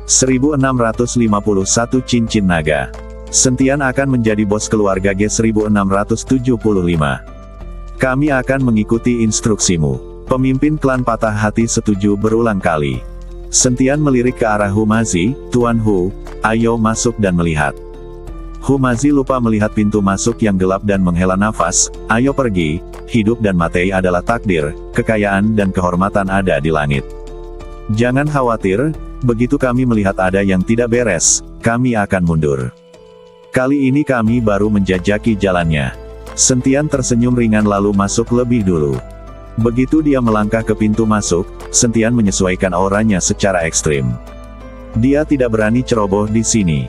1651 cincin naga. Sentian akan menjadi bos keluarga G1675. Kami akan mengikuti instruksimu. Pemimpin klan patah hati setuju berulang kali. Sentian melirik ke arah Humazi, Tuan Hu, ayo masuk dan melihat. Humazi lupa melihat pintu masuk yang gelap dan menghela nafas, ayo pergi, hidup dan mati adalah takdir, kekayaan dan kehormatan ada di langit. Jangan khawatir, begitu kami melihat ada yang tidak beres, kami akan mundur. Kali ini kami baru menjajaki jalannya. Sentian tersenyum ringan lalu masuk lebih dulu. Begitu dia melangkah ke pintu masuk, Sentian menyesuaikan auranya secara ekstrim. Dia tidak berani ceroboh di sini.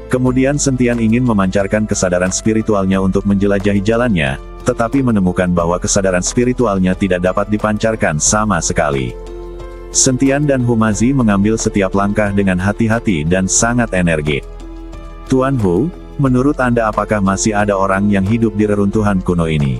Kemudian Sentian ingin memancarkan kesadaran spiritualnya untuk menjelajahi jalannya, tetapi menemukan bahwa kesadaran spiritualnya tidak dapat dipancarkan sama sekali. Sentian dan Humazi mengambil setiap langkah dengan hati-hati dan sangat energik. Tuan Hu, menurut Anda apakah masih ada orang yang hidup di reruntuhan kuno ini?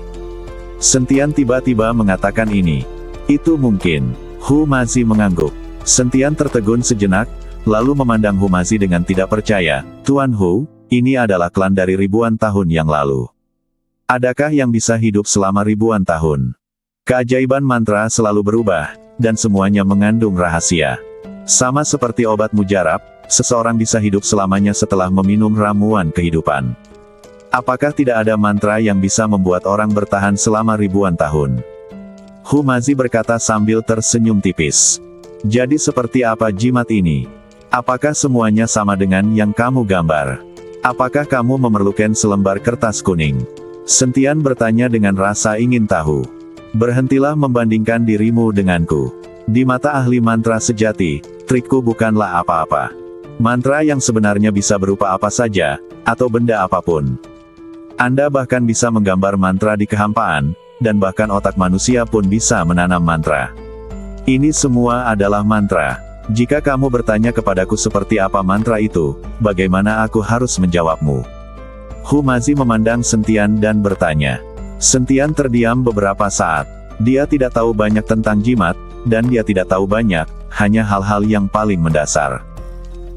Sentian tiba-tiba mengatakan ini. Itu mungkin. Humazi mengangguk. Sentian tertegun sejenak, lalu memandang Humazi dengan tidak percaya. Tuan Hu, ini adalah klan dari ribuan tahun yang lalu. Adakah yang bisa hidup selama ribuan tahun? Keajaiban mantra selalu berubah, dan semuanya mengandung rahasia. Sama seperti obat mujarab, seseorang bisa hidup selamanya setelah meminum ramuan kehidupan. Apakah tidak ada mantra yang bisa membuat orang bertahan selama ribuan tahun? Humazi berkata sambil tersenyum tipis. Jadi seperti apa jimat ini? Apakah semuanya sama dengan yang kamu gambar? Apakah kamu memerlukan selembar kertas kuning? Sentian bertanya dengan rasa ingin tahu. Berhentilah membandingkan dirimu denganku. Di mata ahli mantra sejati, trikku bukanlah apa-apa. Mantra yang sebenarnya bisa berupa apa saja, atau benda apapun. Anda bahkan bisa menggambar mantra di kehampaan, dan bahkan otak manusia pun bisa menanam mantra. Ini semua adalah mantra. Jika kamu bertanya kepadaku seperti apa mantra itu, bagaimana aku harus menjawabmu? Humazi memandang Sentian dan bertanya. Sentian terdiam beberapa saat. Dia tidak tahu banyak tentang jimat, dan dia tidak tahu banyak, hanya hal-hal yang paling mendasar.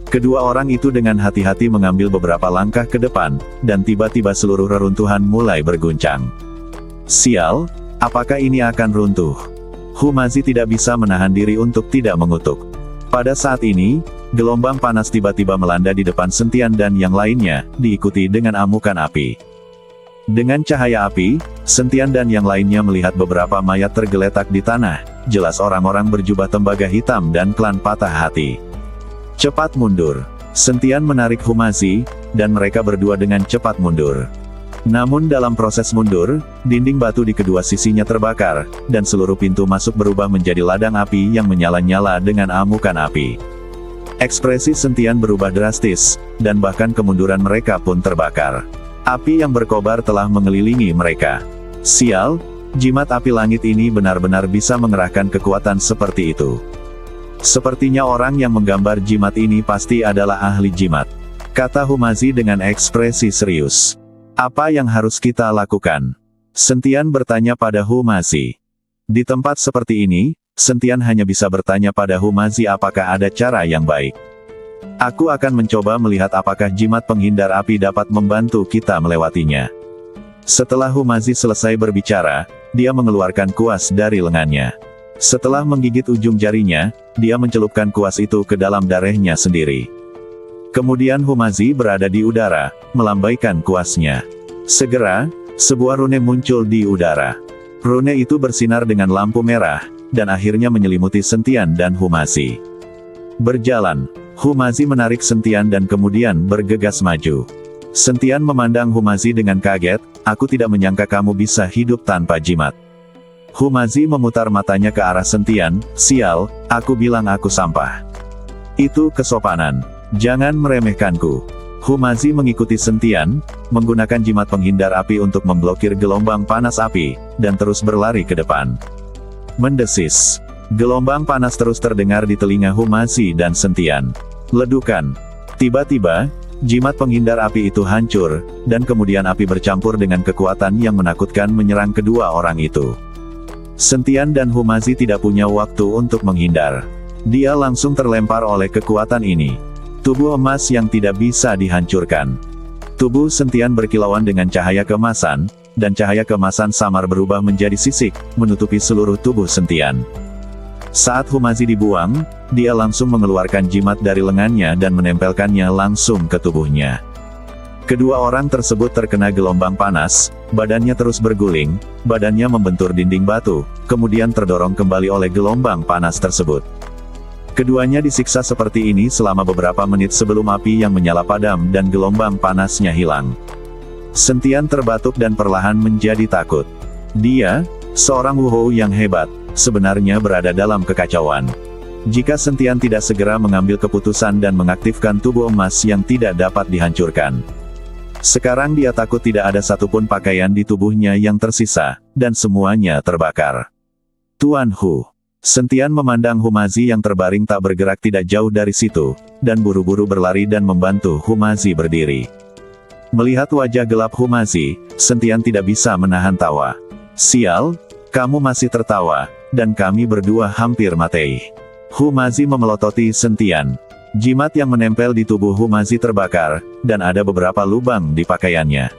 Kedua orang itu dengan hati-hati mengambil beberapa langkah ke depan, dan tiba-tiba seluruh reruntuhan mulai berguncang. Sial, apakah ini akan runtuh? Humazi tidak bisa menahan diri untuk tidak mengutuk. Pada saat ini, gelombang panas tiba-tiba melanda di depan Sentian dan yang lainnya, diikuti dengan amukan api. Dengan cahaya api, Sentian dan yang lainnya melihat beberapa mayat tergeletak di tanah, jelas orang-orang berjubah tembaga hitam dan klan patah hati. Cepat mundur. Sentian menarik Humazi, dan mereka berdua dengan cepat mundur. Namun dalam proses mundur, dinding batu di kedua sisinya terbakar, dan seluruh pintu masuk berubah menjadi ladang api yang menyala-nyala dengan amukan api. Ekspresi Sentian berubah drastis, dan bahkan kemunduran mereka pun terbakar. Api yang berkobar telah mengelilingi mereka. Sial, jimat api langit ini benar-benar bisa mengerahkan kekuatan seperti itu. Sepertinya orang yang menggambar jimat ini pasti adalah ahli jimat, kata Humazi dengan ekspresi serius. Apa yang harus kita lakukan? Sentian bertanya pada Humazi. Di tempat seperti ini, Sentian hanya bisa bertanya pada Humazi apakah ada cara yang baik. Aku akan mencoba melihat apakah jimat penghindar api dapat membantu kita melewatinya. Setelah Humazi selesai berbicara, dia mengeluarkan kuas dari lengannya. Setelah menggigit ujung jarinya, dia mencelupkan kuas itu ke dalam darahnya sendiri. Kemudian Humazi berada di udara, melambaikan kuasnya. Segera, sebuah rune muncul di udara. Rune itu bersinar dengan lampu merah, dan akhirnya menyelimuti Sentian dan Humazi. Berjalan, Humazi menarik Sentian dan kemudian bergegas maju. Sentian memandang Humazi dengan kaget, aku tidak menyangka kamu bisa hidup tanpa jimat. Humazi memutar matanya ke arah Sentian, sial, aku bilang aku sampah. Itu kesopanan. Jangan meremehkanku. Humazi mengikuti Sentian, menggunakan jimat penghindar api untuk memblokir gelombang panas api, dan terus berlari ke depan. Mendesis. Gelombang panas terus terdengar di telinga Humazi dan Sentian. Ledukan. Tiba-tiba, jimat penghindar api itu hancur, dan kemudian api bercampur dengan kekuatan yang menakutkan menyerang kedua orang itu. Sentian dan Humazi tidak punya waktu untuk menghindar. Dia langsung terlempar oleh kekuatan ini. Tubuh emas yang tidak bisa dihancurkan. Tubuh Sentian berkilauan dengan cahaya keemasan, dan cahaya keemasan samar berubah menjadi sisik, menutupi seluruh tubuh Sentian. Saat Humazi dibuang, dia langsung mengeluarkan jimat dari lengannya dan menempelkannya langsung ke tubuhnya. Kedua orang tersebut terkena gelombang panas, badannya terus berguling, badannya membentur dinding batu, kemudian terdorong kembali oleh gelombang panas tersebut. Keduanya disiksa seperti ini selama beberapa menit sebelum api yang menyala padam dan gelombang panasnya hilang. Sentian terbatuk dan perlahan menjadi takut. Dia, seorang Wuhou yang hebat, sebenarnya berada dalam kekacauan. Jika Sentian tidak segera mengambil keputusan dan mengaktifkan tubuh emas yang tidak dapat dihancurkan. Sekarang dia takut tidak ada satupun pakaian di tubuhnya yang tersisa, dan semuanya terbakar. Tuan Hu. Sentian memandang Humazi yang terbaring tak bergerak tidak jauh dari situ, dan buru-buru berlari dan membantu Humazi berdiri. Melihat wajah gelap Humazi, Sentian tidak bisa menahan tawa. Sial, kamu masih tertawa, dan kami berdua hampir mati. Humazi memelototi Sentian. Jimat yang menempel di tubuh Humazi terbakar, dan ada beberapa lubang di pakaiannya.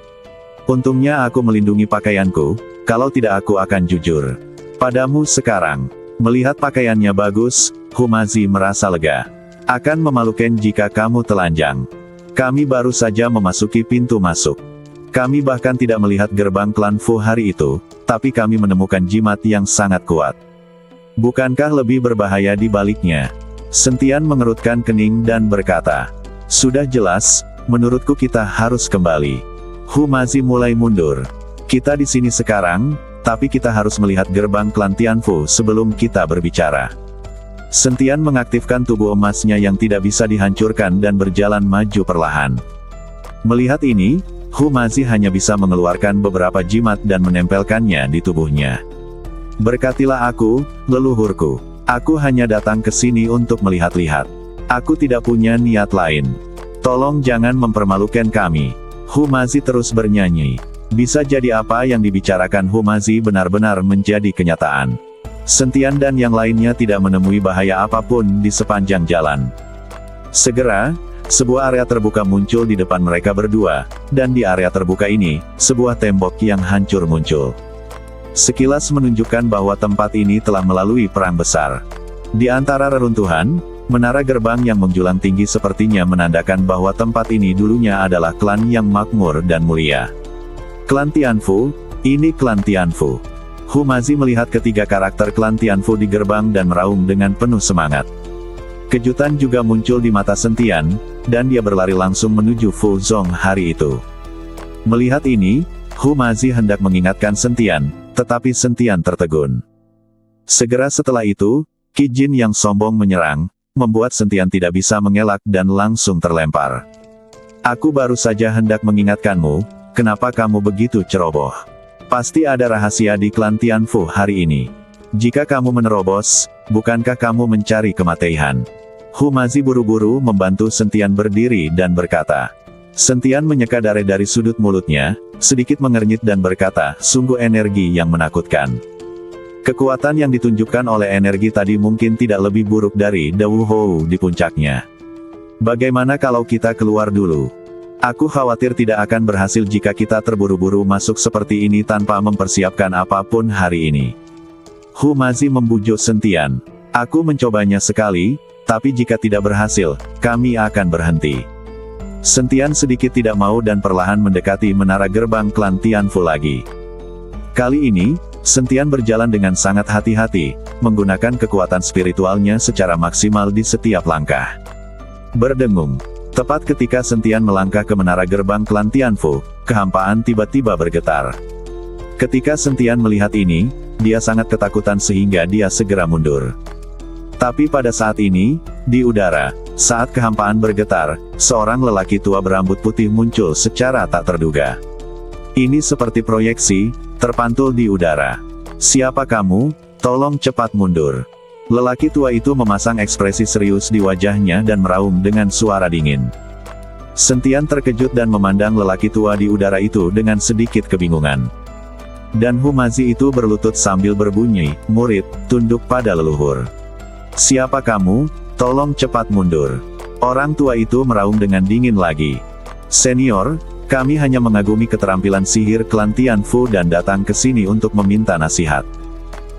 Untungnya aku melindungi pakaianku, kalau tidak aku akan jujur padamu sekarang. Melihat pakaiannya bagus, Humazi merasa lega. Akan memalukan jika kamu telanjang. Kami baru saja memasuki pintu masuk. Kami bahkan tidak melihat gerbang klan Fu hari itu, tapi kami menemukan jimat yang sangat kuat. Bukankah lebih berbahaya di baliknya? Sentian mengerutkan kening dan berkata, sudah jelas, menurutku kita harus kembali. Humazi mulai mundur. Kita di sini sekarang, tapi kita harus melihat gerbang klan Tianfu sebelum kita berbicara. Sentian mengaktifkan tubuh emasnya yang tidak bisa dihancurkan dan berjalan maju perlahan. Melihat ini, Humazi hanya bisa mengeluarkan beberapa jimat dan menempelkannya di tubuhnya. Berkatilah aku, leluhurku. Aku hanya datang ke sini untuk melihat-lihat. Aku tidak punya niat lain. Tolong jangan mempermalukan kami. Humazi terus bernyanyi. Bisa jadi apa yang dibicarakan Humazi benar-benar menjadi kenyataan. Sentian dan yang lainnya tidak menemui bahaya apapun di sepanjang jalan. Segera, sebuah area terbuka muncul di depan mereka berdua, dan di area terbuka ini, sebuah tembok yang hancur muncul. Sekilas menunjukkan bahwa tempat ini telah melalui perang besar. Di antara reruntuhan, menara gerbang yang menjulang tinggi sepertinya menandakan bahwa tempat ini dulunya adalah klan yang makmur dan mulia. Klan Tianfu, ini klan Tianfu. Humazi melihat ketiga karakter klan Tianfu di gerbang dan meraung dengan penuh semangat. Kejutan juga muncul di mata Sentian, dan dia berlari langsung menuju Fu Zong hari itu. Melihat ini, Humazi hendak mengingatkan Sentian, tetapi Sentian tertegun. Segera setelah itu, Qi Jin yang sombong menyerang, membuat Sentian tidak bisa mengelak dan langsung terlempar. Aku baru saja hendak mengingatkanmu, kenapa kamu begitu ceroboh? Pasti ada rahasia di klan Tianfu hari ini. Jika kamu menerobos, bukankah kamu mencari kematian? Humazi buru-buru membantu Sentian berdiri dan berkata. Sentian menyeka darah dari sudut mulutnya, sedikit mengernyit dan berkata, sungguh energi yang menakutkan. Kekuatan yang ditunjukkan oleh energi tadi mungkin tidak lebih buruk dari The Wuhou di puncaknya. Bagaimana kalau kita keluar dulu? Aku khawatir tidak akan berhasil jika kita terburu-buru masuk seperti ini tanpa mempersiapkan apapun hari ini. Humazi membujuk Sentian. Aku mencobanya sekali, tapi jika tidak berhasil, kami akan berhenti. Sentian sedikit tidak mau dan perlahan mendekati menara gerbang klan Tianfu lagi. Kali ini, Sentian berjalan dengan sangat hati-hati, menggunakan kekuatan spiritualnya secara maksimal di setiap langkah. Berdengung. Tepat ketika Sentian melangkah ke menara gerbang klan Tianfu, kehampaan tiba-tiba bergetar. Ketika Sentian melihat ini, dia sangat ketakutan sehingga dia segera mundur. Tapi pada saat ini, di udara, saat kehampaan bergetar, seorang lelaki tua berambut putih muncul secara tak terduga. Ini seperti proyeksi, terpantul di udara. Siapa kamu? Tolong cepat mundur. Lelaki tua itu memasang ekspresi serius di wajahnya dan meraung dengan suara dingin. Sentian terkejut dan memandang lelaki tua di udara itu dengan sedikit kebingungan. Dan Humazi itu berlutut sambil berbunyi, murid, tunduk pada leluhur. Siapa kamu? Tolong cepat mundur. Orang tua itu meraung dengan dingin lagi. Senior, kami hanya mengagumi keterampilan sihir klan Tianfu dan datang ke sini untuk meminta nasihat.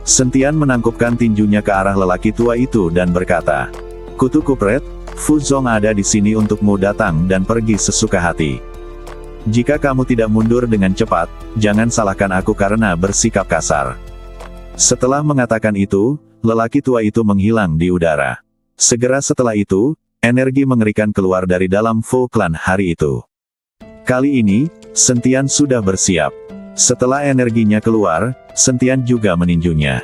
Sentian menangkupkan tinjunya ke arah lelaki tua itu dan berkata, "Kutu kupret, Fu Zong ada di sini untukmu, datang dan pergi sesuka hati. Jika kamu tidak mundur dengan cepat, jangan salahkan aku karena bersikap kasar." Setelah mengatakan itu, lelaki tua itu menghilang di udara. Segera setelah itu, energi mengerikan keluar dari dalam Fu Clan hari itu. Kali ini, Sentian sudah bersiap. Setelah energinya keluar, Sentian juga meninjunya.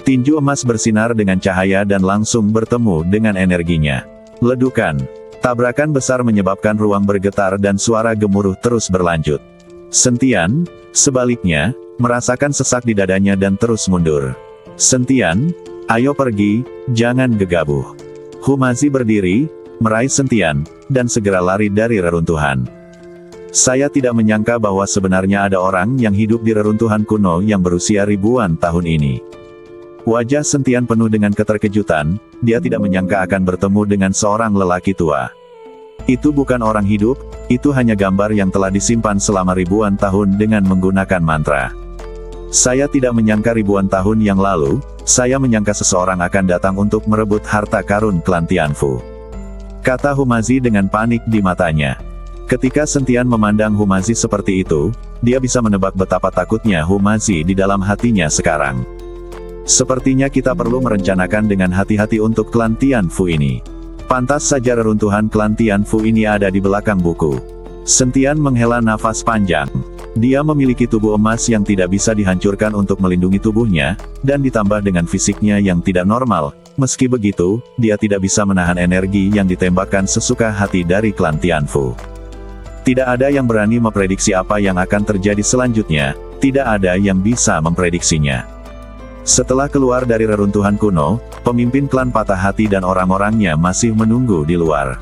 Tinju emas bersinar dengan cahaya dan langsung bertemu dengan energinya. Ledukan. Tabrakan besar menyebabkan ruang bergetar dan suara gemuruh terus berlanjut. Sentian, sebaliknya, merasakan sesak di dadanya dan terus mundur. "Sentian, ayo pergi, jangan gegabah." Humazi berdiri, meraih Sentian, dan segera lari dari reruntuhan. "Saya tidak menyangka bahwa sebenarnya ada orang yang hidup di reruntuhan kuno yang berusia ribuan tahun ini." Wajah Sentian penuh dengan keterkejutan, dia tidak menyangka akan bertemu dengan seorang lelaki tua. Itu bukan orang hidup, itu hanya gambar yang telah disimpan selama ribuan tahun dengan menggunakan mantra. "Saya tidak menyangka ribuan tahun yang lalu, saya menyangka seseorang akan datang untuk merebut harta karun klan Tianfu," kata Humazi dengan panik di matanya. Ketika Sentian memandang Humazi seperti itu, dia bisa menebak betapa takutnya Humazi di dalam hatinya sekarang. "Sepertinya kita perlu merencanakan dengan hati-hati untuk klan Tianfu ini. Pantas saja reruntuhan klan Tianfu ini ada di belakang buku." Sentian menghela nafas panjang. Dia memiliki tubuh emas yang tidak bisa dihancurkan untuk melindungi tubuhnya, dan ditambah dengan fisiknya yang tidak normal. Meski begitu, dia tidak bisa menahan energi yang ditembakkan sesuka hati dari klan Tianfu. Tidak ada yang berani memprediksi apa yang akan terjadi selanjutnya, tidak ada yang bisa memprediksinya. Setelah keluar dari reruntuhan kuno, pemimpin klan patah hati dan orang-orangnya masih menunggu di luar.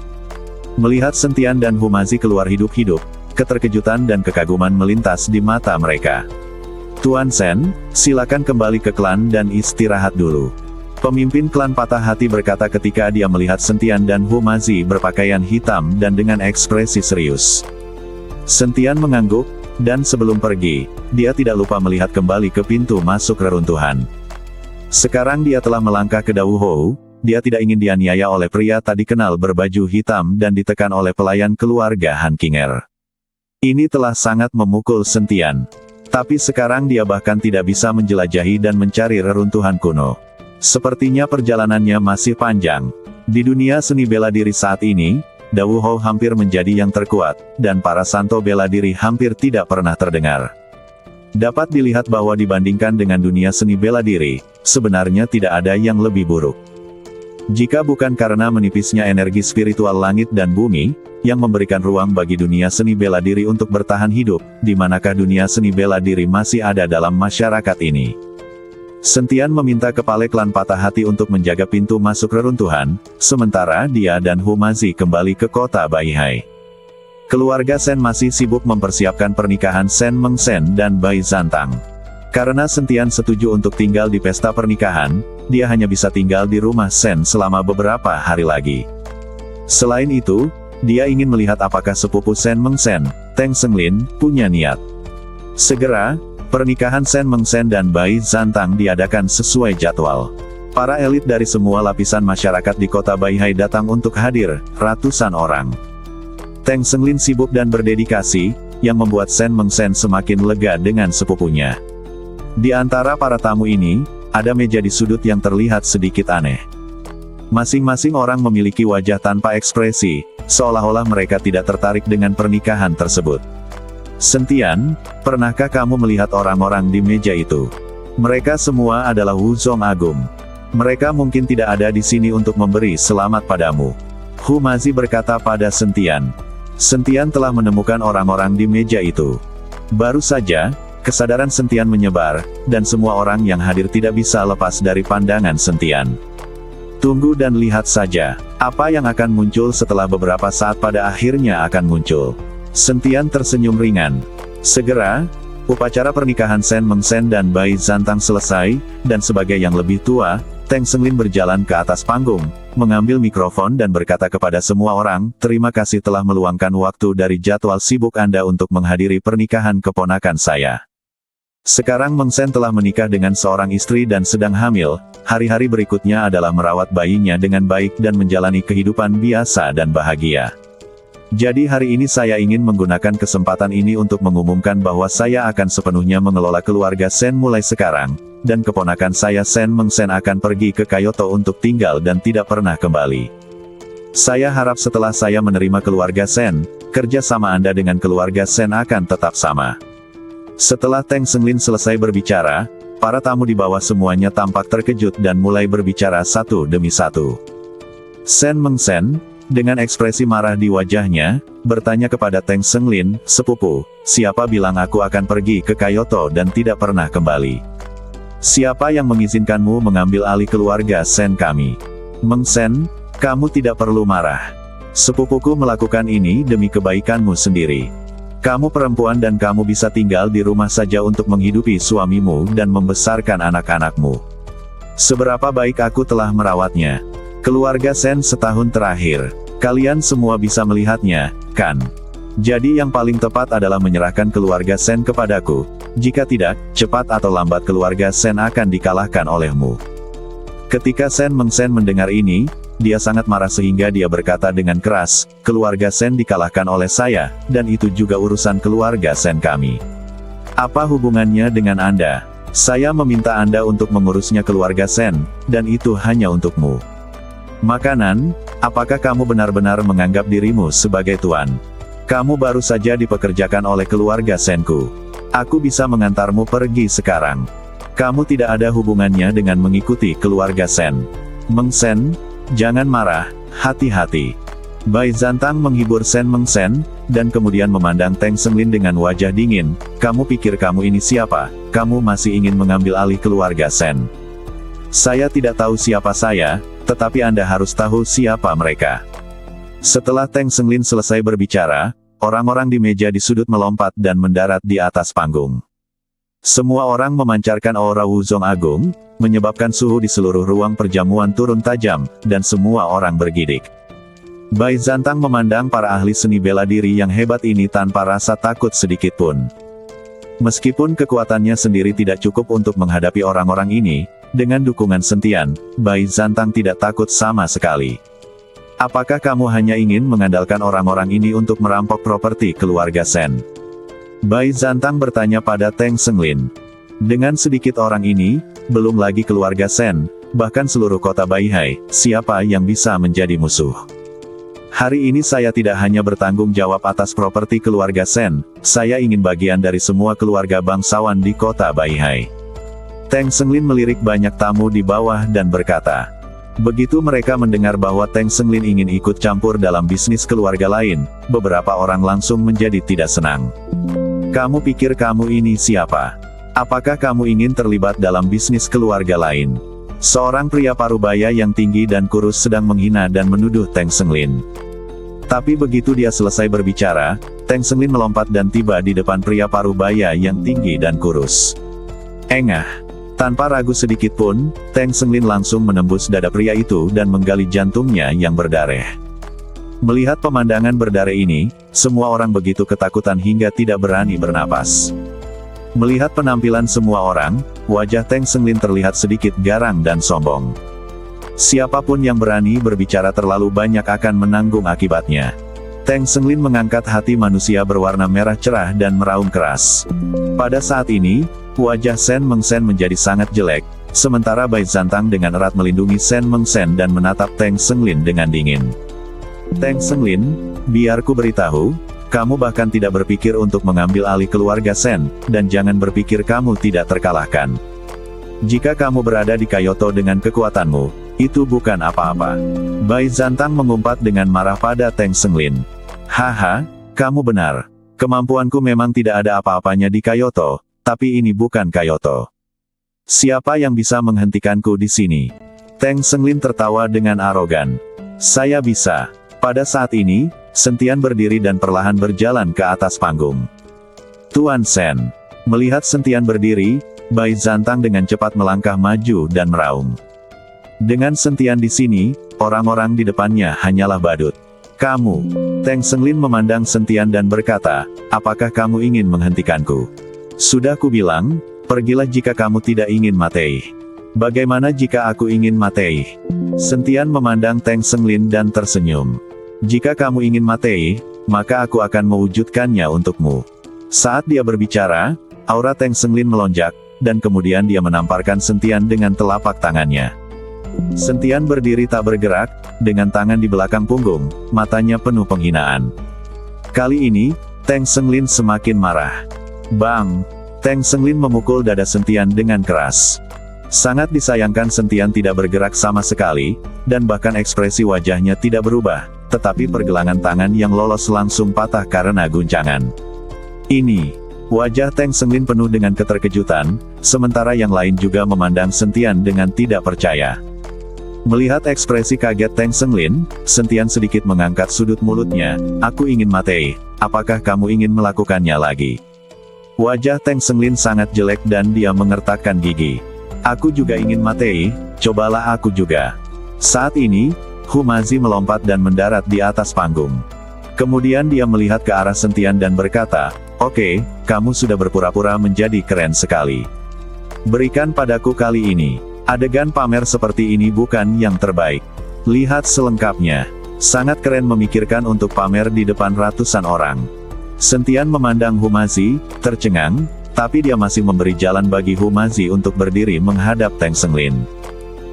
Melihat Sentian dan Humazi keluar hidup-hidup, keterkejutan dan kekaguman melintas di mata mereka. "Tuan Sen, silakan kembali ke klan dan istirahat dulu," pemimpin klan patah hati berkata ketika dia melihat Sentian dan Humazi berpakaian hitam dan dengan ekspresi serius. Sentian mengangguk, dan sebelum pergi, dia tidak lupa melihat kembali ke pintu masuk reruntuhan. Sekarang dia telah melangkah ke Dauhou, dia tidak ingin dianiaya oleh pria tak dikenal berbaju hitam dan ditekan oleh pelayan keluarga Han Qinger. Ini telah sangat memukul Sentian. Tapi sekarang dia bahkan tidak bisa menjelajahi dan mencari reruntuhan kuno. Sepertinya perjalanannya masih panjang. Di dunia seni bela diri saat ini, Dauhou hampir menjadi yang terkuat, dan para santo bela diri hampir tidak pernah terdengar. Dapat dilihat bahwa dibandingkan dengan dunia seni bela diri, sebenarnya tidak ada yang lebih buruk. Jika bukan karena menipisnya energi spiritual langit dan bumi, yang memberikan ruang bagi dunia seni bela diri untuk bertahan hidup, di manakah dunia seni bela diri masih ada dalam masyarakat ini? Sentian meminta kepala klan patah hati untuk menjaga pintu masuk reruntuhan, sementara dia dan Humazi kembali ke kota Baihai. Keluarga Sen masih sibuk mempersiapkan pernikahan Sen Meng Sen dan Bai Zantang. Karena Sentian setuju untuk tinggal di pesta pernikahan, dia hanya bisa tinggal di rumah Sen selama beberapa hari lagi. Selain itu, dia ingin melihat apakah sepupu Sen Meng Sen, Teng Senglin, punya niat. Segera, pernikahan Sen Meng Sen dan Bai Zantang diadakan sesuai jadwal. Para elit dari semua lapisan masyarakat di kota Baihai datang untuk hadir, ratusan orang. Teng Senglin sibuk dan berdedikasi, yang membuat Sen Meng Sen semakin lega dengan sepupunya. Di antara para tamu ini, ada meja di sudut yang terlihat sedikit aneh. Masing-masing orang memiliki wajah tanpa ekspresi, seolah-olah mereka tidak tertarik dengan pernikahan tersebut. "Sentian, pernahkah kamu melihat orang-orang di meja itu? Mereka semua adalah Wuzong Agung. Mereka mungkin tidak ada di sini untuk memberi selamat padamu," Humazi berkata pada Sentian. Sentian telah menemukan orang-orang di meja itu. Baru saja, kesadaran Sentian menyebar, dan semua orang yang hadir tidak bisa lepas dari pandangan Sentian. Tunggu dan lihat saja, apa yang akan muncul setelah beberapa saat pada akhirnya akan muncul. Sentian tersenyum ringan. Segera, Upacara pernikahan Sen Mengsen dan Bai Zantang selesai, dan sebagai yang lebih tua, Teng Senglin berjalan ke atas panggung, mengambil mikrofon dan berkata kepada semua orang, "Terima kasih telah meluangkan waktu dari jadwal sibuk Anda untuk menghadiri pernikahan keponakan saya. Sekarang Mengsen telah menikah dengan seorang istri dan sedang hamil, hari-hari berikutnya adalah merawat bayinya dengan baik dan menjalani kehidupan biasa dan bahagia. Jadi hari ini saya ingin menggunakan kesempatan ini untuk mengumumkan bahwa saya akan sepenuhnya mengelola keluarga Sen mulai sekarang, dan keponakan saya Sen Mengsen akan pergi ke Kyoto untuk tinggal dan tidak pernah kembali. Saya harap setelah saya menerima keluarga Sen, kerja sama Anda dengan keluarga Sen akan tetap sama." Setelah Teng Senglin selesai berbicara, para tamu di bawah semuanya tampak terkejut dan mulai berbicara satu demi satu. Sen Mengsen, dengan ekspresi marah di wajahnya, bertanya kepada Teng Senglin, "Sepupu, siapa bilang aku akan pergi ke Kyoto dan tidak pernah kembali? Siapa yang mengizinkanmu mengambil alih keluarga Sen kami? Mengsen, kamu tidak perlu marah. Sepupuku melakukan ini demi kebaikanmu sendiri. Kamu perempuan dan kamu bisa tinggal di rumah saja untuk menghidupi suamimu dan membesarkan anak-anakmu. Seberapa baik aku telah merawatnya. Keluarga Sen setahun terakhir, kalian semua bisa melihatnya, kan? Jadi yang paling tepat adalah menyerahkan keluarga Sen kepadaku. Jika tidak, cepat atau lambat keluarga Sen akan dikalahkan olehmu." Ketika Sen Mengsen mendengar ini, dia sangat marah sehingga dia berkata dengan keras, "Keluarga Sen dikalahkan oleh saya, dan itu juga urusan keluarga Sen kami. Apa hubungannya dengan Anda? Saya meminta Anda untuk mengurusnya keluarga Sen, dan itu hanya untukmu. Makanan, apakah kamu benar-benar menganggap dirimu sebagai tuan? Kamu baru saja dipekerjakan oleh keluarga Senku. Aku bisa mengantarmu pergi sekarang. Kamu tidak ada hubungannya dengan mengikuti keluarga Sen. Mengsen, jangan marah, hati-hati." Bai Zantang menghibur Sen Mengsen, dan kemudian memandang Teng Senglin dengan wajah dingin, "Kamu pikir kamu ini siapa? Kamu masih ingin mengambil alih keluarga Sen? Saya tidak tahu siapa saya, tetapi Anda harus tahu siapa mereka." Setelah Teng Senglin selesai berbicara, orang-orang di meja di sudut melompat dan mendarat di atas panggung. Semua orang memancarkan aura wuzong agung, menyebabkan suhu di seluruh ruang perjamuan turun tajam, dan semua orang bergidik. Bai Zantang memandang para ahli seni bela diri yang hebat ini tanpa rasa takut sedikitpun. Meskipun kekuatannya sendiri tidak cukup untuk menghadapi orang-orang ini, dengan dukungan sentian, Bai Zantang tidak takut sama sekali. "Apakah kamu hanya ingin mengandalkan orang-orang ini untuk merampok properti keluarga Sen?" Bai Zantang bertanya pada Teng Senglin. "Dengan sedikit orang ini, belum lagi keluarga Sen, bahkan seluruh kota Baihai, siapa yang bisa menjadi musuh? Hari ini saya tidak hanya bertanggung jawab atas properti keluarga Sen, saya ingin bagian dari semua keluarga bangsawan di kota Baihai." Teng Senglin melirik banyak tamu di bawah dan berkata. Begitu mereka mendengar bahwa Teng Senglin ingin ikut campur dalam bisnis keluarga lain, beberapa orang langsung menjadi tidak senang. "Kamu pikir kamu ini siapa? Apakah kamu ingin terlibat dalam bisnis keluarga lain?" Seorang pria parubaya yang tinggi dan kurus sedang menghina dan menuduh Teng Senglin. Tapi begitu dia selesai berbicara, Teng Senglin melompat dan tiba di depan pria parubaya yang tinggi dan kurus. Engah! Tanpa ragu sedikit pun, Teng Senglin langsung menembus dada pria itu dan menggali jantungnya yang berdarah. Melihat pemandangan berdarah ini, semua orang begitu ketakutan hingga tidak berani bernapas. Melihat penampilan semua orang, wajah Teng Senglin terlihat sedikit garang dan sombong. Siapapun yang berani berbicara terlalu banyak akan menanggung akibatnya. Teng Senglin mengangkat hati manusia berwarna merah cerah dan meraung keras. Pada saat ini, wajah Sen Mengsen menjadi sangat jelek, sementara Bai Zantang dengan erat melindungi Sen Mengsen dan menatap Teng Senglin dengan dingin. "Teng Senglin, biar ku beritahu, kamu bahkan tidak berpikir untuk mengambil alih keluarga Sen, dan jangan berpikir kamu tidak terkalahkan. Jika kamu berada di Kyoto dengan kekuatanmu, itu bukan apa-apa." Bai Zantang mengumpat dengan marah pada Teng Senglin. "Haha, kamu benar. Kemampuanku memang tidak ada apa-apanya di Kyoto, tapi ini bukan Kyoto. Siapa yang bisa menghentikanku di sini?" Teng Senglin tertawa dengan arogan. "Saya bisa." Pada saat ini, Sentian berdiri dan perlahan berjalan ke atas panggung. "Tuan Sen." Melihat Sentian berdiri, Bai Zantang dengan cepat melangkah maju dan meraung. Dengan Sentian di sini, orang-orang di depannya hanyalah badut. Kamu. Teng Senglin memandang Sentian dan berkata, apakah kamu ingin menghentikanku? Sudah kubilang, pergilah jika kamu tidak ingin mati. Bagaimana jika aku ingin mati? Sentian memandang Teng Senglin dan tersenyum. Jika kamu ingin mati, maka aku akan mewujudkannya untukmu. Saat dia berbicara, aura Teng Senglin melonjak, dan kemudian dia menamparkan Sentian dengan telapak tangannya. Sentian berdiri tak bergerak, dengan tangan di belakang punggung, matanya penuh penghinaan. Kali ini, Teng Senglin semakin marah. Bang! Teng Senglin memukul dada Sentian dengan keras. Sangat disayangkan Sentian tidak bergerak sama sekali, dan bahkan ekspresi wajahnya tidak berubah, tetapi pergelangan tangan yang lolos langsung patah karena guncangan. Ini. Wajah Teng Senglin penuh dengan keterkejutan, sementara yang lain juga memandang Sentian dengan tidak percaya. Melihat ekspresi kaget Teng Senglin, Sentian sedikit mengangkat sudut mulutnya, aku ingin mati, apakah kamu ingin melakukannya lagi? Wajah Teng Senglin sangat jelek dan dia mengertakkan gigi. Aku juga ingin mati, cobalah aku juga. Saat ini, Humazi melompat dan mendarat di atas panggung. Kemudian dia melihat ke arah Sentian dan berkata, oke, kamu sudah berpura-pura menjadi keren sekali. Berikan padaku kali ini. Adegan pamer seperti ini bukan yang terbaik. Lihat selengkapnya. Sangat keren memikirkan untuk pamer di depan ratusan orang. Sentian memandang Humazi, tercengang, tapi dia masih memberi jalan bagi Humazi untuk berdiri menghadap Teng Senglin.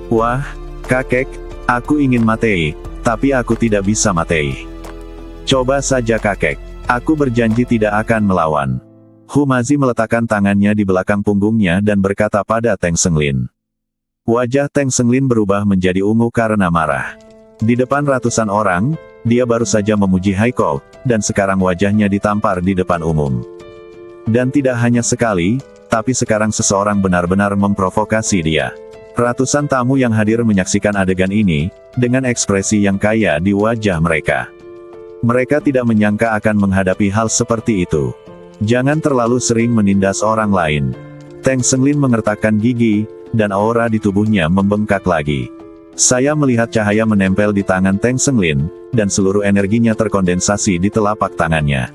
Wah, kakek, aku ingin mati, tapi aku tidak bisa mati. Coba saja kakek, aku berjanji tidak akan melawan. Humazi meletakkan tangannya di belakang punggungnya dan berkata pada Teng Senglin. Wajah Teng Senglin berubah menjadi ungu karena marah. Di depan ratusan orang, dia baru saja memuji Haiko, dan sekarang wajahnya ditampar di depan umum. Dan tidak hanya sekali, tapi sekarang seseorang benar-benar memprovokasi dia. Ratusan tamu yang hadir menyaksikan adegan ini, dengan ekspresi yang kaya di wajah mereka. Mereka tidak menyangka akan menghadapi hal seperti itu. Jangan terlalu sering menindas orang lain. Teng Senglin mengertakkan gigi, dan aura di tubuhnya membengkak lagi. Saya melihat cahaya menempel di tangan Teng Senglin, dan seluruh energinya terkondensasi di telapak tangannya.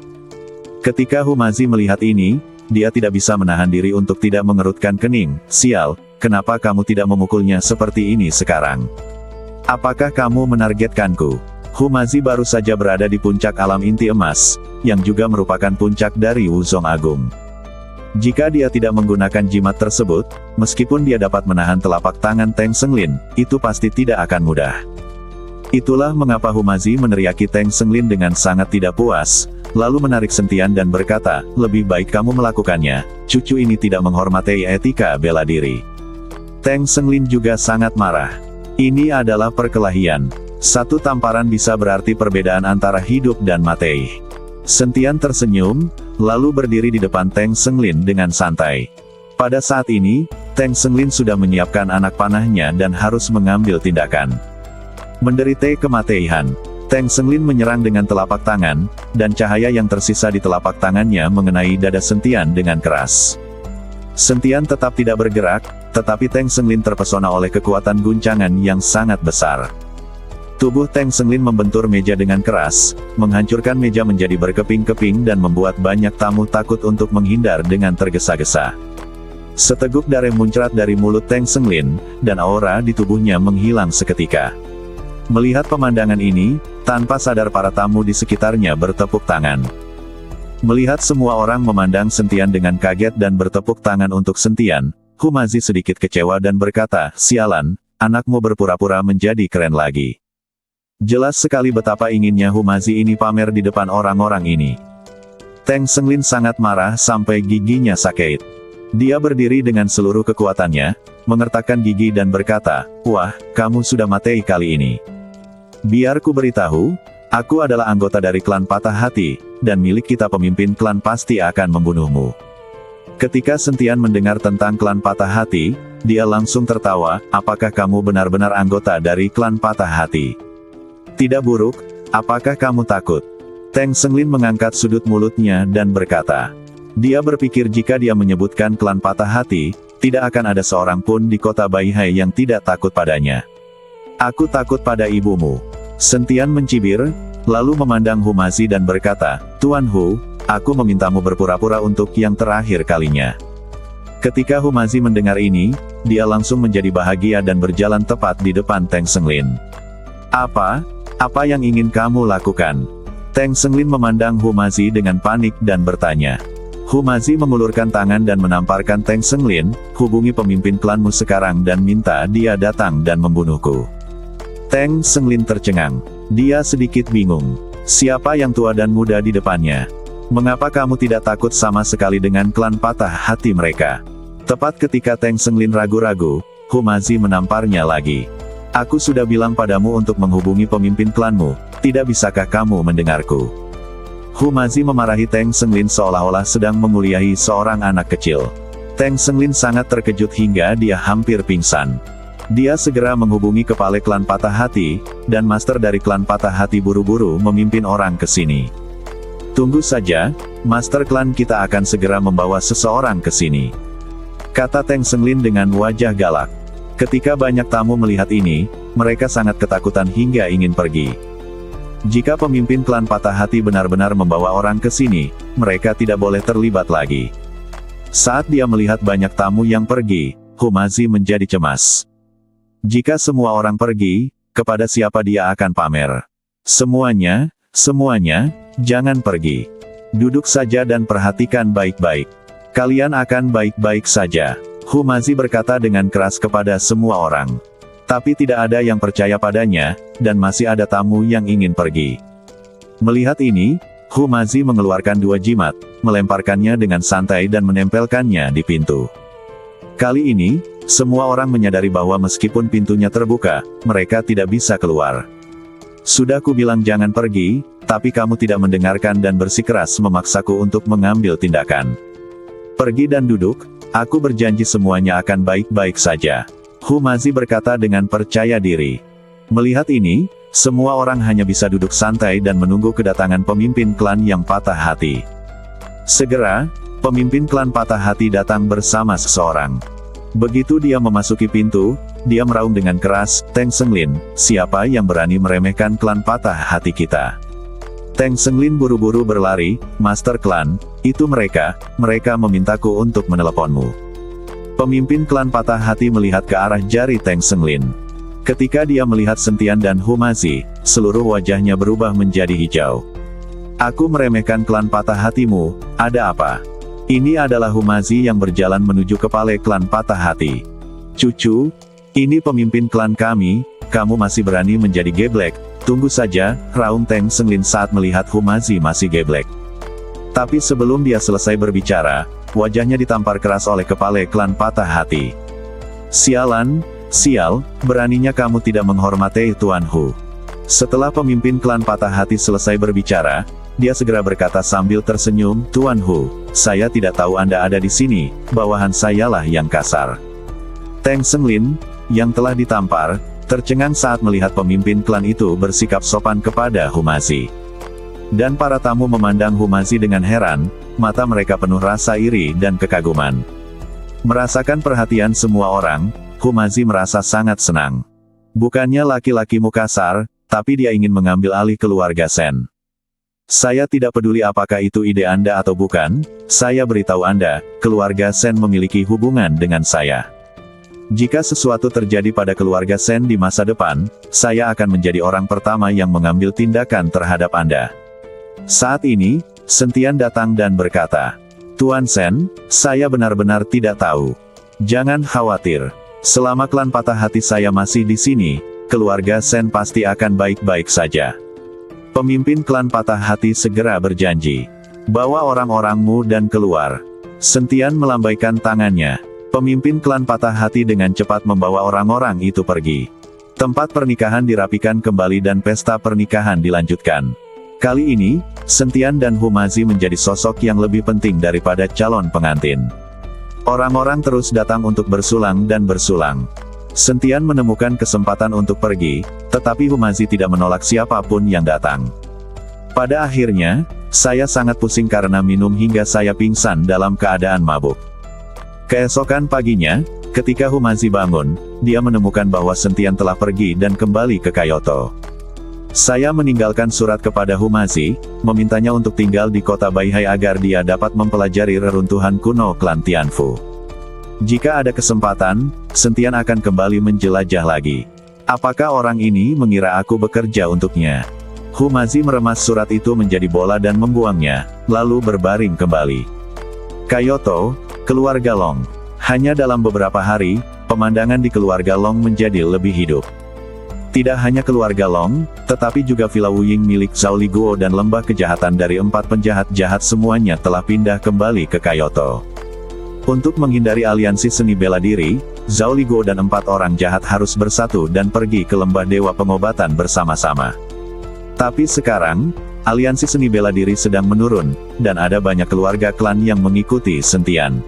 Ketika Humazi melihat ini, dia tidak bisa menahan diri untuk tidak mengerutkan kening. Sial, kenapa kamu tidak memukulnya seperti ini sekarang? Apakah kamu menargetkanku? Humazi baru saja berada di puncak alam inti emas, yang juga merupakan puncak dari Wuzong Agung. Jika dia tidak menggunakan jimat tersebut, meskipun dia dapat menahan telapak tangan Teng Senglin, itu pasti tidak akan mudah. Itulah mengapa Humazi meneriaki Teng Senglin dengan sangat tidak puas, lalu menarik Sentian dan berkata, lebih baik kamu melakukannya, cucu ini tidak menghormati etika bela diri. Teng Senglin juga sangat marah. Ini adalah perkelahian. Satu tamparan bisa berarti perbedaan antara hidup dan mati. Sentian tersenyum, lalu berdiri di depan Teng Senglin dengan santai. Pada saat ini, Teng Senglin sudah menyiapkan anak panahnya dan harus mengambil tindakan. Menderita kematian, Teng Senglin menyerang dengan telapak tangan, dan cahaya yang tersisa di telapak tangannya mengenai dada Sentian dengan keras. Sentian tetap tidak bergerak, tetapi Teng Senglin terpesona oleh kekuatan guncangan yang sangat besar. Tubuh Teng Senglin membentur meja dengan keras, menghancurkan meja menjadi berkeping-keping dan membuat banyak tamu takut untuk menghindar dengan tergesa-gesa. Seteguk darah muncrat dari mulut Teng Senglin, dan aura di tubuhnya menghilang seketika. Melihat pemandangan ini, tanpa sadar para tamu di sekitarnya bertepuk tangan. Melihat semua orang memandang Sentian dengan kaget dan bertepuk tangan untuk Sentian, Humazi sedikit kecewa dan berkata, sialan, anakmu berpura-pura menjadi keren lagi. Jelas sekali betapa inginnya Humazi ini pamer di depan orang-orang ini. Teng Senglin sangat marah sampai giginya sakit. Dia berdiri dengan seluruh kekuatannya, mengertakkan gigi dan berkata, wah, kamu sudah mati kali ini. Biar ku beritahu, aku adalah anggota dari klan Patah Hati, dan milik kita pemimpin klan pasti akan membunuhmu. Ketika Sentian mendengar tentang klan Patah Hati, dia langsung tertawa, apakah kamu benar-benar anggota dari klan Patah Hati? Tidak buruk, apakah kamu takut? Teng Senglin mengangkat sudut mulutnya dan berkata, Dia berpikir jika dia menyebutkan klan patah hati, tidak akan ada seorang pun di kota Baihai yang tidak takut padanya. Aku takut pada ibumu. Sentian mencibir, lalu memandang Humazi dan berkata, Tuan Hu, aku memintamu berpura-pura untuk yang terakhir kalinya. Ketika Humazi mendengar ini, dia langsung menjadi bahagia dan berjalan tepat di depan Teng Senglin. Apa yang ingin kamu lakukan? Teng Senglin memandang Humazi dengan panik dan bertanya. Humazi mengulurkan tangan dan menamparkan Teng Senglin, hubungi pemimpin klanmu sekarang dan minta dia datang dan membunuhku. Teng Senglin tercengang. Dia sedikit bingung. Siapa yang tua dan muda di depannya? Mengapa kamu tidak takut sama sekali dengan klan patah hati mereka? Tepat ketika Teng Senglin ragu-ragu, Humazi menamparnya lagi. Aku sudah bilang padamu untuk menghubungi pemimpin klanmu, tidak bisakah kamu mendengarku? Humazi memarahi Teng Senglin seolah-olah sedang menguliahi seorang anak kecil. Teng Senglin sangat terkejut hingga dia hampir pingsan. Dia segera menghubungi kepala klan patah hati, dan master dari klan patah hati buru-buru memimpin orang ke sini. Tunggu saja, master klan kita akan segera membawa seseorang ke sini, kata Teng Senglin dengan wajah galak. Ketika banyak tamu melihat ini, mereka sangat ketakutan hingga ingin pergi. Jika pemimpin klan patah hati benar-benar membawa orang ke sini, mereka tidak boleh terlibat lagi. Saat dia melihat banyak tamu yang pergi, Humazi menjadi cemas. Jika semua orang pergi, kepada siapa dia akan pamer? Semuanya, jangan pergi. Duduk saja dan perhatikan baik-baik. Kalian akan baik-baik saja. Humazi berkata dengan keras kepada semua orang. Tapi tidak ada yang percaya padanya, dan masih ada tamu yang ingin pergi. Melihat ini, Humazi mengeluarkan 2 jimat, melemparkannya dengan santai dan menempelkannya di pintu. Kali ini, semua orang menyadari bahwa meskipun pintunya terbuka, mereka tidak bisa keluar. Sudah kubilang jangan pergi, tapi kamu tidak mendengarkan dan bersikeras memaksaku untuk mengambil tindakan. Pergi dan duduk, aku berjanji semuanya akan baik-baik saja. Humazi berkata dengan percaya diri. Melihat ini, semua orang hanya bisa duduk santai dan menunggu kedatangan pemimpin klan yang patah hati. Segera, pemimpin klan patah hati datang bersama seseorang. Begitu dia memasuki pintu, dia meraung dengan keras, Teng Senglin, siapa yang berani meremehkan klan patah hati kita? Teng Senglin buru-buru berlari, Master Klan, itu mereka memintaku untuk meneleponmu. Pemimpin klan patah hati melihat ke arah jari Teng Senglin. Ketika dia melihat Sentian dan Humazi, seluruh wajahnya berubah menjadi hijau. Aku meremehkan klan patah hatimu, ada apa? Ini adalah Humazi yang berjalan menuju kepala klan patah hati. Cucu, ini pemimpin klan kami, kamu masih berani menjadi geblek, tunggu saja, raung Teng Senglin saat melihat Humazi masih geblek. Tapi sebelum dia selesai berbicara, wajahnya ditampar keras oleh kepala klan patah hati. Sialan, sial, beraninya kamu tidak menghormati Tuan Hu. Setelah pemimpin klan patah hati selesai berbicara, dia segera berkata sambil tersenyum, Tuan Hu, saya tidak tahu Anda ada di sini, bawahan sayalah yang kasar. Teng Senglin, yang telah ditampar, tercengang saat melihat pemimpin klan itu bersikap sopan kepada Humazi. Dan para tamu memandang Humazi dengan heran, mata mereka penuh rasa iri dan kekaguman. Merasakan perhatian semua orang, Humazi merasa sangat senang. Bukannya laki-lakimu kasar, tapi dia ingin mengambil alih keluarga Sen. Saya tidak peduli apakah itu ide Anda atau bukan, saya beritahu Anda, keluarga Sen memiliki hubungan dengan saya. Jika sesuatu terjadi pada keluarga Sen di masa depan, saya akan menjadi orang pertama yang mengambil tindakan terhadap Anda. Saat ini, Sentian datang dan berkata, Tuan Sen, saya benar-benar tidak tahu. Jangan khawatir. Selama klan patah hati saya masih di sini, keluarga Sen pasti akan baik-baik saja. Pemimpin klan patah hati segera berjanji. Bawa orang-orangmu dan keluar. Sentian melambaikan tangannya. Pemimpin klan patah hati dengan cepat membawa orang-orang itu pergi. Tempat pernikahan dirapikan kembali dan pesta pernikahan dilanjutkan. Kali ini, Sentian dan Humazi menjadi sosok yang lebih penting daripada calon pengantin. Orang-orang terus datang untuk bersulang dan bersulang. Sentian menemukan kesempatan untuk pergi, tetapi Humazi tidak menolak siapapun yang datang. Pada akhirnya, Saya sangat pusing karena minum hingga saya pingsan dalam keadaan mabuk. Keesokan paginya, ketika Humazi bangun, dia menemukan bahwa Sentian telah pergi dan kembali ke Kyoto. Saya meninggalkan surat kepada Humazi, memintanya untuk tinggal di kota Baihai agar dia dapat mempelajari reruntuhan kuno klan Tianfu. Jika ada kesempatan, Sentian akan kembali menjelajah lagi. Apakah orang ini mengira aku bekerja untuknya? Humazi meremas surat itu menjadi bola dan membuangnya, lalu berbaring kembali. Kyoto, keluarga Long. Hanya dalam beberapa hari, pemandangan di keluarga Long menjadi lebih hidup. Tidak hanya keluarga Long, tetapi juga Villa Wuying milik Zhao Liguo dan lembah kejahatan dari 4 penjahat jahat semuanya telah pindah kembali ke Kyoto. Untuk menghindari aliansi seni bela diri, Zhao Liguo dan 4 orang jahat harus bersatu dan pergi ke lembah dewa pengobatan bersama-sama. Tapi sekarang, aliansi seni bela diri sedang menurun, dan ada banyak keluarga klan yang mengikuti Sentian.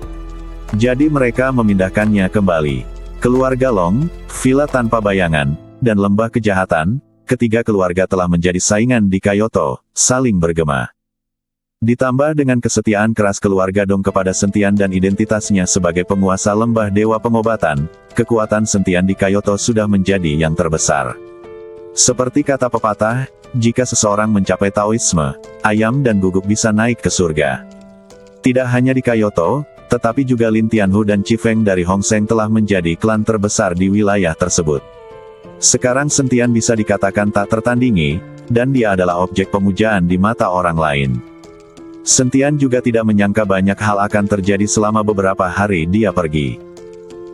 Jadi mereka memindahkannya kembali. Keluarga Long, Villa Tanpa Bayangan, dan Lembah Kejahatan, ketiga keluarga telah menjadi saingan di Kyoto, saling bergema. Ditambah dengan kesetiaan keras keluarga Dong kepada Sentian dan identitasnya sebagai penguasa lembah dewa pengobatan, kekuatan Sentian di Kyoto sudah menjadi yang terbesar. Seperti kata pepatah, jika seseorang mencapai Taoisme, ayam dan guguk bisa naik ke surga. Tidak hanya di Kyoto, tetapi juga Lin Tianhu dan Chifeng dari Hongseng telah menjadi klan terbesar di wilayah tersebut. Sekarang Sentian bisa dikatakan tak tertandingi, dan dia adalah objek pemujaan di mata orang lain. Sentian juga tidak menyangka banyak hal akan terjadi selama beberapa hari dia pergi.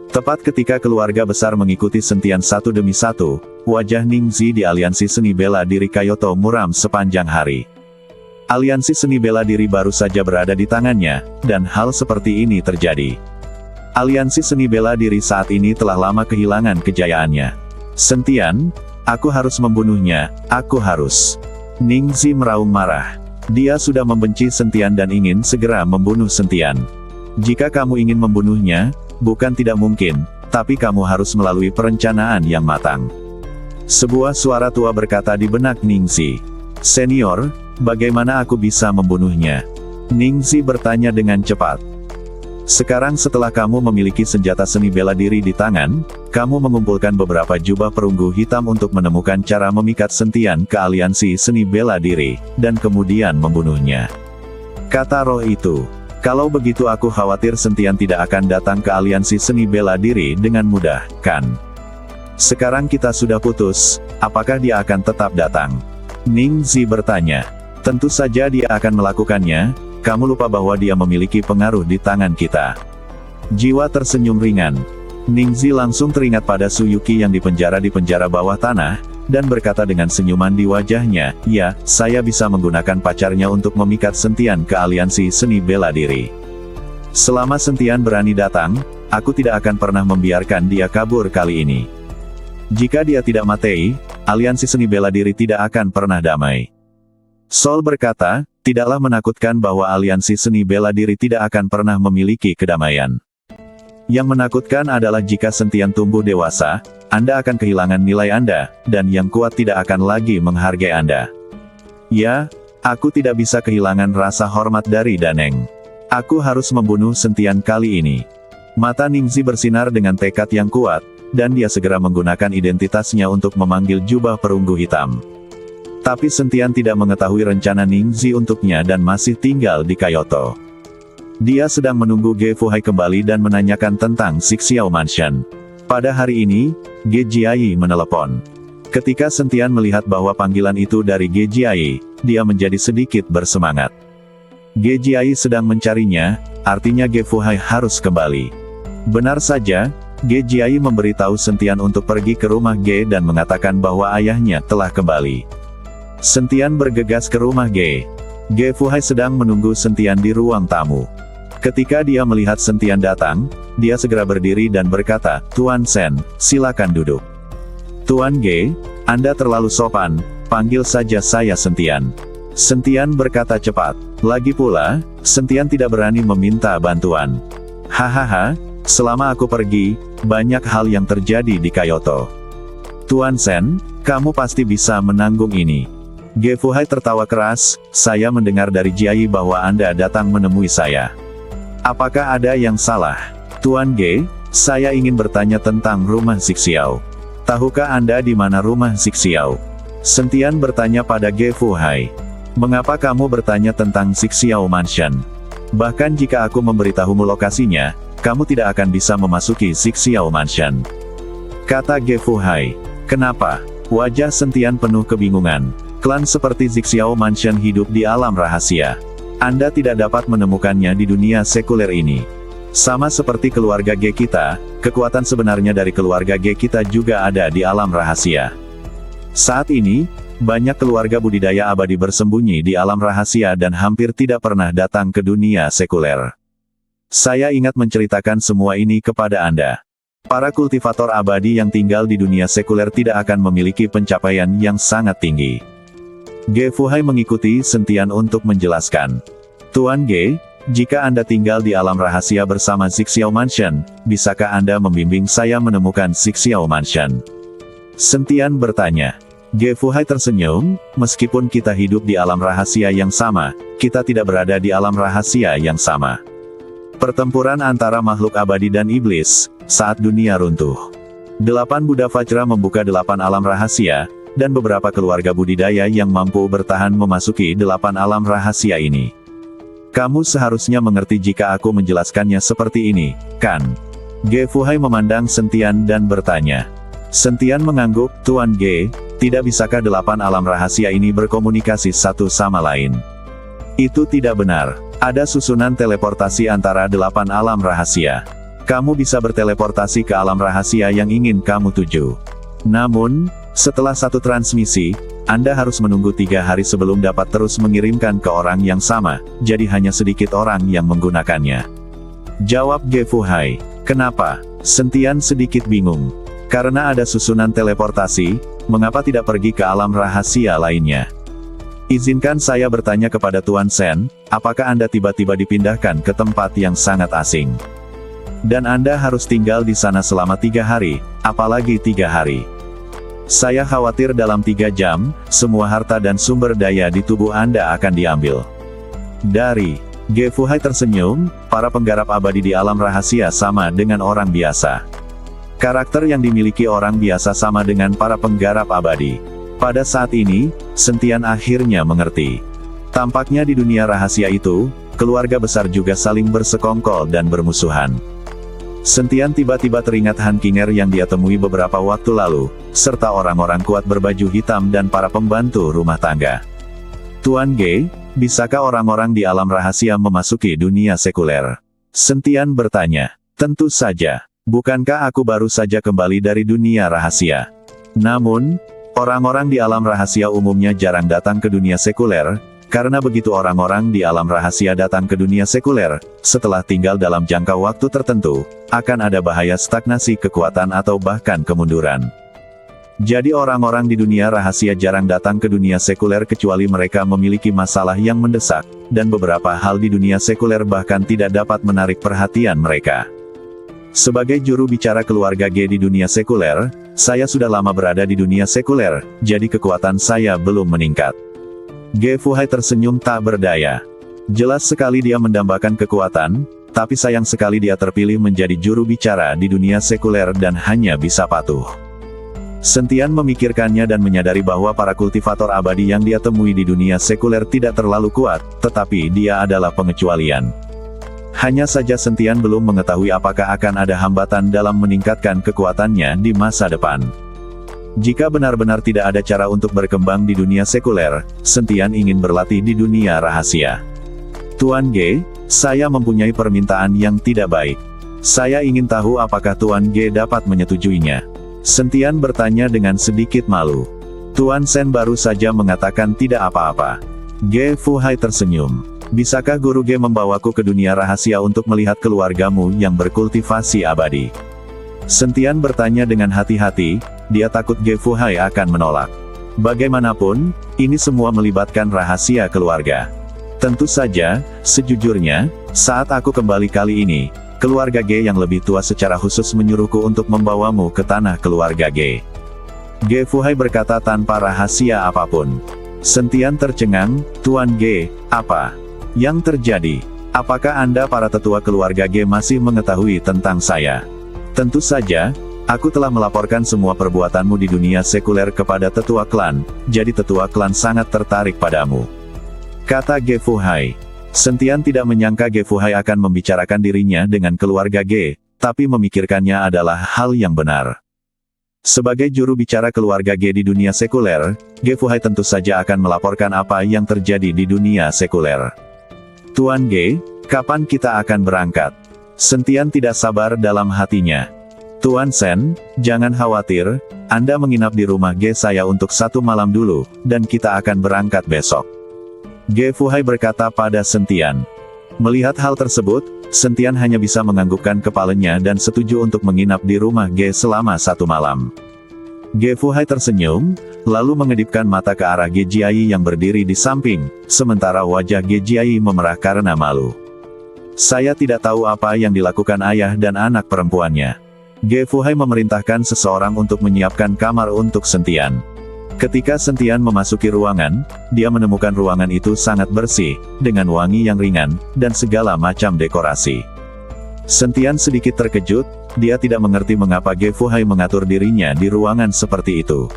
Tepat ketika keluarga besar mengikuti Sentian satu demi satu, wajah Ningzi di aliansi seni bela diri Kyoto muram sepanjang hari. Aliansi seni bela diri baru saja berada di tangannya, dan hal seperti ini terjadi. Aliansi seni bela diri saat ini telah lama kehilangan kejayaannya. Sentian, aku harus membunuhnya, aku harus. Ningzi meraung marah. Dia sudah membenci Sentian dan ingin segera membunuh Sentian. Jika kamu ingin membunuhnya, bukan tidak mungkin, tapi kamu harus melalui perencanaan yang matang. Sebuah suara tua berkata di benak Ningzi. Senior, bagaimana aku bisa membunuhnya? Ningzi bertanya dengan cepat. Sekarang setelah kamu memiliki senjata seni bela diri di tangan, kamu mengumpulkan beberapa jubah perunggu hitam untuk menemukan cara memikat Sentian ke aliansi seni bela diri, dan kemudian membunuhnya. Kata roh itu. Kalau begitu aku khawatir Sentian tidak akan datang ke aliansi seni bela diri dengan mudah, kan? Sekarang kita sudah putus, apakah dia akan tetap datang? Ningzi bertanya. Tentu saja dia akan melakukannya, kamu lupa bahwa dia memiliki pengaruh di tangan kita. Jiwa tersenyum ringan. Ningzi langsung teringat pada Suyuki yang dipenjara di penjara bawah tanah, dan berkata dengan senyuman di wajahnya, ya, saya bisa menggunakan pacarnya untuk memikat Sentian ke aliansi seni bela diri. Selama Sentian berani datang, aku tidak akan pernah membiarkan dia kabur kali ini. Jika dia tidak mati, aliansi seni bela diri tidak akan pernah damai. Sol berkata, tidaklah menakutkan bahwa aliansi seni bela diri tidak akan pernah memiliki kedamaian. Yang menakutkan adalah jika Sentian tumbuh dewasa, Anda akan kehilangan nilai Anda, dan yang kuat tidak akan lagi menghargai Anda. Ya, aku tidak bisa kehilangan rasa hormat dari Daneng. Aku harus membunuh Sentian kali ini. Mata Ningzi bersinar dengan tekad yang kuat, dan dia segera menggunakan identitasnya untuk memanggil jubah perunggu hitam. Tapi Sentian tidak mengetahui rencana Ningzi untuknya dan masih tinggal di Kyoto. Dia sedang menunggu Ge Fuhai kembali dan menanyakan tentang Xixiao Mansion. Pada hari ini, Ge Jiayi menelepon. Ketika Sentian melihat bahwa panggilan itu dari Ge Jiayi, dia menjadi sedikit bersemangat. Ge Jiayi sedang mencarinya, artinya Ge Fuhai harus kembali. Benar saja, Ge Jiayi memberitahu Sentian untuk pergi ke rumah Ge dan mengatakan bahwa ayahnya telah kembali. Sentian bergegas ke rumah Ge. Ge Fuhai sedang menunggu Sentian di ruang tamu. Ketika dia melihat Sentian datang, dia segera berdiri dan berkata, Tuan Sen, silakan duduk. Tuan Ge, Anda terlalu sopan, panggil saja saya Sentian. Sentian berkata cepat. Lagi pula, Sentian tidak berani meminta bantuan. Hahaha, selama aku pergi, banyak hal yang terjadi di Kyoto. Tuan Sen, kamu pasti bisa menanggung ini. Ge Fuhai tertawa keras, saya mendengar dari Jiayi bahwa Anda datang menemui saya. Apakah ada yang salah? Tuan Ge, saya ingin bertanya tentang rumah Zixiao. Tahukah Anda di mana rumah Zixiao? Sentian bertanya pada Ge Fuhai. Mengapa kamu bertanya tentang Zixiao Mansion? Bahkan jika aku memberitahumu lokasinya, kamu tidak akan bisa memasuki Zixiao Mansion. Kata Ge Fuhai. Kenapa? Wajah Sentian penuh kebingungan. Klan seperti Zixiao Mansion hidup di alam rahasia. Anda tidak dapat menemukannya di dunia sekuler ini. Sama seperti keluarga Ge kita, kekuatan sebenarnya dari keluarga Ge kita juga ada di alam rahasia. Saat ini, banyak keluarga budidaya abadi bersembunyi di alam rahasia dan hampir tidak pernah datang ke dunia sekuler. Saya ingat menceritakan semua ini kepada Anda. Para kultivator abadi yang tinggal di dunia sekuler tidak akan memiliki pencapaian yang sangat tinggi. Ge Fuhai mengikuti Sentian untuk menjelaskan. Tuan Ge, jika Anda tinggal di alam rahasia bersama Zixiao Mansion, bisakah Anda membimbing saya menemukan Zixiao Mansion? Sentian bertanya. Ge Fuhai tersenyum, meskipun kita hidup di alam rahasia yang sama, kita tidak berada di alam rahasia yang sama. Pertempuran antara makhluk abadi dan iblis, saat dunia runtuh. 8 Buddha Vajra membuka 8 alam rahasia, dan beberapa keluarga budidaya yang mampu bertahan memasuki 8 alam rahasia ini. Kamu seharusnya mengerti jika aku menjelaskannya seperti ini, kan? Ge Fuhai memandang Sentian dan bertanya. Sentian mengangguk, Tuan Ge, tidak bisakah 8 alam rahasia ini berkomunikasi satu sama lain? Itu tidak benar. Ada susunan teleportasi antara 8 alam rahasia. Kamu bisa berteleportasi ke alam rahasia yang ingin kamu tuju. Namun, setelah satu transmisi, Anda harus menunggu 3 hari sebelum dapat terus mengirimkan ke orang yang sama, jadi hanya sedikit orang yang menggunakannya. Jawab Ge Fuhai. Kenapa? Sentian sedikit bingung. Karena ada susunan teleportasi, mengapa tidak pergi ke alam rahasia lainnya? Izinkan saya bertanya kepada Tuan Sen, apakah Anda tiba-tiba dipindahkan ke tempat yang sangat asing? Dan Anda harus tinggal di sana selama 3 hari, apalagi 3 hari. Saya khawatir dalam 3 jam, semua harta dan sumber daya di tubuh Anda akan diambil. Dari Ge Fuhai tersenyum, para penggarap abadi di alam rahasia sama dengan orang biasa. Karakter yang dimiliki orang biasa sama dengan para penggarap abadi. Pada saat ini, Sentian akhirnya mengerti. Tampaknya di dunia rahasia itu, keluarga besar juga saling bersekongkol dan bermusuhan. Sentian tiba-tiba teringat Han Kinger yang dia temui beberapa waktu lalu, serta orang-orang kuat berbaju hitam dan para pembantu rumah tangga. Tuan Ge, bisakah orang-orang di alam rahasia memasuki dunia sekuler? Sentian bertanya. Tentu saja. Bukankah aku baru saja kembali dari dunia rahasia? Namun, orang-orang di alam rahasia umumnya jarang datang ke dunia sekuler, karena begitu orang-orang di alam rahasia datang ke dunia sekuler, setelah tinggal dalam jangka waktu tertentu, akan ada bahaya stagnasi kekuatan atau bahkan kemunduran. Jadi orang-orang di dunia rahasia jarang datang ke dunia sekuler kecuali mereka memiliki masalah yang mendesak, dan beberapa hal di dunia sekuler bahkan tidak dapat menarik perhatian mereka. Sebagai juru bicara keluarga Ge di dunia sekuler, saya sudah lama berada di dunia sekuler, jadi kekuatan saya belum meningkat. Ge Fuhai tersenyum tak berdaya. Jelas sekali dia mendambakan kekuatan, tapi sayang sekali dia terpilih menjadi juru bicara di dunia sekuler dan hanya bisa patuh. Sentian memikirkannya dan menyadari bahwa para kultivator abadi yang dia temui di dunia sekuler tidak terlalu kuat, tetapi dia adalah pengecualian. Hanya saja Sentian belum mengetahui apakah akan ada hambatan dalam meningkatkan kekuatannya di masa depan. Jika benar-benar tidak ada cara untuk berkembang di dunia sekuler, Sentian ingin berlatih di dunia rahasia. Tuan Ge, saya mempunyai permintaan yang tidak baik. Saya ingin tahu apakah Tuan Ge dapat menyetujuinya. Sentian bertanya dengan sedikit malu. Tuan Sen baru saja mengatakan tidak apa-apa. Ge Fuhai tersenyum. Bisakah Guru Ge membawaku ke dunia rahasia untuk melihat keluargamu yang berkultivasi abadi? Sentian bertanya dengan hati-hati, dia takut Ge Fuhai akan menolak. Bagaimanapun, ini semua melibatkan rahasia keluarga. Tentu saja, sejujurnya, saat aku kembali kali ini, keluarga Ge yang lebih tua secara khusus menyuruhku untuk membawamu ke tanah keluarga Ge. Ge Fuhai berkata tanpa rahasia apapun. Sentian tercengang, Tuan Ge, apa yang terjadi? Apakah Anda para tetua keluarga Ge masih mengetahui tentang saya? Tentu saja, aku telah melaporkan semua perbuatanmu di dunia sekuler kepada tetua klan, jadi tetua klan sangat tertarik padamu. Kata Ge Fuhai. Sentian tidak menyangka Ge Fuhai akan membicarakan dirinya dengan keluarga Ge, tapi memikirkannya adalah hal yang benar. Sebagai juru bicara keluarga Ge di dunia sekuler, Ge Fuhai tentu saja akan melaporkan apa yang terjadi di dunia sekuler. Tuan Ge, kapan kita akan berangkat? Sentian tidak sabar dalam hatinya. Tuan Sen, jangan khawatir, Anda menginap di rumah Ge saya untuk 1 malam dulu, dan kita akan berangkat besok. Ge Fuhai berkata pada Sentian. Melihat hal tersebut, Sentian hanya bisa menganggukkan kepalanya dan setuju untuk menginap di rumah Ge selama 1 malam. Ge Fuhai tersenyum, lalu mengedipkan mata ke arah Ge Jiai yang berdiri di samping, sementara wajah Ge Jiai memerah karena malu. Saya tidak tahu apa yang dilakukan ayah dan anak perempuannya. Ge Fuhai memerintahkan seseorang untuk menyiapkan kamar untuk Sentian. Ketika Sentian memasuki ruangan, dia menemukan ruangan itu sangat bersih, dengan wangi yang ringan, dan segala macam dekorasi. Sentian sedikit terkejut, dia tidak mengerti mengapa Ge Fuhai mengatur dirinya di ruangan seperti itu.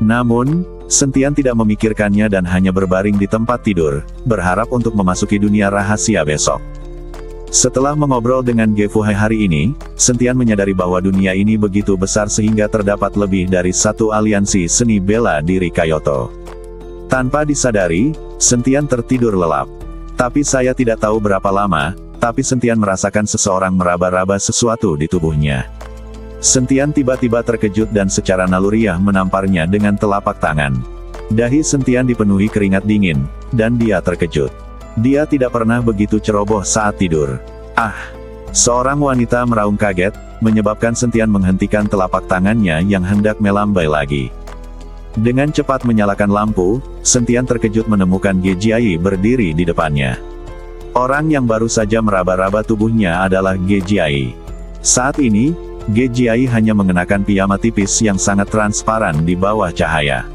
Namun, Sentian tidak memikirkannya dan hanya berbaring di tempat tidur, berharap untuk memasuki dunia rahasia besok. Setelah mengobrol dengan Ge Fuhai hari ini, Sentian menyadari bahwa dunia ini begitu besar sehingga terdapat lebih dari 1 aliansi seni bela diri Kyoto. Tanpa disadari, Sentian tertidur lelap. Tapi saya tidak tahu berapa lama, tapi Sentian merasakan seseorang meraba-raba sesuatu di tubuhnya. Sentian tiba-tiba terkejut dan secara naluriah menamparnya dengan telapak tangan. Dahi Sentian dipenuhi keringat dingin, dan dia terkejut. Dia tidak pernah begitu ceroboh saat tidur. Ah! Seorang wanita meraung kaget, menyebabkan Sentian menghentikan telapak tangannya yang hendak melambai lagi. Dengan cepat menyalakan lampu, Sentian terkejut menemukan Ge Jiai berdiri di depannya. Orang yang baru saja meraba-raba tubuhnya adalah Ge Jiai. Saat ini, Ge Jiai hanya mengenakan piyama tipis yang sangat transparan di bawah cahaya.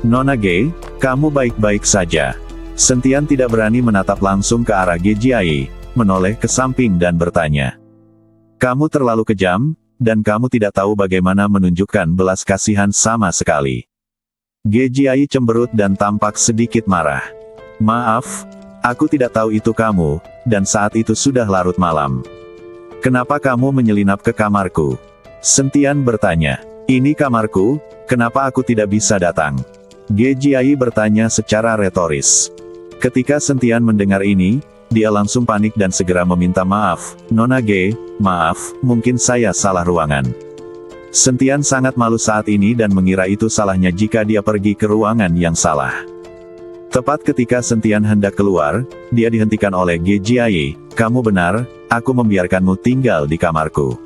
Nona Ge, kamu baik-baik saja. Sentian tidak berani menatap langsung ke arah Ge Jiai, menoleh ke samping dan bertanya. Kamu terlalu kejam, dan kamu tidak tahu bagaimana menunjukkan belas kasihan sama sekali. Ge Jiai cemberut dan tampak sedikit marah. Maaf, aku tidak tahu itu kamu, dan saat itu sudah larut malam. Kenapa kamu menyelinap ke kamarku? Sentian bertanya. Ini kamarku, kenapa aku tidak bisa datang? Ge Jiai bertanya secara retoris. Ketika Sentian mendengar ini, dia langsung panik dan segera meminta maaf. Nona Ge, maaf, mungkin saya salah ruangan. Sentian sangat malu saat ini dan mengira itu salahnya jika dia pergi ke ruangan yang salah. Tepat ketika Sentian hendak keluar, dia dihentikan oleh Ge Jiai. Kamu benar, aku membiarkanmu tinggal di kamarku.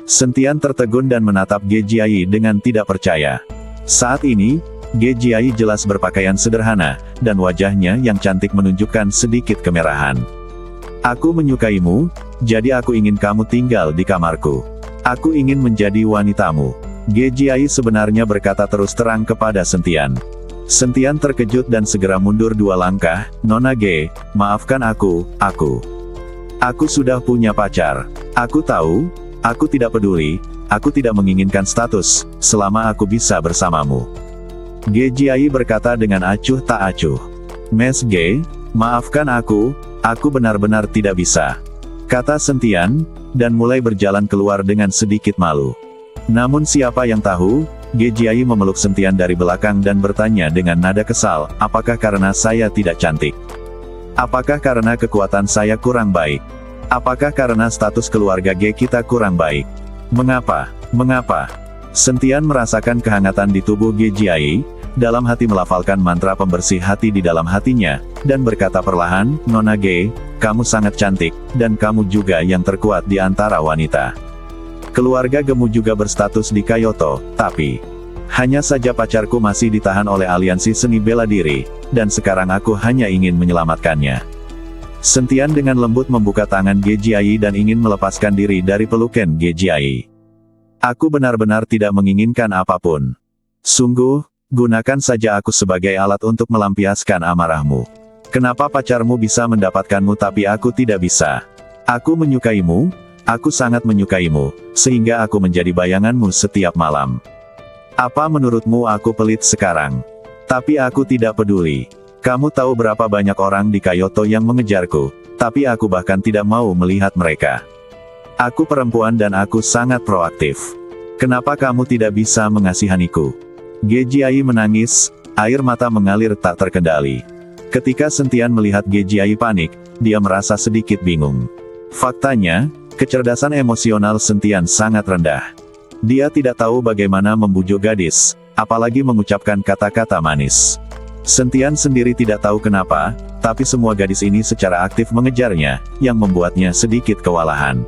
Sentian tertegun dan menatap Ge Jiai dengan tidak percaya. Saat ini, Ge Jiai jelas berpakaian sederhana, dan wajahnya yang cantik menunjukkan sedikit kemerahan. Aku menyukaimu, jadi aku ingin kamu tinggal di kamarku. Aku ingin menjadi wanitamu. Ge Jiai sebenarnya berkata terus terang kepada Sentian. Sentian terkejut dan segera mundur 2 langkah, Nona Ge, maafkan aku sudah punya pacar. Aku tahu, aku tidak peduli, aku tidak menginginkan status, selama aku bisa bersamamu. Ge Jiai berkata dengan acuh tak acuh. Mes Ge, maafkan aku benar-benar tidak bisa. Kata Sentian, dan mulai berjalan keluar dengan sedikit malu. Namun siapa yang tahu, Ge Jiai memeluk Sentian dari belakang dan bertanya dengan nada kesal, apakah karena saya tidak cantik? Apakah karena kekuatan saya kurang baik? Apakah karena status keluarga Ge kita kurang baik? Mengapa? Sentian merasakan kehangatan di tubuh Ge Jiai, dalam hati melafalkan mantra pembersih hati di dalam hatinya, dan berkata perlahan, Nona Ge, kamu sangat cantik, dan kamu juga yang terkuat di antara wanita. Keluarga Gemu juga berstatus di Kyoto, tapi hanya saja pacarku masih ditahan oleh aliansi seni bela diri, dan sekarang aku hanya ingin menyelamatkannya. Sentian dengan lembut membuka tangan Ge Jiai dan ingin melepaskan diri dari pelukan Ge Jiai. Aku benar-benar tidak menginginkan apapun. Sungguh, Gunakan saja aku sebagai alat untuk melampiaskan amarahmu. Kenapa pacarmu bisa mendapatkanmu tapi aku tidak bisa? Aku menyukaimu, aku sangat menyukaimu, sehingga aku menjadi bayanganmu setiap malam. Apa menurutmu aku pelit sekarang? Tapi aku tidak peduli. Kamu tahu berapa banyak orang di Kyoto yang mengejarku, tapi aku bahkan tidak mau melihat mereka. Aku perempuan dan aku sangat proaktif. Kenapa kamu tidak bisa mengasihaniku? Gejiai menangis, air mata mengalir tak terkendali. Ketika Sentian melihat Gejiai panik, dia merasa sedikit bingung. Faktanya, kecerdasan emosional Sentian sangat rendah. Dia tidak tahu bagaimana membujuk gadis, apalagi mengucapkan kata-kata manis. Sentian sendiri tidak tahu kenapa, tapi semua gadis ini secara aktif mengejarnya, yang membuatnya sedikit kewalahan.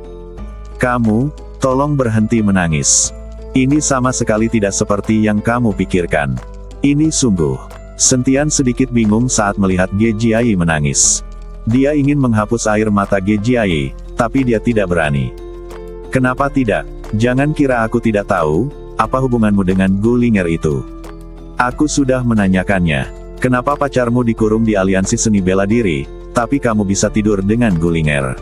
Kamu, tolong berhenti menangis. Ini sama sekali tidak seperti yang kamu pikirkan. Ini sungguh. Sentian sedikit bingung saat melihat Gejiai menangis. Dia ingin menghapus air mata Gejiai, tapi dia tidak berani. Kenapa tidak? Jangan kira aku tidak tahu, apa hubunganmu dengan Gullinger itu? Aku sudah menanyakannya. Kenapa pacarmu dikurung di aliansi seni bela diri, tapi kamu bisa tidur dengan Gullinger?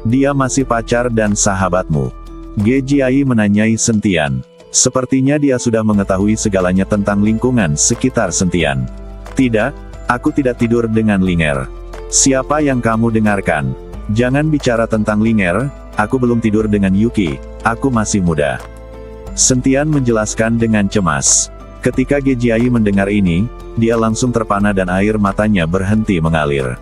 Dia masih pacar dan sahabatmu. Gejiai menanyai Sentian. Sepertinya dia sudah mengetahui segalanya tentang lingkungan sekitar Sentian. Tidak, aku tidak tidur dengan Linger. Siapa yang kamu dengarkan? Jangan bicara tentang Linger, aku belum tidur dengan Yuki, aku masih muda. Sentian menjelaskan dengan cemas. Ketika Gejiai mendengar ini, dia langsung terpana dan air matanya berhenti mengalir.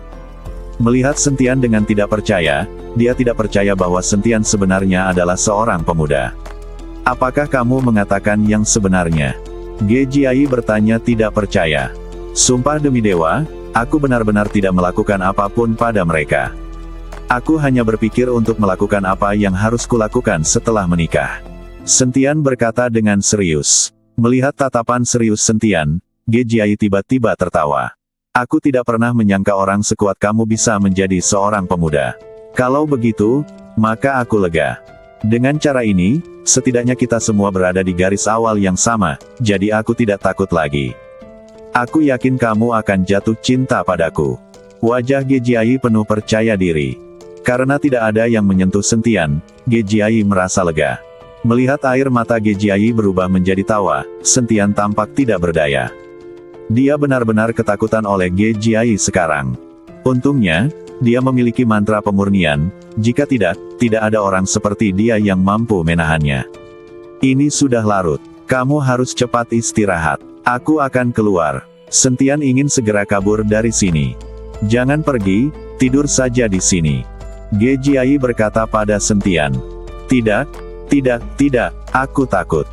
Melihat Sentian dengan tidak percaya, dia tidak percaya bahwa Sentian sebenarnya adalah seorang pemuda. Apakah kamu mengatakan yang sebenarnya? Gejiai bertanya tidak percaya. Sumpah demi dewa, aku benar-benar tidak melakukan apapun pada mereka. Aku hanya berpikir untuk melakukan apa yang harus kulakukan setelah menikah. Sentian berkata dengan serius. Melihat tatapan serius Sentian, Gejiai tiba-tiba tertawa. Aku tidak pernah menyangka orang sekuat kamu bisa menjadi seorang pemuda. Kalau begitu, maka aku lega. Dengan cara ini, setidaknya kita semua berada di garis awal yang sama, jadi aku tidak takut lagi. Aku yakin kamu akan jatuh cinta padaku. Wajah Gejiai penuh percaya diri. Karena tidak ada yang menyentuh Sentian, Gejiai merasa lega. Melihat air mata Gejiai berubah menjadi tawa, Sentian tampak tidak berdaya. Dia benar-benar ketakutan oleh Gejiai sekarang. Untungnya, dia memiliki mantra pemurnian, jika tidak, tidak ada orang seperti dia yang mampu menahannya. Ini sudah larut. Kamu harus cepat istirahat. Aku akan keluar. Sentian ingin segera kabur dari sini. Jangan pergi, tidur saja di sini. Gejiai berkata pada Sentian. Tidak, aku takut.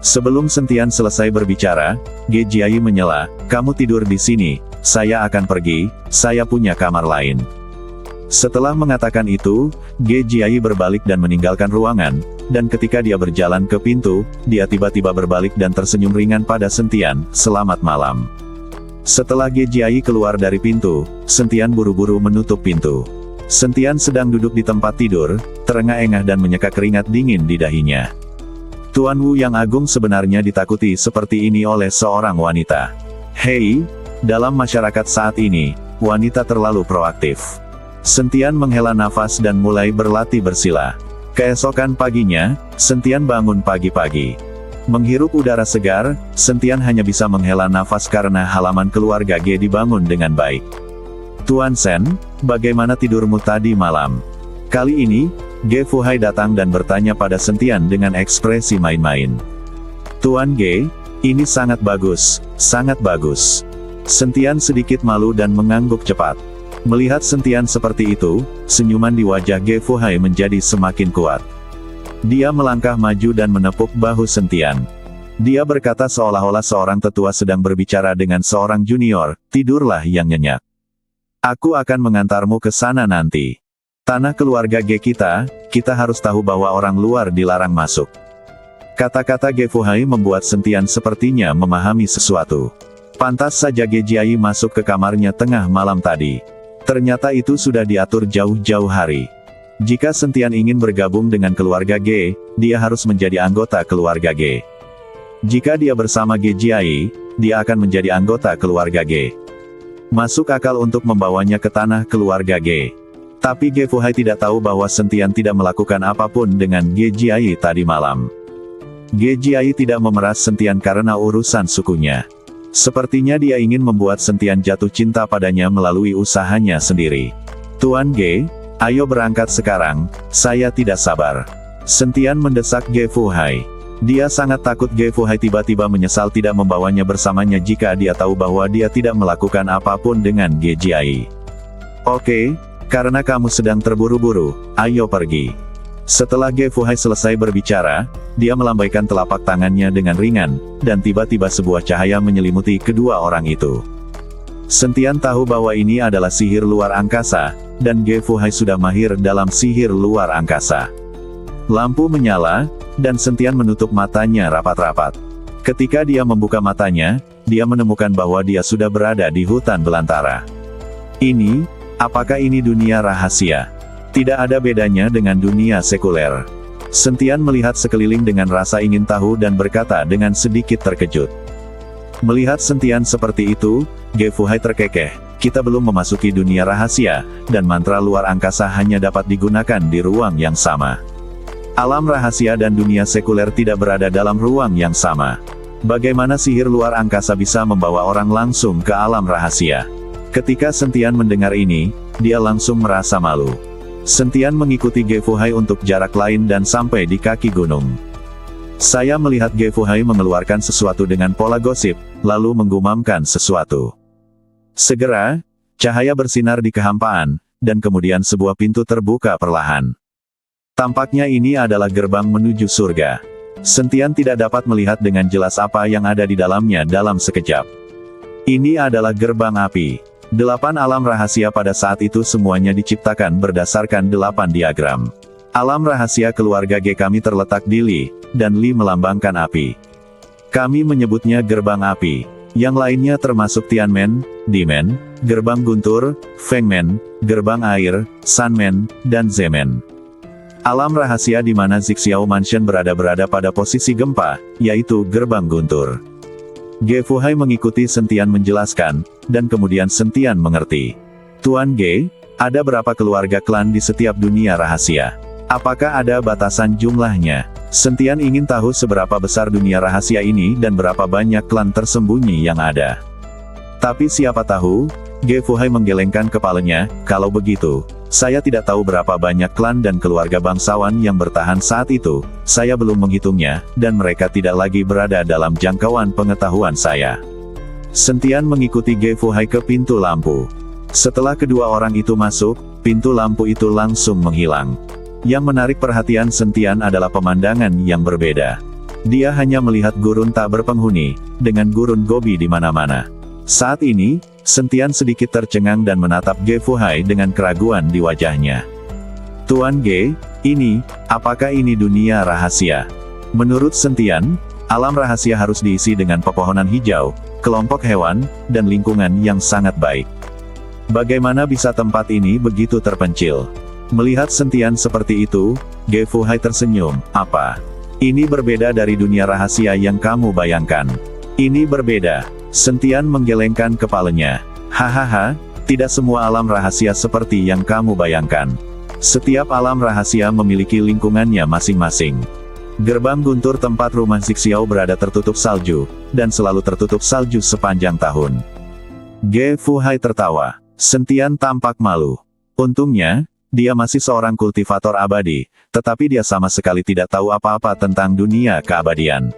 Sebelum Sentian selesai berbicara, Gejiai menyela, kamu tidur di sini, saya akan pergi, saya punya kamar lain. Setelah mengatakan itu, Gejiai berbalik dan meninggalkan ruangan, dan ketika dia berjalan ke pintu, dia tiba-tiba berbalik dan tersenyum ringan pada Sentian, selamat malam. Setelah Gejiai keluar dari pintu, Sentian buru-buru menutup pintu. Sentian sedang duduk di tempat tidur, terengah-engah dan menyeka keringat dingin di dahinya. Tuan Wu yang agung sebenarnya ditakuti seperti ini oleh seorang wanita. Hei, dalam masyarakat saat ini, wanita terlalu proaktif. Sentian menghela nafas dan mulai berlatih bersila. Keesokan paginya, Sentian bangun pagi-pagi. Menghirup udara segar, Sentian hanya bisa menghela nafas karena halaman keluarga Ge dibangun dengan baik. Tuan Sen, bagaimana tidurmu tadi malam? Kali ini, Ge Fuhai datang dan bertanya pada Sentian dengan ekspresi main-main. Tuan Ge, ini sangat bagus, sangat bagus. Sentian sedikit malu dan mengangguk cepat. Melihat Sentian seperti itu, senyuman di wajah Ge Fuhai menjadi semakin kuat. Dia melangkah maju dan menepuk bahu Sentian. Dia berkata seolah-olah seorang tetua sedang berbicara dengan seorang junior, tidurlah yang nyenyak. Aku akan mengantarmu ke sana nanti. Tanah keluarga Ge kita harus tahu bahwa orang luar dilarang masuk. Kata-kata Ge Fuhai membuat Sentian sepertinya memahami sesuatu. Pantas saja Gejiai masuk ke kamarnya tengah malam tadi. Ternyata itu sudah diatur jauh-jauh hari. Jika Sentian ingin bergabung dengan keluarga Ge, dia harus menjadi anggota keluarga Ge. Jika dia bersama Ge Jiai, dia akan menjadi anggota keluarga Ge. Masuk akal untuk membawanya ke tanah keluarga Ge. Tapi Ge Fuhai tidak tahu bahwa Sentian tidak melakukan apapun dengan Ge Jiai tadi malam. Ge Jiai tidak memeras Sentian karena urusan sukunya. Sepertinya dia ingin membuat Sentian jatuh cinta padanya melalui usahanya sendiri. Tuan Ge, ayo berangkat sekarang, saya tidak sabar. Sentian mendesak Ge Fuhai. Dia sangat takut Ge Fuhai tiba-tiba menyesal tidak membawanya bersamanya jika dia tahu bahwa dia tidak melakukan apapun dengan Ge Jiai. Oke, karena kamu sedang terburu-buru, ayo pergi. Setelah Ge Fuhai selesai berbicara, dia melambaikan telapak tangannya dengan ringan, dan tiba-tiba sebuah cahaya menyelimuti kedua orang itu. Sentian tahu bahwa ini adalah sihir luar angkasa, dan Ge Fuhai sudah mahir dalam sihir luar angkasa. Lampu menyala, dan Sentian menutup matanya rapat-rapat. Ketika dia membuka matanya, dia menemukan bahwa dia sudah berada di hutan belantara. Apakah ini dunia rahasia? Tidak ada bedanya dengan dunia sekuler. Sentian melihat sekeliling dengan rasa ingin tahu dan berkata dengan sedikit terkejut. Melihat Sentian seperti itu, Ge Fuhai terkekeh. Kita belum memasuki dunia rahasia, dan mantra luar angkasa hanya dapat digunakan di ruang yang sama. Alam rahasia dan dunia sekuler tidak berada dalam ruang yang sama. Bagaimana sihir luar angkasa bisa membawa orang langsung ke alam rahasia? Ketika Sentian mendengar ini, dia langsung merasa malu. Sentian mengikuti Ge Fuhai untuk jarak lain dan sampai di kaki gunung. Saya melihat Ge Fuhai mengeluarkan sesuatu dengan pola gosip, lalu menggumamkan sesuatu. Segera, cahaya bersinar di kehampaan, dan kemudian sebuah pintu terbuka perlahan. Tampaknya ini adalah gerbang menuju surga. Sentian tidak dapat melihat dengan jelas apa yang ada di dalamnya dalam sekejap. Ini adalah gerbang api. 8 alam rahasia pada saat itu semuanya diciptakan berdasarkan 8 diagram. Alam rahasia keluarga Ge kami terletak di Li, dan Li melambangkan api. Kami menyebutnya gerbang api. Yang lainnya termasuk Tianmen, Dimen, gerbang guntur, Fengmen, gerbang air, Sanmen, dan Zemen. Alam rahasia di mana Zixiao Mansion berada pada posisi gempa, yaitu gerbang guntur. Ge Fuhai mengikuti Sentian menjelaskan, dan kemudian Sentian mengerti. Tuan Ge, ada berapa keluarga klan di setiap dunia rahasia? Apakah ada batasan jumlahnya? Sentian ingin tahu seberapa besar dunia rahasia ini dan berapa banyak klan tersembunyi yang ada. Tapi siapa tahu, Ge Fuhai menggelengkan kepalanya, kalau begitu, saya tidak tahu berapa banyak klan dan keluarga bangsawan yang bertahan saat itu, saya belum menghitungnya, dan mereka tidak lagi berada dalam jangkauan pengetahuan saya. Sentian mengikuti Ge Fuhai ke pintu lampu. Setelah kedua orang itu masuk, pintu lampu itu langsung menghilang. Yang menarik perhatian Sentian adalah pemandangan yang berbeda. Dia hanya melihat gurun tak berpenghuni, dengan gurun gobi di mana-mana. Saat ini, Sentian sedikit tercengang dan menatap Ge Fuhai dengan keraguan di wajahnya. Tuan Ge, apakah ini dunia rahasia? Menurut Sentian, alam rahasia harus diisi dengan pepohonan hijau, kelompok hewan, dan lingkungan yang sangat baik. Bagaimana bisa tempat ini begitu terpencil? Melihat Sentian seperti itu, Ge Fuhai tersenyum. Apa? Ini berbeda dari dunia rahasia yang kamu bayangkan. Ini berbeda. Sentian menggelengkan kepalanya. Hahaha, tidak semua alam rahasia seperti yang kamu bayangkan. Setiap alam rahasia memiliki lingkungannya masing-masing. Gerbang guntur tempat rumah Zixiao berada tertutup salju, dan selalu tertutup salju sepanjang tahun. Ge Fuhai tertawa. Sentian tampak malu. Untungnya, dia masih seorang kultivator abadi, tetapi dia sama sekali tidak tahu apa-apa tentang dunia keabadian.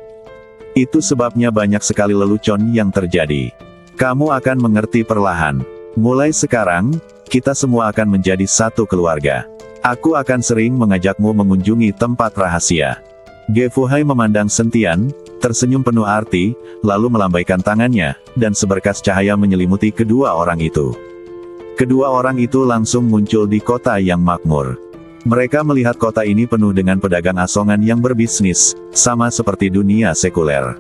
Itu sebabnya banyak sekali lelucon yang terjadi. Kamu akan mengerti perlahan. Mulai sekarang, kita semua akan menjadi satu keluarga. Aku akan sering mengajakmu mengunjungi tempat rahasia. Ge Fuhai memandang Sentian, tersenyum penuh arti, lalu melambaikan tangannya, dan seberkas cahaya menyelimuti kedua orang itu. Kedua orang itu langsung muncul di kota yang makmur. Mereka melihat kota ini penuh dengan pedagang asongan yang berbisnis, sama seperti dunia sekuler.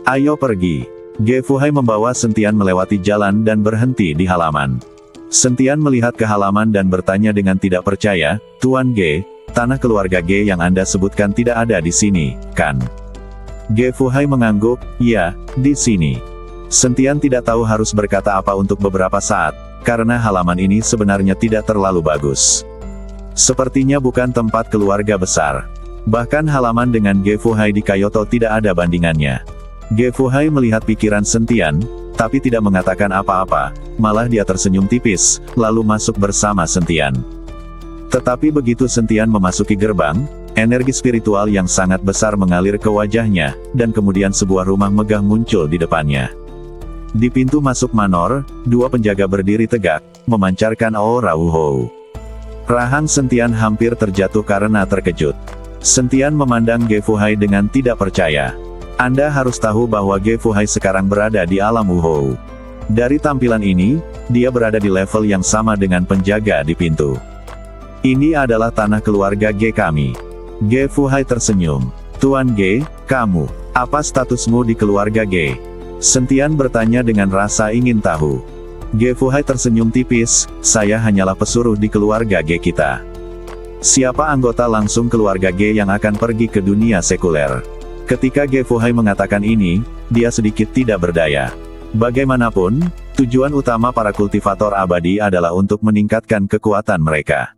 Ayo pergi. Ge Fuhai membawa Sentian melewati jalan dan berhenti di halaman. Sentian melihat ke halaman dan bertanya dengan tidak percaya, Tuan Ge, tanah keluarga Ge yang Anda sebutkan tidak ada di sini, kan? Ge Fuhai mengangguk, ya, di sini. Sentian tidak tahu harus berkata apa untuk beberapa saat, karena halaman ini sebenarnya tidak terlalu bagus. Sepertinya bukan tempat keluarga besar. Bahkan halaman dengan Ge Fuhai di Kyoto tidak ada bandingannya. Ge Fuhai melihat pikiran Sentian, tapi tidak mengatakan apa-apa, malah dia tersenyum tipis, lalu masuk bersama Sentian. Tetapi begitu Sentian memasuki gerbang, energi spiritual yang sangat besar mengalir ke wajahnya, dan kemudian sebuah rumah megah muncul di depannya. Di pintu masuk manor, dua penjaga berdiri tegak, memancarkan aura wuhou. Rahang Sentian hampir terjatuh karena terkejut. Sentian memandang Ge Fuhai dengan tidak percaya. Anda harus tahu bahwa Ge Fuhai sekarang berada di alam wuhou. Dari tampilan ini, dia berada di level yang sama dengan penjaga di pintu. Ini adalah tanah keluarga Ge kami. Ge Fuhai tersenyum. Tuan Ge, kamu, apa statusmu di keluarga Ge? Sentian bertanya dengan rasa ingin tahu. Ge Fuhai tersenyum tipis, saya hanyalah pesuruh di keluarga Ge kita. Siapa anggota langsung keluarga Ge yang akan pergi ke dunia sekuler? Ketika Ge Fuhai mengatakan ini, dia sedikit tidak berdaya. Bagaimanapun, tujuan utama para kultivator abadi adalah untuk meningkatkan kekuatan mereka.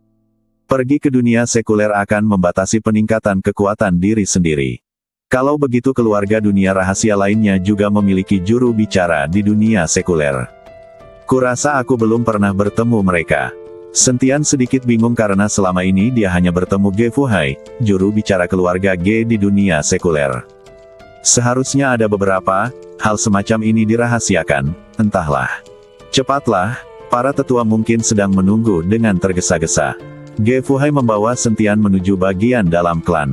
Pergi ke dunia sekuler akan membatasi peningkatan kekuatan diri sendiri. Kalau begitu keluarga dunia rahasia lainnya juga memiliki juru bicara di dunia sekuler. Kurasa aku belum pernah bertemu mereka. Sentian sedikit bingung karena selama ini dia hanya bertemu Ge Fuhai, juru bicara keluarga Ge di dunia sekuler. Seharusnya ada beberapa hal semacam ini dirahasiakan, entahlah. Cepatlah, para tetua mungkin sedang menunggu dengan tergesa-gesa. Ge Fuhai membawa Sentian menuju bagian dalam klan.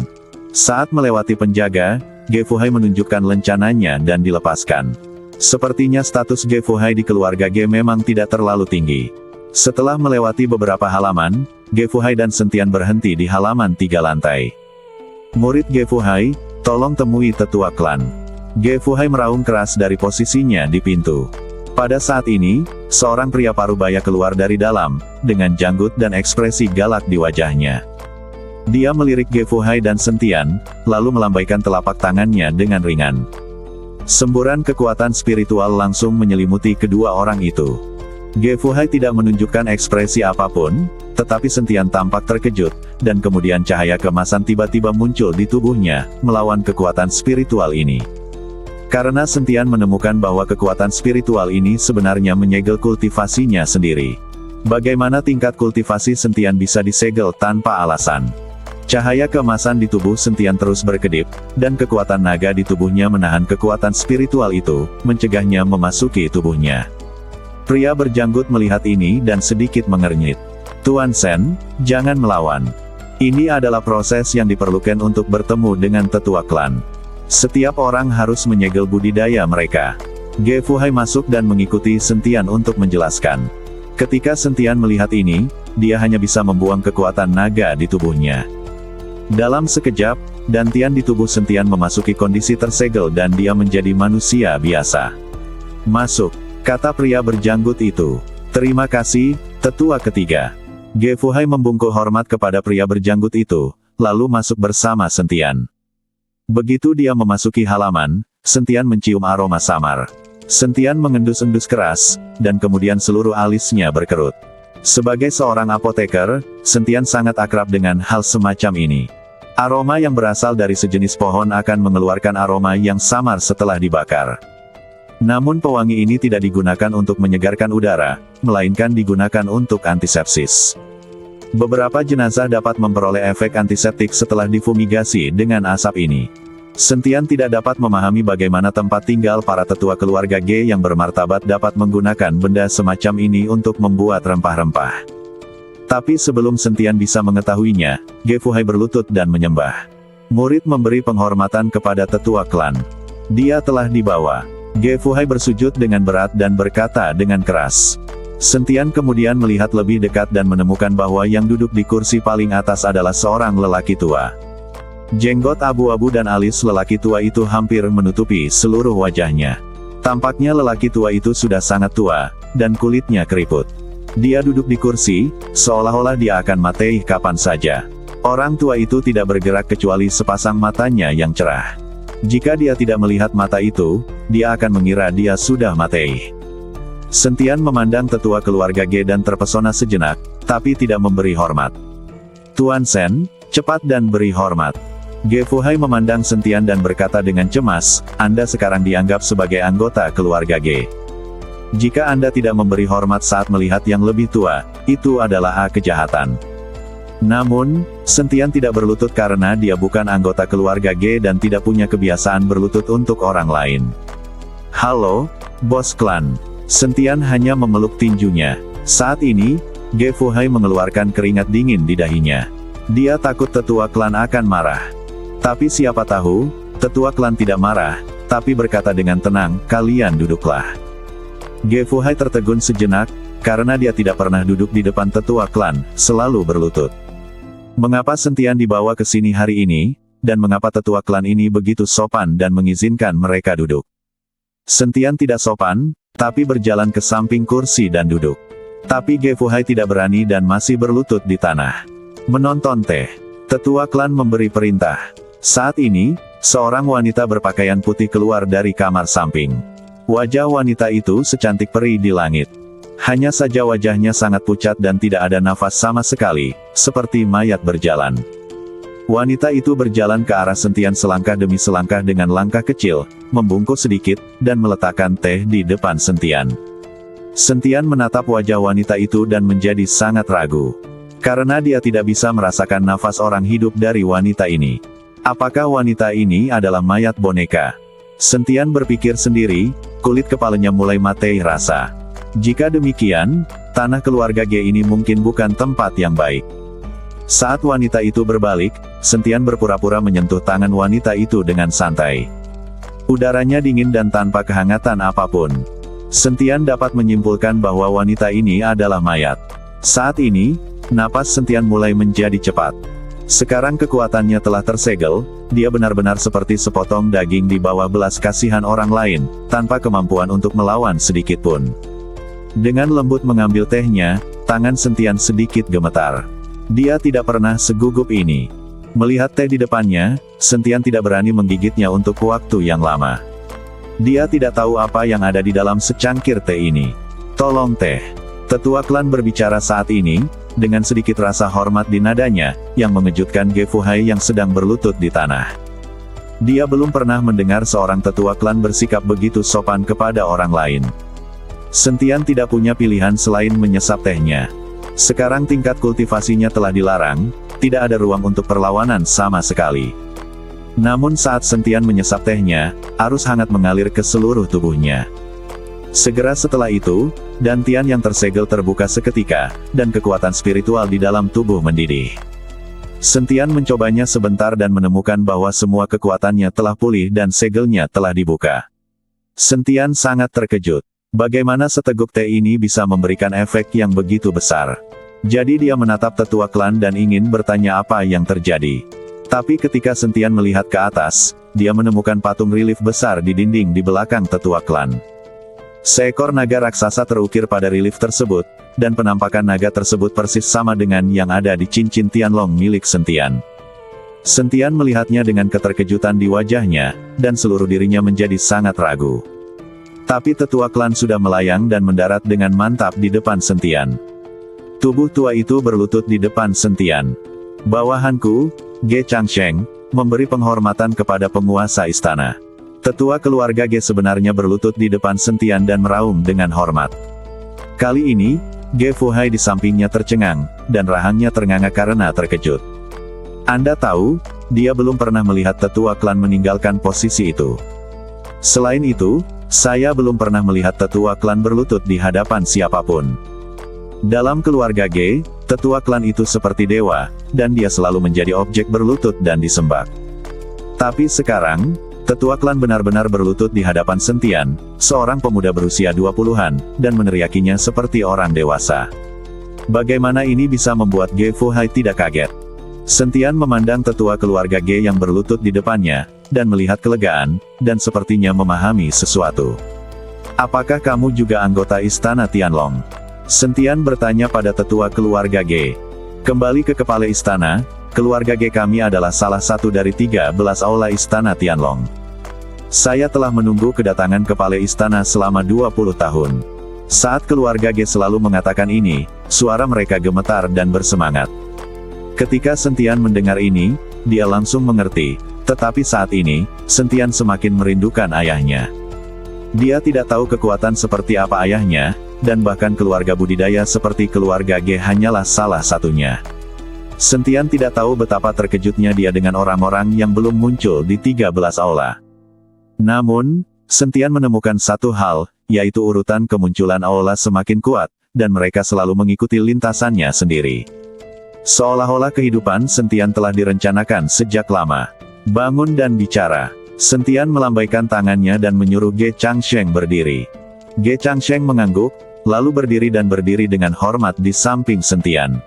Saat melewati penjaga, Ge Fuhai menunjukkan lencananya dan dilepaskan. Sepertinya status Ge Fuhai di keluarga Ge memang tidak terlalu tinggi. Setelah melewati beberapa halaman, Ge Fuhai dan Sentian berhenti di halaman 3 lantai. Murid Ge Fuhai, tolong temui tetua klan. Ge Fuhai meraung keras dari posisinya di pintu. Pada saat ini, seorang pria parubaya keluar dari dalam, dengan janggut dan ekspresi galak di wajahnya. Dia melirik Ge Fuhai dan Sentian, lalu melambaikan telapak tangannya dengan ringan. Semburan kekuatan spiritual langsung menyelimuti kedua orang itu. Ge Fuhai tidak menunjukkan ekspresi apapun, tetapi Sentian tampak terkejut, dan kemudian cahaya keemasan tiba-tiba muncul di tubuhnya, melawan kekuatan spiritual ini. Karena Sentian menemukan bahwa kekuatan spiritual ini sebenarnya menyegel kultivasinya sendiri. Bagaimana tingkat kultivasi Sentian bisa disegel tanpa alasan? Cahaya keemasan di tubuh Sentian terus berkedip, dan kekuatan naga di tubuhnya menahan kekuatan spiritual itu, mencegahnya memasuki tubuhnya. Pria berjanggut melihat ini dan sedikit mengernyit. Tuan Sen, jangan melawan. Ini adalah proses yang diperlukan untuk bertemu dengan tetua klan. Setiap orang harus menyegel budidaya mereka. Ge Fuhai masuk dan mengikuti Sentian untuk menjelaskan. Ketika Sentian melihat ini, dia hanya bisa membuang kekuatan naga di tubuhnya. Dalam sekejap, dantian di tubuh Sentian memasuki kondisi tersegel dan dia menjadi manusia biasa. Masuk, kata pria berjanggut itu. Terima kasih, tetua ketiga. Ge Fuhai membungkuk hormat kepada pria berjanggut itu, lalu masuk bersama Sentian. Begitu dia memasuki halaman, Sentian mencium aroma samar. Sentian mengendus-endus keras, dan kemudian seluruh alisnya berkerut. Sebagai seorang apoteker, Sentian sangat akrab dengan hal semacam ini. Aroma yang berasal dari sejenis pohon akan mengeluarkan aroma yang samar setelah dibakar. Namun pewangi ini tidak digunakan untuk menyegarkan udara, melainkan digunakan untuk antisepsis. Beberapa jenazah dapat memperoleh efek antiseptik setelah difumigasi dengan asap ini. Sentian tidak dapat memahami bagaimana tempat tinggal para tetua keluarga Ge yang bermartabat dapat menggunakan benda semacam ini untuk membuat rempah-rempah. Tapi sebelum Sentian bisa mengetahuinya, Ge Fuhai berlutut dan menyembah. Murid memberi penghormatan kepada tetua klan. Dia telah dibawa. Ge Fuhai bersujud dengan berat dan berkata dengan keras. Sentian kemudian melihat lebih dekat dan menemukan bahwa yang duduk di kursi paling atas adalah seorang lelaki tua. Jenggot abu-abu dan alis lelaki tua itu hampir menutupi seluruh wajahnya. Tampaknya lelaki tua itu sudah sangat tua, dan kulitnya keriput. Dia duduk di kursi, seolah-olah dia akan mati kapan saja. Orang tua itu tidak bergerak kecuali sepasang matanya yang cerah. Jika dia tidak melihat mata itu, dia akan mengira dia sudah mati. Sentian memandang tetua keluarga Ge dan terpesona sejenak, tapi tidak memberi hormat. Tuan Sen, cepat dan beri hormat. Ge Fuhai memandang Sentian dan berkata dengan cemas, Anda sekarang dianggap sebagai anggota keluarga Ge. Jika Anda tidak memberi hormat saat melihat yang lebih tua, itu adalah kejahatan. Namun, Sentian tidak berlutut karena dia bukan anggota keluarga Ge dan tidak punya kebiasaan berlutut untuk orang lain. Halo, bos klan. Sentian hanya memeluk tinjunya. Saat ini, Ge Fuhai mengeluarkan keringat dingin di dahinya. Dia takut tetua klan akan marah. Tapi siapa tahu, tetua klan tidak marah, tapi berkata dengan tenang, kalian duduklah. Ge Fuhai tertegun sejenak, karena dia tidak pernah duduk di depan tetua klan, selalu berlutut. Mengapa Sentian dibawa ke sini hari ini, dan mengapa tetua klan ini begitu sopan dan mengizinkan mereka duduk? Sentian tidak sopan, tapi berjalan ke samping kursi dan duduk. Tapi Ge Fuhai tidak berani dan masih berlutut di tanah. Menonton teh. Tetua klan memberi perintah. Saat ini, seorang wanita berpakaian putih keluar dari kamar samping. Wajah wanita itu secantik peri di langit. Hanya saja wajahnya sangat pucat dan tidak ada nafas sama sekali, seperti mayat berjalan. Wanita itu berjalan ke arah Sentian selangkah demi selangkah dengan langkah kecil, membungkuk sedikit, dan meletakkan teh di depan Sentian. Sentian menatap wajah wanita itu dan menjadi sangat ragu. Karena dia tidak bisa merasakan nafas orang hidup dari wanita ini. Apakah wanita ini adalah mayat boneka? Sentian berpikir sendiri, kulit kepalanya mulai mati rasa. Jika demikian, tanah keluarga Ge ini mungkin bukan tempat yang baik. Saat wanita itu berbalik, Sentian berpura-pura menyentuh tangan wanita itu dengan santai. Udaranya dingin dan tanpa kehangatan apapun. Sentian dapat menyimpulkan bahwa wanita ini adalah mayat. Saat ini, napas Sentian mulai menjadi cepat. Sekarang kekuatannya telah tersegel, dia benar-benar seperti sepotong daging di bawah belas kasihan orang lain, tanpa kemampuan untuk melawan sedikit pun. Dengan lembut mengambil tehnya, tangan Sentian sedikit gemetar. Dia tidak pernah segugup ini. Melihat teh di depannya, Sentian tidak berani menggigitnya untuk waktu yang lama. Dia tidak tahu apa yang ada di dalam secangkir teh ini. Tolong teh. Tetua klan berbicara saat ini, dengan sedikit rasa hormat di nadanya, yang mengejutkan Ge Fuhai yang sedang berlutut di tanah. Dia belum pernah mendengar seorang tetua klan bersikap begitu sopan kepada orang lain. Sentian tidak punya pilihan selain menyesap tehnya. Sekarang tingkat kultivasinya telah dilarang, tidak ada ruang untuk perlawanan sama sekali. Namun saat Sentian menyesap tehnya, arus hangat mengalir ke seluruh tubuhnya. Segera setelah itu, dantian yang tersegel terbuka seketika, dan kekuatan spiritual di dalam tubuh mendidih. Sentian mencobanya sebentar dan menemukan bahwa semua kekuatannya telah pulih dan segelnya telah dibuka. Sentian sangat terkejut. Bagaimana seteguk teh ini bisa memberikan efek yang begitu besar? Jadi dia menatap tetua klan dan ingin bertanya apa yang terjadi. Tapi ketika Sentian melihat ke atas, dia menemukan patung relief besar di dinding di belakang tetua klan. Seekor naga raksasa terukir pada relief tersebut, dan penampakan naga tersebut persis sama dengan yang ada di cincin Tianlong milik Sentian. Sentian melihatnya dengan keterkejutan di wajahnya, dan seluruh dirinya menjadi sangat ragu. Tapi tetua klan sudah melayang dan mendarat dengan mantap di depan Sentian. Tubuh tua itu berlutut di depan Sentian. Bawahanku, Ge Changsheng, memberi penghormatan kepada penguasa istana. Tetua keluarga Ge sebenarnya berlutut di depan Sentian dan meraung dengan hormat. Kali ini, Ge Fuhai di sampingnya tercengang, dan rahangnya ternganga karena terkejut. Anda tahu, dia belum pernah melihat tetua klan meninggalkan posisi itu. Selain itu, saya belum pernah melihat tetua klan berlutut di hadapan siapapun. Dalam keluarga Ge, tetua klan itu seperti dewa, dan dia selalu menjadi objek berlutut dan disembah. Tapi sekarang, tetua klan benar-benar berlutut di hadapan Sentian, seorang pemuda berusia 20-an, dan meneriakinya seperti orang dewasa. Bagaimana ini bisa membuat Ge Fuhai tidak kaget? Sentian memandang tetua keluarga Ge yang berlutut di depannya, dan melihat kelegaan, dan sepertinya memahami sesuatu. Apakah kamu juga anggota istana Tianlong? Sentian bertanya pada tetua keluarga Ge. Kembali ke kepala istana, keluarga Ge kami adalah salah satu dari 13 aula istana Tianlong. Saya telah menunggu kedatangan kepala istana selama 20 tahun. Saat keluarga Ge selalu mengatakan ini, suara mereka gemetar dan bersemangat. Ketika Sentian mendengar ini, dia langsung mengerti. Tetapi saat ini, Sentian semakin merindukan ayahnya. Dia tidak tahu kekuatan seperti apa ayahnya, dan bahkan keluarga budidaya seperti keluarga Ge hanyalah salah satunya. Sentian tidak tahu betapa terkejutnya dia dengan orang-orang yang belum muncul di 13 aula. Namun, Sentian menemukan satu hal, yaitu urutan kemunculan aula semakin kuat, dan mereka selalu mengikuti lintasannya sendiri. Seolah-olah kehidupan Sentian telah direncanakan sejak lama. Bangun dan bicara. Sentian melambaikan tangannya dan menyuruh Ge Changsheng berdiri. Ge Changsheng mengangguk, lalu berdiri dengan hormat di samping Sentian.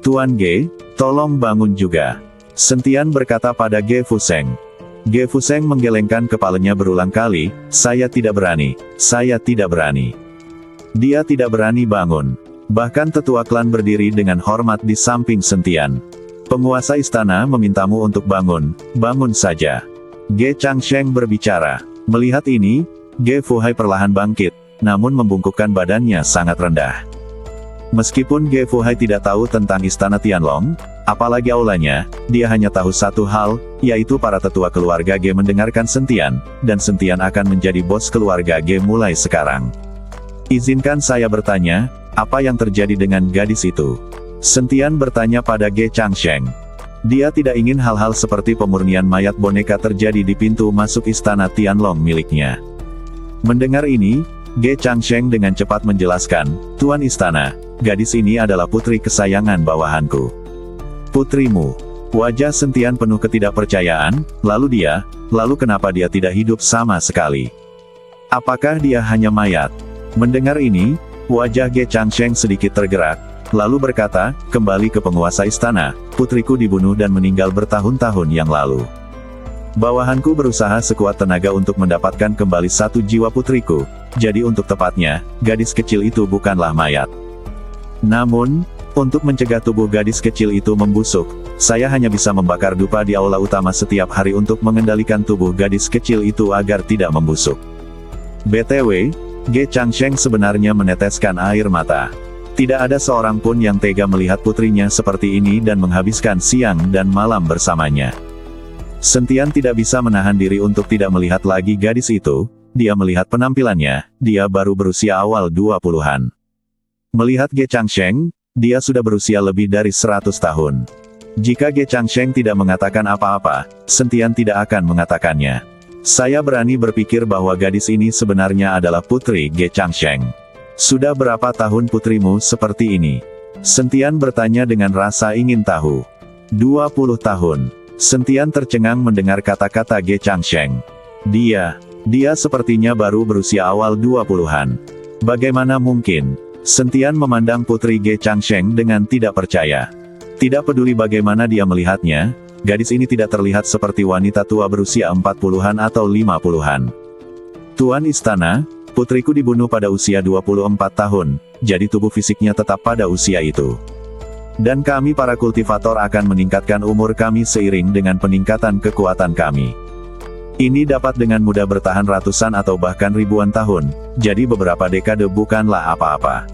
Tuan Ge, tolong bangun juga. Sentian berkata pada Ge Fuseng. Ge Fuseng menggelengkan kepalanya berulang kali, saya tidak berani, saya tidak berani. Dia tidak berani bangun. Bahkan tetua klan berdiri dengan hormat di samping Sentian. Penguasa istana memintamu untuk bangun, bangun saja. Ge Changsheng berbicara. Melihat ini, Ge Fuhai perlahan bangkit, namun membungkukkan badannya sangat rendah. Meskipun Ge Fuhai tidak tahu tentang istana Tianlong, apalagi aulanya, dia hanya tahu satu hal, yaitu para tetua keluarga Ge mendengarkan Sentian, dan Sentian akan menjadi bos keluarga Ge mulai sekarang. Izinkan saya bertanya, apa yang terjadi dengan gadis itu? Sentian bertanya pada Ge Changsheng. Dia tidak ingin hal-hal seperti pemurnian mayat boneka terjadi di pintu masuk istana Tianlong miliknya. Mendengar ini, Ge Changsheng dengan cepat menjelaskan, Tuan Istana, gadis ini adalah putri kesayangan bawahanku. Putrimu. Wajah Sentian penuh ketidakpercayaan, lalu kenapa dia tidak hidup sama sekali? Apakah dia hanya mayat? Mendengar ini, wajah Ge Changsheng sedikit tergerak, lalu berkata, kembali ke penguasa istana, putriku dibunuh dan meninggal bertahun-tahun yang lalu. Bawahanku berusaha sekuat tenaga untuk mendapatkan kembali satu jiwa putriku, jadi untuk tepatnya, gadis kecil itu bukanlah mayat. Namun, untuk mencegah tubuh gadis kecil itu membusuk, saya hanya bisa membakar dupa di aula utama setiap hari untuk mengendalikan tubuh gadis kecil itu agar tidak membusuk. BTW, Ge Changsheng sebenarnya meneteskan air mata. Tidak ada seorang pun yang tega melihat putrinya seperti ini dan menghabiskan siang dan malam bersamanya. Sentian tidak bisa menahan diri untuk tidak melihat lagi gadis itu, dia melihat penampilannya, dia baru berusia awal 20-an. Melihat Ge Changsheng, dia sudah berusia lebih dari 100 tahun. Jika Ge Changsheng tidak mengatakan apa-apa, Sentian tidak akan mengatakannya. Saya berani berpikir bahwa gadis ini sebenarnya adalah putri Ge Changsheng. Sudah berapa tahun putrimu seperti ini? Sentian bertanya dengan rasa ingin tahu. 20 tahun. Sentian tercengang mendengar kata-kata Ge Changsheng. Dia sepertinya baru berusia awal 20-an. Bagaimana mungkin? Sentian memandang putri Ge Changsheng dengan tidak percaya. Tidak peduli bagaimana dia melihatnya, gadis ini tidak terlihat seperti wanita tua berusia 40-an atau 50-an. Tuan Istana, putriku dibunuh pada usia 24 tahun, jadi tubuh fisiknya tetap pada usia itu. Dan kami para kultivator akan meningkatkan umur kami seiring dengan peningkatan kekuatan kami. Ini dapat dengan mudah bertahan ratusan atau bahkan ribuan tahun, jadi beberapa dekade bukanlah apa-apa.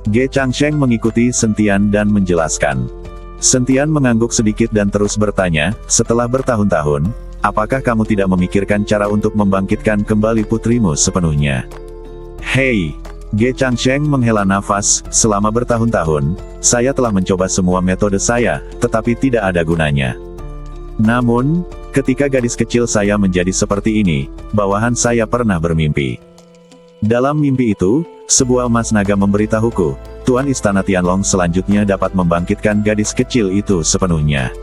Ge Changsheng mengikuti Sentian dan menjelaskan. Sentian mengangguk sedikit dan terus bertanya, setelah bertahun-tahun, apakah kamu tidak memikirkan cara untuk membangkitkan kembali putrimu sepenuhnya? Hei! Ge Changsheng menghela nafas, selama bertahun-tahun, saya telah mencoba semua metode saya, tetapi tidak ada gunanya. Namun, ketika gadis kecil saya menjadi seperti ini, bawahan saya pernah bermimpi. Dalam mimpi itu, sebuah emas naga memberitahuku, Tuan Istana Tianlong selanjutnya dapat membangkitkan gadis kecil itu sepenuhnya.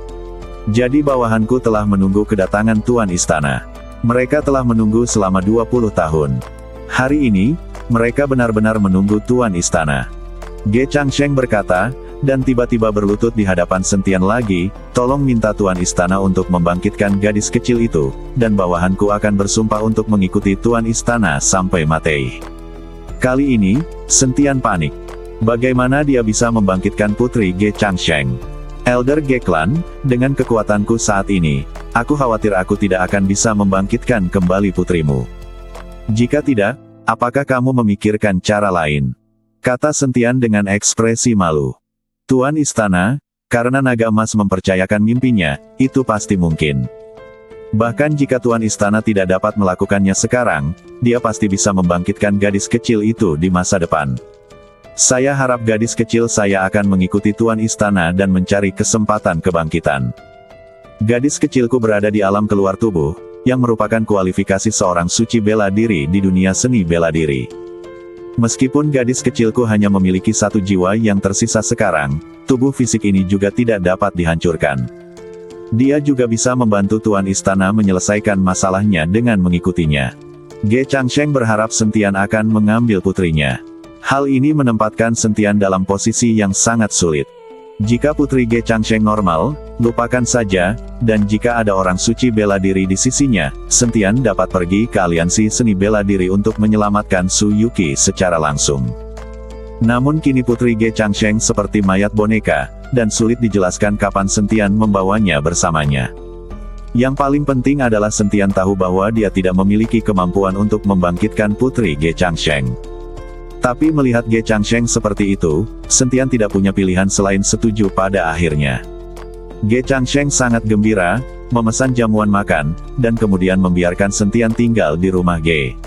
Jadi bawahanku telah menunggu kedatangan Tuan Istana. Mereka telah menunggu selama 20 tahun. Hari ini, mereka benar-benar menunggu Tuan Istana. Ge Changsheng berkata, dan tiba-tiba berlutut di hadapan Sentian lagi, tolong minta Tuan Istana untuk membangkitkan gadis kecil itu, dan bawahanku akan bersumpah untuk mengikuti Tuan Istana sampai mati. Kali ini, Sentian panik. Bagaimana dia bisa membangkitkan putri Ge Changsheng? Elder Geklan, dengan kekuatanku saat ini, aku khawatir aku tidak akan bisa membangkitkan kembali putrimu. Jika tidak, apakah kamu memikirkan cara lain? Kata Sentian dengan ekspresi malu. Tuan Istana, karena naga emas mempercayakan mimpinya, itu pasti mungkin. Bahkan jika Tuan Istana tidak dapat melakukannya sekarang, dia pasti bisa membangkitkan gadis kecil itu di masa depan. Saya harap gadis kecil saya akan mengikuti Tuan Istana dan mencari kesempatan kebangkitan. Gadis kecilku berada di alam keluar tubuh, yang merupakan kualifikasi seorang suci bela diri di dunia seni bela diri. Meskipun gadis kecilku hanya memiliki satu jiwa yang tersisa sekarang, tubuh fisik ini juga tidak dapat dihancurkan. Dia juga bisa membantu Tuan Istana menyelesaikan masalahnya dengan mengikutinya. Ge Changsheng berharap Sentian akan mengambil putrinya. Hal ini menempatkan Sentian dalam posisi yang sangat sulit. Jika putri Ge Changsheng normal, lupakan saja, dan jika ada orang suci bela diri di sisinya, Sentian dapat pergi ke aliansi seni bela diri untuk menyelamatkan Su Yuki secara langsung. Namun kini putri Ge Changsheng seperti mayat boneka, dan sulit dijelaskan kapan Sentian membawanya bersamanya. Yang paling penting adalah Sentian tahu bahwa dia tidak memiliki kemampuan untuk membangkitkan putri Ge Changsheng. Tapi melihat Ge Changsheng seperti itu, Sentian tidak punya pilihan selain setuju pada akhirnya. Ge Changsheng sangat gembira, memesan jamuan makan, dan kemudian membiarkan Sentian tinggal di rumah Ge.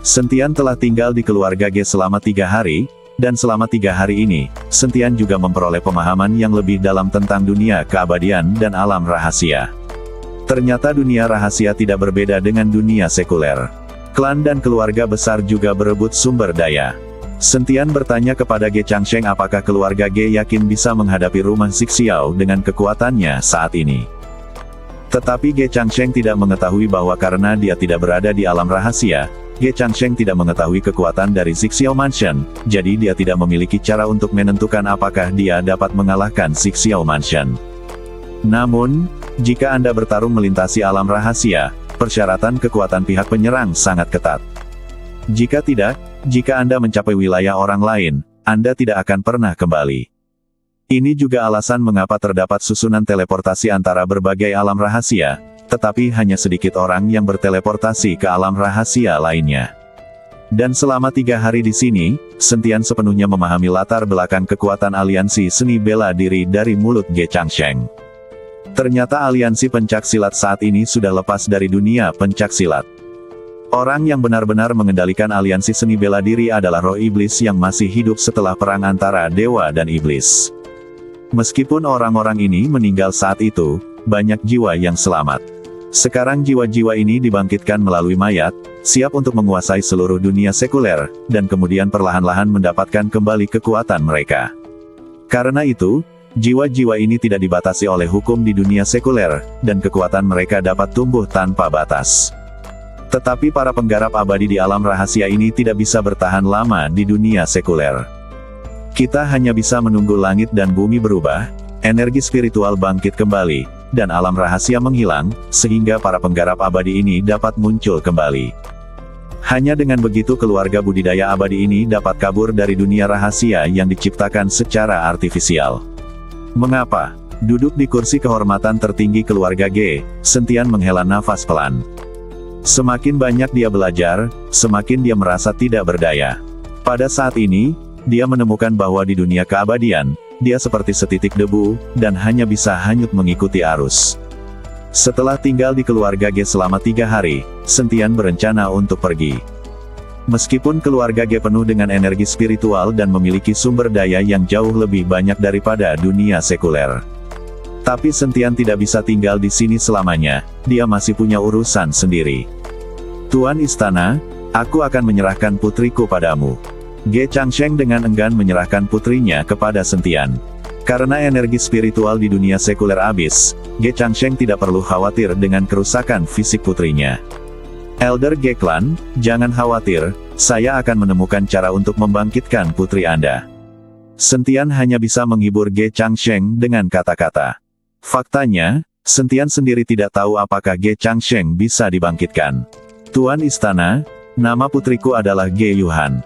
Sentian telah tinggal di keluarga Ge selama 3 hari, dan selama 3 hari ini, Sentian juga memperoleh pemahaman yang lebih dalam tentang dunia keabadian dan alam rahasia. Ternyata dunia rahasia tidak berbeda dengan dunia sekuler. Klan dan keluarga besar juga berebut sumber daya. Sentian bertanya kepada Ge Changsheng apakah keluarga Ge yakin bisa menghadapi rumah Zixiao dengan kekuatannya saat ini. Tetapi Ge Changsheng tidak mengetahui bahwa karena dia tidak berada di alam rahasia, Ge Changsheng tidak mengetahui kekuatan dari Zixiao Mansion, jadi dia tidak memiliki cara untuk menentukan apakah dia dapat mengalahkan Zixiao Mansion. Namun, jika Anda bertarung melintasi alam rahasia, persyaratan kekuatan pihak penyerang sangat ketat. Jika tidak, jika Anda mencapai wilayah orang lain, Anda tidak akan pernah kembali. Ini juga alasan mengapa terdapat susunan teleportasi antara berbagai alam rahasia, tetapi hanya sedikit orang yang berteleportasi ke alam rahasia lainnya. Dan selama 3 hari di sini, Sentian sepenuhnya memahami latar belakang kekuatan aliansi seni bela diri dari mulut Ge Changsheng. Ternyata aliansi pencaksilat saat ini sudah lepas dari dunia pencaksilat. Orang yang benar-benar mengendalikan aliansi seni bela diri adalah roh iblis yang masih hidup setelah perang antara dewa dan iblis. Meskipun orang-orang ini meninggal saat itu, banyak jiwa yang selamat. Sekarang jiwa-jiwa ini dibangkitkan melalui mayat, siap untuk menguasai seluruh dunia sekuler, dan kemudian perlahan-lahan mendapatkan kembali kekuatan mereka. Karena itu, jiwa-jiwa ini tidak dibatasi oleh hukum di dunia sekuler, dan kekuatan mereka dapat tumbuh tanpa batas. Tetapi para penggarap abadi di alam rahasia ini tidak bisa bertahan lama di dunia sekuler. Kita hanya bisa menunggu langit dan bumi berubah, energi spiritual bangkit kembali, dan alam rahasia menghilang, sehingga para penggarap abadi ini dapat muncul kembali. Hanya dengan begitu keluarga budidaya abadi ini dapat kabur dari dunia rahasia yang diciptakan secara artifisial. Mengapa? Duduk di kursi kehormatan tertinggi keluarga Ge, Sentian menghela nafas pelan. Semakin banyak dia belajar, semakin dia merasa tidak berdaya. Pada saat ini, dia menemukan bahwa di dunia keabadian, dia seperti setitik debu, dan hanya bisa hanyut mengikuti arus. Setelah tinggal di keluarga Ge selama 3 hari, Sentian berencana untuk pergi. Meskipun keluarga Ge penuh dengan energi spiritual dan memiliki sumber daya yang jauh lebih banyak daripada dunia sekuler. Tapi Sentian tidak bisa tinggal di sini selamanya, dia masih punya urusan sendiri. Tuan Istana, aku akan menyerahkan putriku padamu. Ge Changsheng dengan enggan menyerahkan putrinya kepada Sentian. Karena energi spiritual di dunia sekuler abis, Ge Changsheng tidak perlu khawatir dengan kerusakan fisik putrinya. Elder Geklan, jangan khawatir, saya akan menemukan cara untuk membangkitkan putri Anda. Sentian hanya bisa menghibur Ge Changsheng dengan kata-kata. Faktanya, Sentian sendiri tidak tahu apakah Ge Changsheng bisa dibangkitkan. Tuan Istana, nama putriku adalah Ge Yuhan.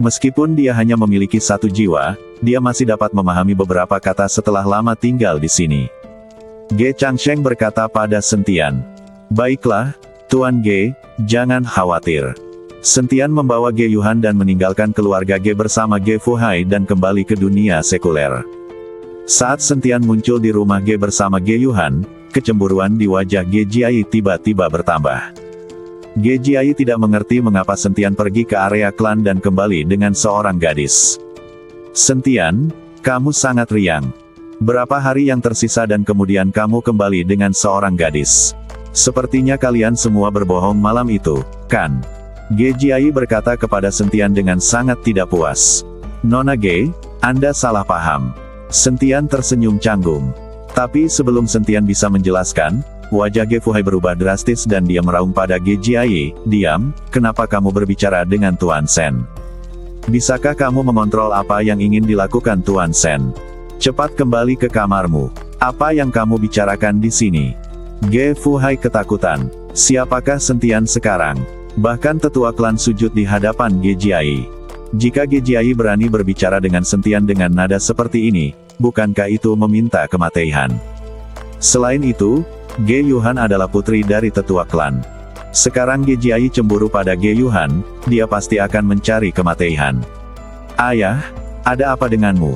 Meskipun dia hanya memiliki 1 jiwa, dia masih dapat memahami beberapa kata setelah lama tinggal di sini. Ge Changsheng berkata pada Sentian. Baiklah, Tuan Ge, jangan khawatir. Sentian membawa Ge Yuhan dan meninggalkan keluarga Ge bersama Ge Fuhai dan kembali ke dunia sekuler. Saat Sentian muncul di rumah Ge bersama Ge Yuhan, kecemburuan di wajah Ge Jiai tiba-tiba bertambah. Ge Jiai tidak mengerti mengapa Sentian pergi ke area klan dan kembali dengan seorang gadis. Sentian, kamu sangat riang. Berapa hari yang tersisa dan kemudian kamu kembali dengan seorang gadis. Sepertinya kalian semua berbohong malam itu, kan? Ge Jiai berkata kepada Sentian dengan sangat tidak puas. Nona Ge, Anda salah paham. Sentian tersenyum canggung. Tapi sebelum Sentian bisa menjelaskan, wajah Ge Fuhai berubah drastis dan dia meraung pada Ge Jiai. Diam, kenapa kamu berbicara dengan Tuan Sen? Bisakah kamu mengontrol apa yang ingin dilakukan Tuan Sen? Cepat kembali ke kamarmu. Apa yang kamu bicarakan di sini? Ge Fuhai ketakutan. Siapakah Sentian sekarang? Bahkan tetua klan sujud di hadapan Ge Jiai. Jika Ge Jiai berani berbicara dengan Sentian dengan nada seperti ini, bukankah itu meminta kematian? Selain itu, Ge Yuhan adalah putri dari tetua klan. Sekarang Ge Jiai cemburu pada Ge Yuhan, dia pasti akan mencari kematian. Ayah, ada apa denganmu?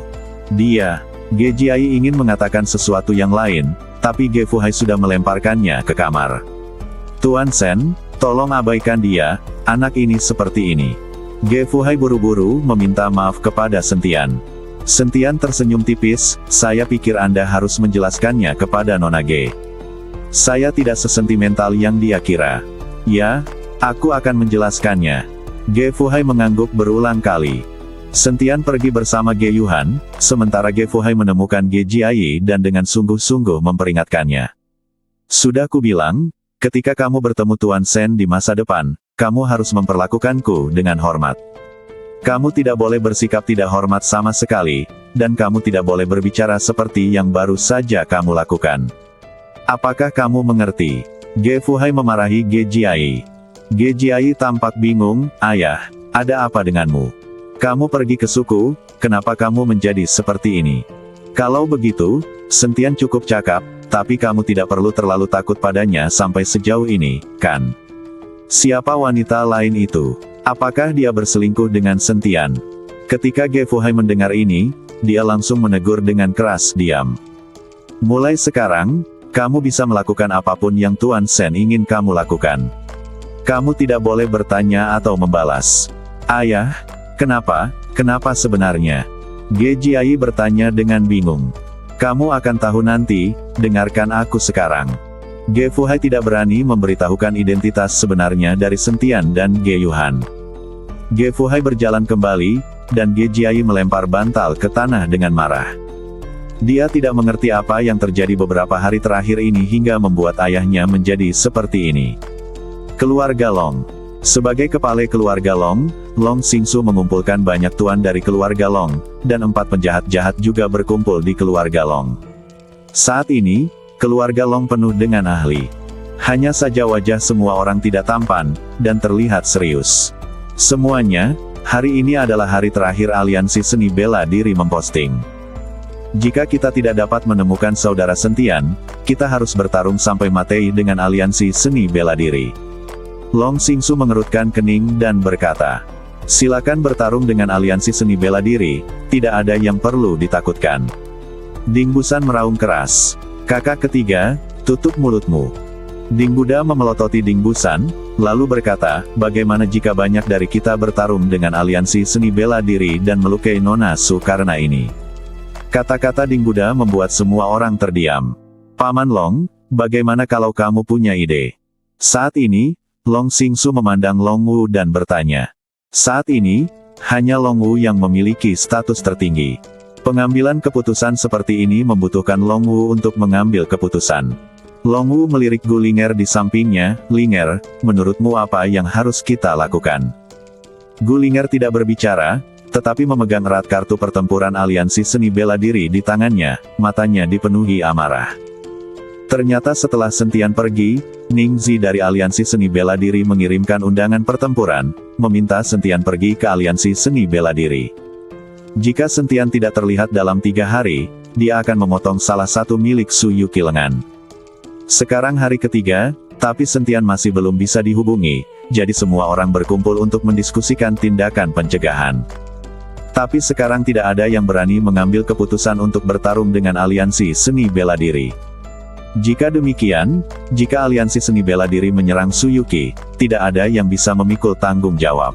Ge Jiai ingin mengatakan sesuatu yang lain, tapi Ge Fuhai sudah melemparkannya ke kamar. Tuan Sen, tolong abaikan dia, anak ini seperti ini. Ge Fuhai buru-buru meminta maaf kepada Sentian. Sentian tersenyum tipis, saya pikir Anda harus menjelaskannya kepada Nona Ge. Saya tidak sesentimental yang dia kira. Ya, aku akan menjelaskannya. Ge Fuhai mengangguk berulang kali. Sentian pergi bersama Ge Yuhan, sementara Ge Fuhai menemukan Ge Jiai dan dengan sungguh-sungguh memperingatkannya. Sudah kubilang, ketika kamu bertemu Tuan Sen di masa depan, kamu harus memperlakukanku dengan hormat. Kamu tidak boleh bersikap tidak hormat sama sekali, dan kamu tidak boleh berbicara seperti yang baru saja kamu lakukan. Apakah kamu mengerti? Ge Fuhai memarahi Ge Jiai. Ge Jiai tampak bingung, ayah, ada apa denganmu? Kamu pergi ke suku, kenapa kamu menjadi seperti ini? Kalau begitu, Sentian cukup cakap, tapi kamu tidak perlu terlalu takut padanya sampai sejauh ini, kan? Siapa wanita lain itu? Apakah dia berselingkuh dengan Sentian? Ketika Ge Fuhai mendengar ini, dia langsung menegur dengan keras, diam. Mulai sekarang, kamu bisa melakukan apapun yang Tuan Sen ingin kamu lakukan. Kamu tidak boleh bertanya atau membalas. Ayah, kenapa sebenarnya? Ge Jiai bertanya dengan bingung. Kamu akan tahu nanti, dengarkan aku sekarang. Ge Fuhai tidak berani memberitahukan identitas sebenarnya dari Sentian dan Ge Yuhan. Ge Fuhai berjalan kembali, dan Ge Jiai melempar bantal ke tanah dengan marah. Dia tidak mengerti apa yang terjadi beberapa hari terakhir ini hingga membuat ayahnya menjadi seperti ini. Keluarga Long. Sebagai kepala keluarga Long, Long Xingsu mengumpulkan banyak tuan dari keluarga Long, dan 4 penjahat jahat juga berkumpul di keluarga Long. Saat ini, keluarga Long penuh dengan ahli. Hanya saja wajah semua orang tidak tampan, dan terlihat serius. Semuanya, hari ini adalah hari terakhir aliansi seni bela diri memposting. Jika kita tidak dapat menemukan saudara Sentian, kita harus bertarung sampai mati dengan aliansi seni bela diri. Long Xingsu mengerutkan kening dan berkata, silakan bertarung dengan aliansi seni bela diri, tidak ada yang perlu ditakutkan. Ding Busan meraung keras. Kakak ketiga, tutup mulutmu. Ding Buddha memelototi Ding Busan, lalu berkata, bagaimana jika banyak dari kita bertarung dengan aliansi seni bela diri dan melukai Nona Su karena ini? Kata-kata Ding Buddha membuat semua orang terdiam. Paman Long, bagaimana kalau kamu punya ide? Saat ini, Long Xingsu memandang Long Wu dan bertanya. Saat ini, hanya Long Wu yang memiliki status tertinggi. Pengambilan keputusan seperti ini membutuhkan Long Wu untuk mengambil keputusan. Long Wu melirik Gu Linger di sampingnya, Linger, menurutmu apa yang harus kita lakukan? Gu Linger tidak berbicara, tetapi memegang erat kartu pertempuran aliansi seni bela diri di tangannya, matanya dipenuhi amarah. Ternyata setelah Sentian pergi, Ning Zi dari aliansi seni bela diri mengirimkan undangan pertempuran, meminta Sentian pergi ke aliansi seni bela diri. Jika Sentian tidak terlihat dalam 3 hari, dia akan memotong salah satu milik Su Yuki lengan. Sekarang hari ketiga, tapi Sentian masih belum bisa dihubungi, jadi semua orang berkumpul untuk mendiskusikan tindakan pencegahan. Tapi sekarang tidak ada yang berani mengambil keputusan untuk bertarung dengan aliansi seni bela diri. Jika demikian, jika aliansi seni bela diri menyerang Su Yuki, tidak ada yang bisa memikul tanggung jawab.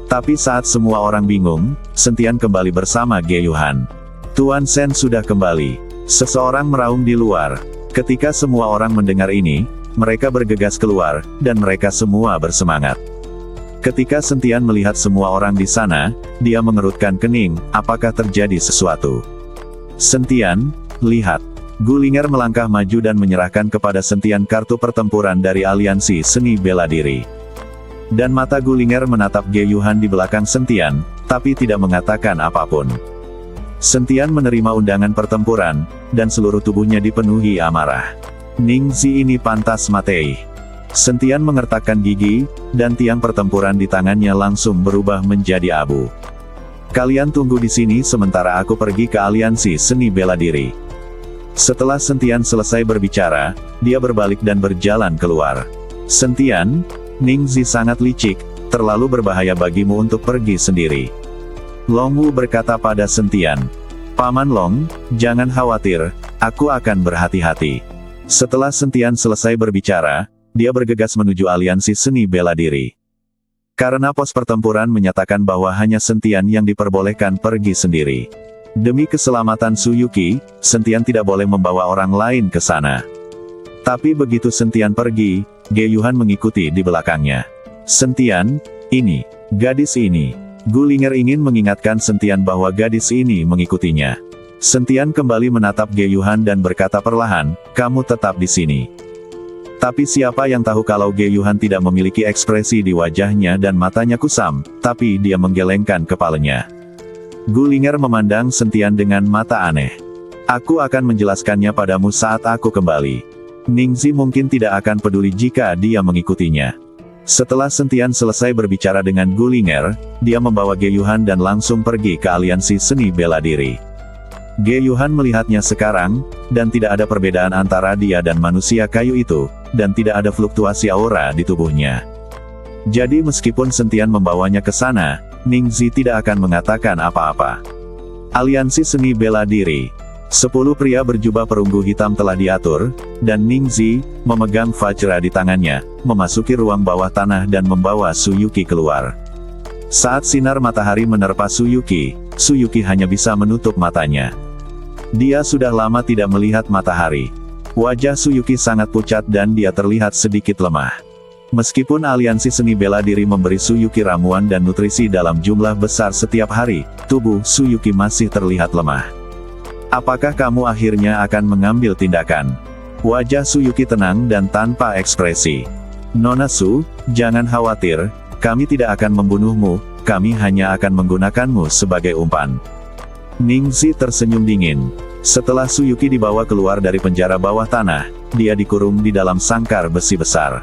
Tapi saat semua orang bingung, Sentian kembali bersama Ge Yuhan. Tuan Sen sudah kembali. Seseorang meraung di luar. Ketika semua orang mendengar ini, mereka bergegas keluar, dan mereka semua bersemangat. Ketika Sentian melihat semua orang di sana, dia mengerutkan kening, apakah terjadi sesuatu? Sentian, lihat. Gulinger melangkah maju dan menyerahkan kepada Sentian kartu pertempuran dari aliansi seni bela diri. Dan mata Gulinger menatap Ge Yuhan di belakang Sentian, tapi tidak mengatakan apapun. Sentian menerima undangan pertempuran, dan seluruh tubuhnya dipenuhi amarah. Ningzi ini pantas mati. Sentian mengertakkan gigi, dan tiang pertempuran di tangannya langsung berubah menjadi abu. Kalian tunggu di sini sementara aku pergi ke aliansi seni bela diri. Setelah Sentian selesai berbicara, dia berbalik dan berjalan keluar. Sentian, Ningzi sangat licik, terlalu berbahaya bagimu untuk pergi sendiri. Long Wu berkata pada Sentian, Paman Long, jangan khawatir, aku akan berhati-hati. Setelah Sentian selesai berbicara, dia bergegas menuju aliansi seni bela diri. Karena pos pertempuran menyatakan bahwa hanya Sentian yang diperbolehkan pergi sendiri. Demi keselamatan Su Yuki, Sentian tidak boleh membawa orang lain ke sana. Tapi begitu Sentian pergi, Ge Yuhan mengikuti di belakangnya. Sentian, ini, gadis ini. Gulinger ingin mengingatkan Sentian bahwa gadis ini mengikutinya. Sentian kembali menatap Ge Yuhan dan berkata perlahan, kamu tetap di sini. Tapi siapa yang tahu kalau Ge Yuhan tidak memiliki ekspresi di wajahnya dan matanya kusam, tapi dia menggelengkan kepalanya. Gulinger memandang Sentian dengan mata aneh. Aku akan menjelaskannya padamu saat aku kembali. Ningzi mungkin tidak akan peduli jika dia mengikutinya. Setelah Sentian selesai berbicara dengan Gulinger, dia membawa Ge Yuhan dan langsung pergi ke aliansi seni bela diri. Ge Yuhan melihatnya sekarang, dan tidak ada perbedaan antara dia dan manusia kayu itu, dan tidak ada fluktuasi aura di tubuhnya. Jadi meskipun Sentian membawanya ke sana, Ningzi tidak akan mengatakan apa-apa. Aliansi seni bela diri. 10 pria berjubah perunggu hitam telah diatur, dan Ningzi, memegang Vajra di tangannya, memasuki ruang bawah tanah dan membawa Su Yuki keluar. Saat sinar matahari menerpa Su Yuki hanya bisa menutup matanya. Dia sudah lama tidak melihat matahari. Wajah Su Yuki sangat pucat dan dia terlihat sedikit lemah. Meskipun aliansi seni bela diri memberi Su Yuki ramuan dan nutrisi dalam jumlah besar setiap hari, tubuh Su Yuki masih terlihat lemah. Apakah kamu akhirnya akan mengambil tindakan? Wajah Su Yuki tenang dan tanpa ekspresi. Nona Su, jangan khawatir, kami tidak akan membunuhmu, kami hanya akan menggunakanmu sebagai umpan. Ningzi tersenyum dingin. Setelah Su Yuki dibawa keluar dari penjara bawah tanah, dia dikurung di dalam sangkar besi besar.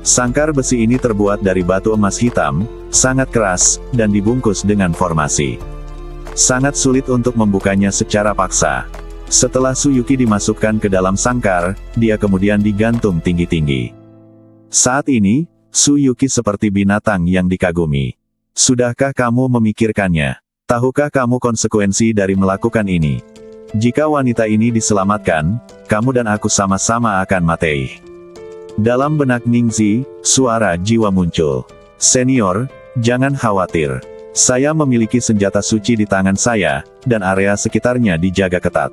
Sangkar besi ini terbuat dari batu emas hitam, sangat keras, dan dibungkus dengan formasi. Sangat sulit untuk membukanya secara paksa. Setelah Su Yuki dimasukkan ke dalam sangkar, dia kemudian digantung tinggi-tinggi. Saat ini, Su Yuki seperti binatang yang dikagumi. Sudahkah kamu memikirkannya? Tahukah kamu konsekuensi dari melakukan ini? Jika wanita ini diselamatkan, kamu dan aku sama-sama akan mati. Dalam benak Ningzi, suara jiwa muncul. Senior, jangan khawatir. Saya memiliki senjata suci di tangan saya, dan area sekitarnya dijaga ketat.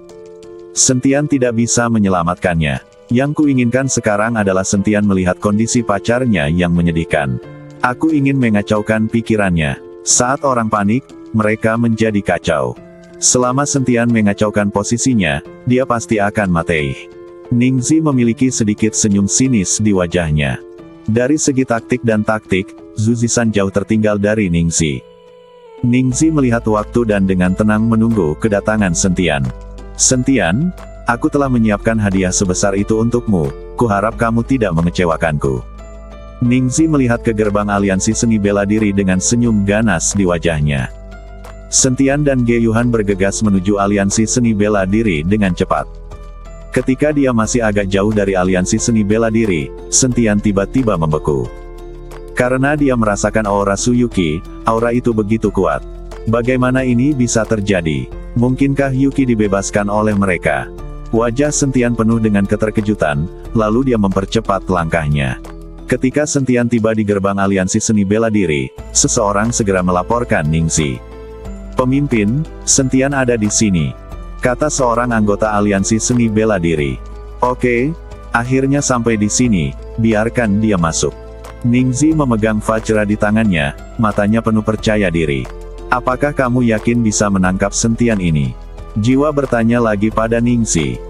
Sentian tidak bisa menyelamatkannya. Yang kuinginkan sekarang adalah Sentian melihat kondisi pacarnya yang menyedihkan. Aku ingin mengacaukan pikirannya. Saat orang panik, mereka menjadi kacau. Selama Sentian mengacaukan posisinya, dia pasti akan mati. Ningzi memiliki sedikit senyum sinis di wajahnya. Dari segi taktik dan taktik, Zhu Zishan jauh tertinggal dari Ningzi. Ningzi melihat waktu dan dengan tenang menunggu kedatangan Sentian. Sentian, aku telah menyiapkan hadiah sebesar itu untukmu, kuharap kamu tidak mengecewakanku. Ningzi melihat ke gerbang aliansi seni bela diri dengan senyum ganas di wajahnya. Sentian dan Ge Yuhan bergegas menuju aliansi seni bela diri dengan cepat. Ketika dia masih agak jauh dari aliansi seni bela diri, Sentian tiba-tiba membeku. Karena dia merasakan aura Suyuki, aura itu begitu kuat. Bagaimana ini bisa terjadi? Mungkinkah Yuki dibebaskan oleh mereka? Wajah Sentian penuh dengan keterkejutan, lalu dia mempercepat langkahnya. Ketika Sentian tiba di gerbang aliansi seni bela diri, seseorang segera melaporkan Ningxi. "Pemimpin, Sentian ada di sini," kata seorang anggota aliansi seni bela diri. "Oke, akhirnya sampai di sini, biarkan dia masuk." Ningxi memegang Vajra di tangannya, matanya penuh percaya diri. "Apakah kamu yakin bisa menangkap Sentian ini?" Jiwa bertanya lagi pada Ningxi.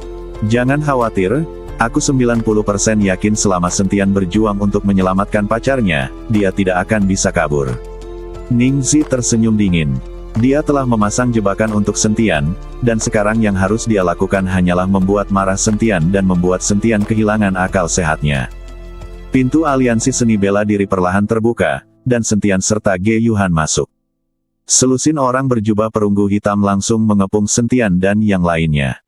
"Jangan khawatir. Aku 90% yakin selama Sentian berjuang untuk menyelamatkan pacarnya, dia tidak akan bisa kabur." Ningxi tersenyum dingin. Dia telah memasang jebakan untuk Sentian, dan sekarang yang harus dia lakukan hanyalah membuat marah Sentian dan membuat Sentian kehilangan akal sehatnya. Pintu aliansi seni bela diri perlahan terbuka, dan Sentian serta Ge Yuhan masuk. Selusin orang berjubah perunggu hitam langsung mengepung Sentian dan yang lainnya.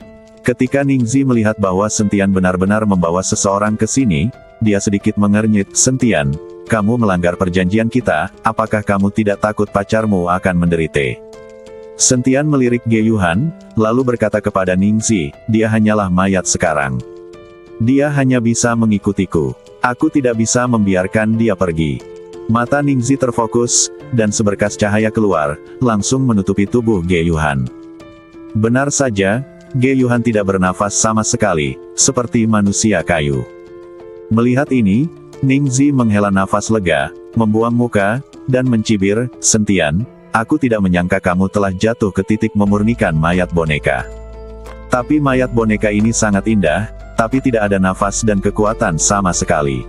Ketika Ningxi melihat bahwa Sentian benar-benar membawa seseorang ke sini, dia sedikit mengernyit. "Sentian, kamu melanggar perjanjian kita, apakah kamu tidak takut pacarmu akan menderita?" Sentian melirik Ge Yuhan, lalu berkata kepada Ningxi, "Dia hanyalah mayat sekarang. Dia hanya bisa mengikutiku. Aku tidak bisa membiarkan dia pergi." Mata Ningxi terfokus, dan seberkas cahaya keluar, langsung menutupi tubuh Ge Yuhan. Benar saja, Ge Yuhan tidak bernafas sama sekali, seperti manusia kayu. Melihat ini, Ningxi menghela nafas lega, membuang muka, dan mencibir, "Sentian, aku tidak menyangka kamu telah jatuh ke titik memurnikan mayat boneka. Tapi mayat boneka ini sangat indah, tapi tidak ada nafas dan kekuatan sama sekali.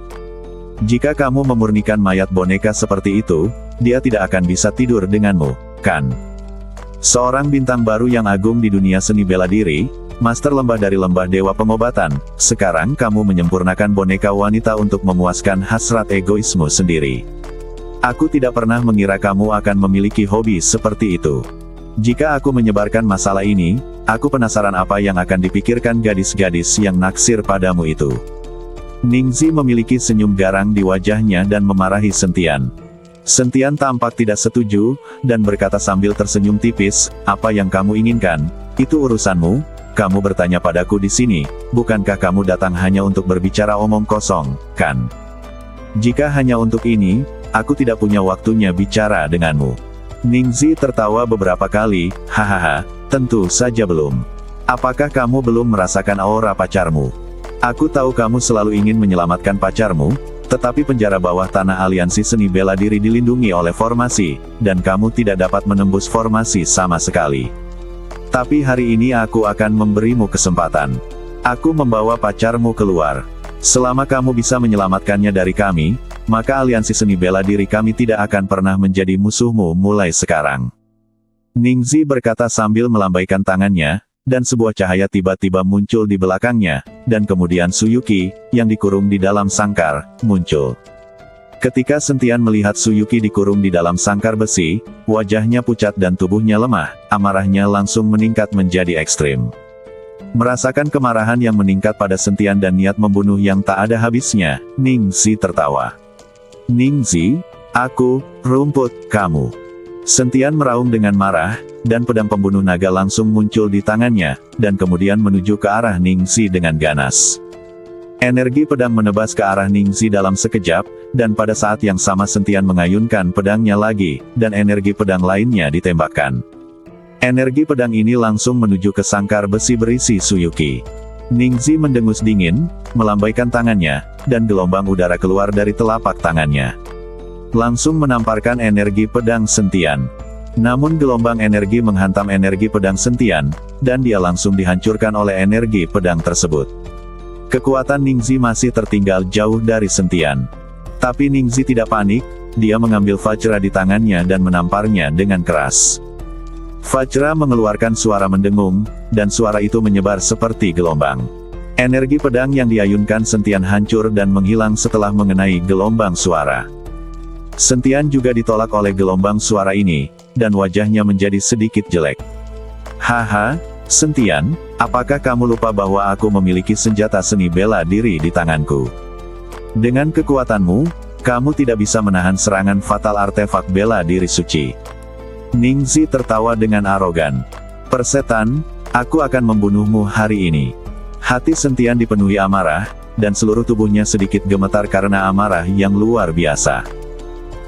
Jika kamu memurnikan mayat boneka seperti itu, dia tidak akan bisa tidur denganmu, kan?" Seorang bintang baru yang agung di dunia seni bela diri, master lembah dari lembah dewa pengobatan, sekarang kamu menyempurnakan boneka wanita untuk memuaskan hasrat egoismu sendiri. Aku tidak pernah mengira kamu akan memiliki hobi seperti itu. Jika aku menyebarkan masalah ini, aku penasaran apa yang akan dipikirkan gadis-gadis yang naksir padamu itu. Ningxi memiliki senyum garang di wajahnya dan memarahi Sentian. Sentian tampak tidak setuju, dan berkata sambil tersenyum tipis, "Apa yang kamu inginkan, itu urusanmu. Kamu bertanya padaku di sini, bukankah kamu datang hanya untuk berbicara omong kosong, kan? Jika hanya untuk ini, aku tidak punya waktunya bicara denganmu." Ningxi tertawa beberapa kali, "Hahaha, tentu saja belum. Apakah kamu belum merasakan aura pacarmu? Aku tahu kamu selalu ingin menyelamatkan pacarmu, tetapi penjara bawah tanah aliansi seni bela diri dilindungi oleh formasi, dan kamu tidak dapat menembus formasi sama sekali. Tapi hari ini aku akan memberimu kesempatan. Aku membawa pacarmu keluar. Selama kamu bisa menyelamatkannya dari kami, maka aliansi seni bela diri kami tidak akan pernah menjadi musuhmu mulai sekarang." Ningxi berkata sambil melambaikan tangannya, dan sebuah cahaya tiba-tiba muncul di belakangnya, dan kemudian Suyuki, yang dikurung di dalam sangkar, muncul. Ketika Sentian melihat Suyuki dikurung di dalam sangkar besi, wajahnya pucat dan tubuhnya lemah, amarahnya langsung meningkat menjadi ekstrim. Merasakan kemarahan yang meningkat pada Sentian dan niat membunuh yang tak ada habisnya, Ningxi tertawa. "Ningxi, aku, rumput, kamu." Sentian meraung dengan marah, dan pedang pembunuh naga langsung muncul di tangannya, dan kemudian menuju ke arah Ningxi dengan ganas. Energi pedang menebas ke arah Ningxi dalam sekejap, dan pada saat yang sama Sentian mengayunkan pedangnya lagi, dan energi pedang lainnya ditembakkan. Energi pedang ini langsung menuju ke sangkar besi berisi Suyuki. Ningxi mendengus dingin, melambaikan tangannya, dan gelombang udara keluar dari telapak tangannya. Langsung menamparkan energi pedang Sentian. Namun gelombang energi menghantam energi pedang Sentian, dan dia langsung dihancurkan oleh energi pedang tersebut. Kekuatan Ningxi masih tertinggal jauh dari Sentian. Tapi Ningxi tidak panik, dia mengambil Vajra di tangannya dan menamparnya dengan keras. Vajra mengeluarkan suara mendengung, dan suara itu menyebar seperti gelombang. Energi pedang yang diayunkan Sentian hancur dan menghilang setelah mengenai gelombang suara. Sentian juga ditolak oleh gelombang suara ini, dan wajahnya menjadi sedikit jelek. Haha, Sentian, apakah kamu lupa bahwa aku memiliki senjata seni bela diri di tanganku? Dengan kekuatanmu, kamu tidak bisa menahan serangan fatal artefak bela diri suci. Ningzi tertawa dengan arogan. Persetan, aku akan membunuhmu hari ini. Hati Sentian dipenuhi amarah, dan seluruh tubuhnya sedikit gemetar karena amarah yang luar biasa.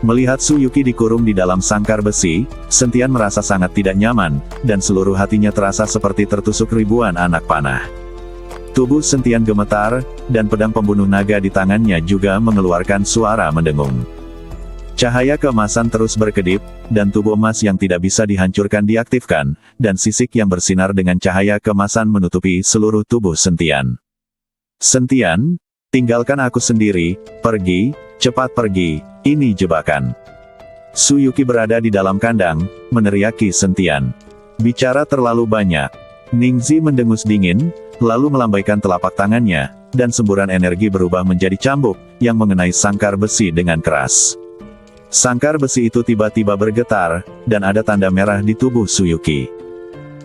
Melihat Tsuyuki dikurung di dalam sangkar besi, Sentian merasa sangat tidak nyaman, dan seluruh hatinya terasa seperti tertusuk ribuan anak panah. Tubuh Sentian gemetar, dan pedang pembunuh naga di tangannya juga mengeluarkan suara mendengung. Cahaya keemasan terus berkedip, dan tubuh emas yang tidak bisa dihancurkan diaktifkan, dan sisik yang bersinar dengan cahaya keemasan menutupi seluruh tubuh Sentian. Sentian, tinggalkan aku sendiri, pergi, cepat pergi, ini jebakan. Tsuyuki berada di dalam kandang, meneriaki Sentian. Bicara terlalu banyak. Ningzi mendengus dingin, lalu melambaikan telapak tangannya, dan semburan energi berubah menjadi cambuk, yang mengenai sangkar besi dengan keras. Sangkar besi itu tiba-tiba bergetar, dan ada tanda merah di tubuh Tsuyuki.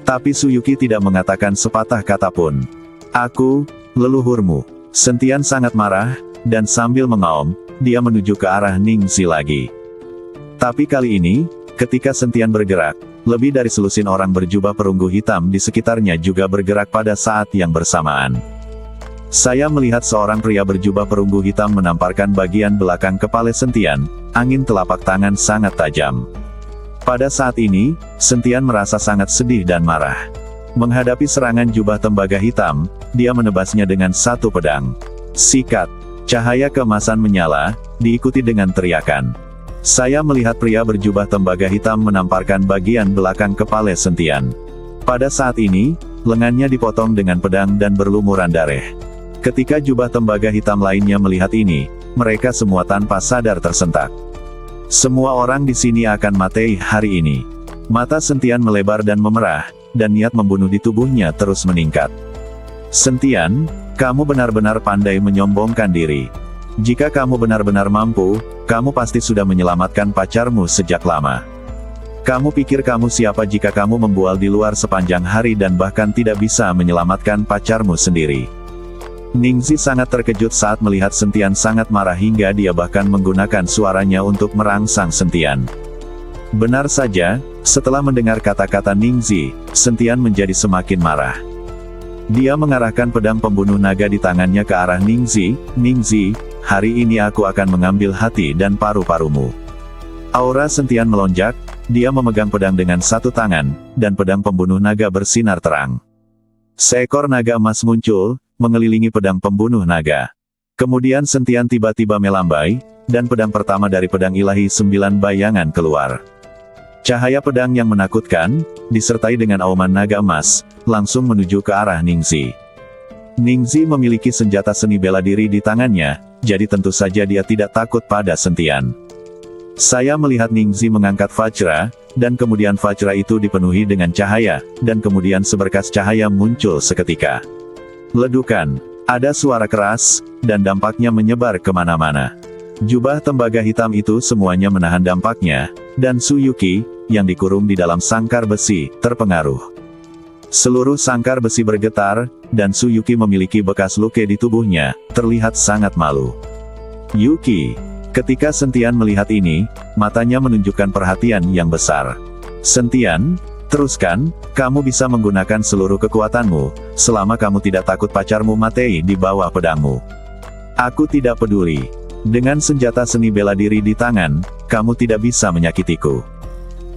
Tapi Tsuyuki tidak mengatakan sepatah kata pun. Aku, leluhurmu. Sentian sangat marah, dan sambil mengaum, dia menuju ke arah Ningzi lagi. Tapi kali ini, ketika Sentian bergerak, lebih dari selusin orang berjubah perunggu hitam di sekitarnya juga bergerak pada saat yang bersamaan. Saya melihat seorang pria berjubah perunggu hitam menamparkan bagian belakang kepala Sentian, angin telapak tangan sangat tajam. Pada saat ini, Sentian merasa sangat sedih dan marah. Menghadapi serangan jubah tembaga hitam, dia menebasnya dengan satu pedang. Sikat. Cahaya keemasan menyala, diikuti dengan teriakan. Saya melihat pria berjubah tembaga hitam menamparkan bagian belakang kepala Sentian. Pada saat ini, lengannya dipotong dengan pedang dan berlumuran darah. Ketika jubah tembaga hitam lainnya melihat ini, mereka semua tanpa sadar tersentak. Semua orang di sini akan mati hari ini. Mata Sentian melebar dan memerah, dan niat membunuh di tubuhnya terus meningkat. Sentian, kamu benar-benar pandai menyombongkan diri. Jika kamu benar-benar mampu, kamu pasti sudah menyelamatkan pacarmu sejak lama. Kamu pikir kamu siapa jika kamu membual di luar sepanjang hari dan bahkan tidak bisa menyelamatkan pacarmu sendiri? Ningzi sangat terkejut saat melihat Sentian sangat marah hingga dia bahkan menggunakan suaranya untuk merangsang Sentian. Benar saja, setelah mendengar kata-kata Ningzi, Sentian menjadi semakin marah. Dia mengarahkan pedang pembunuh naga di tangannya ke arah Ningzi. Ningzi, hari ini aku akan mengambil hati dan paru-parumu. Aura Sentian melonjak, dia memegang pedang dengan satu tangan, dan pedang pembunuh naga bersinar terang. Seekor naga emas muncul, mengelilingi pedang pembunuh naga. Kemudian Sentian tiba-tiba melambai, dan pedang pertama dari pedang ilahi 9 bayangan keluar. Cahaya pedang yang menakutkan, disertai dengan auman naga emas, langsung menuju ke arah Ningzi. Ningzi memiliki senjata seni bela diri di tangannya, jadi tentu saja dia tidak takut pada Sentian. Saya melihat Ningzi mengangkat Vajra, dan kemudian Vajra itu dipenuhi dengan cahaya, dan kemudian seberkas cahaya muncul seketika. Ledukan, ada suara keras, dan dampaknya menyebar kemana-mana. Jubah tembaga hitam itu semuanya menahan dampaknya, dan Tsuyuki, yang dikurung di dalam sangkar besi, terpengaruh. Seluruh sangkar besi bergetar, dan Tsuyuki memiliki bekas luka di tubuhnya, terlihat sangat malu. Yuki. Ketika Sentian melihat ini, matanya menunjukkan perhatian yang besar. Sentian, teruskan, kamu bisa menggunakan seluruh kekuatanmu, selama kamu tidak takut pacarmu mati di bawah pedangmu. Aku tidak peduli. Dengan senjata seni bela diri di tangan, kamu tidak bisa menyakitiku.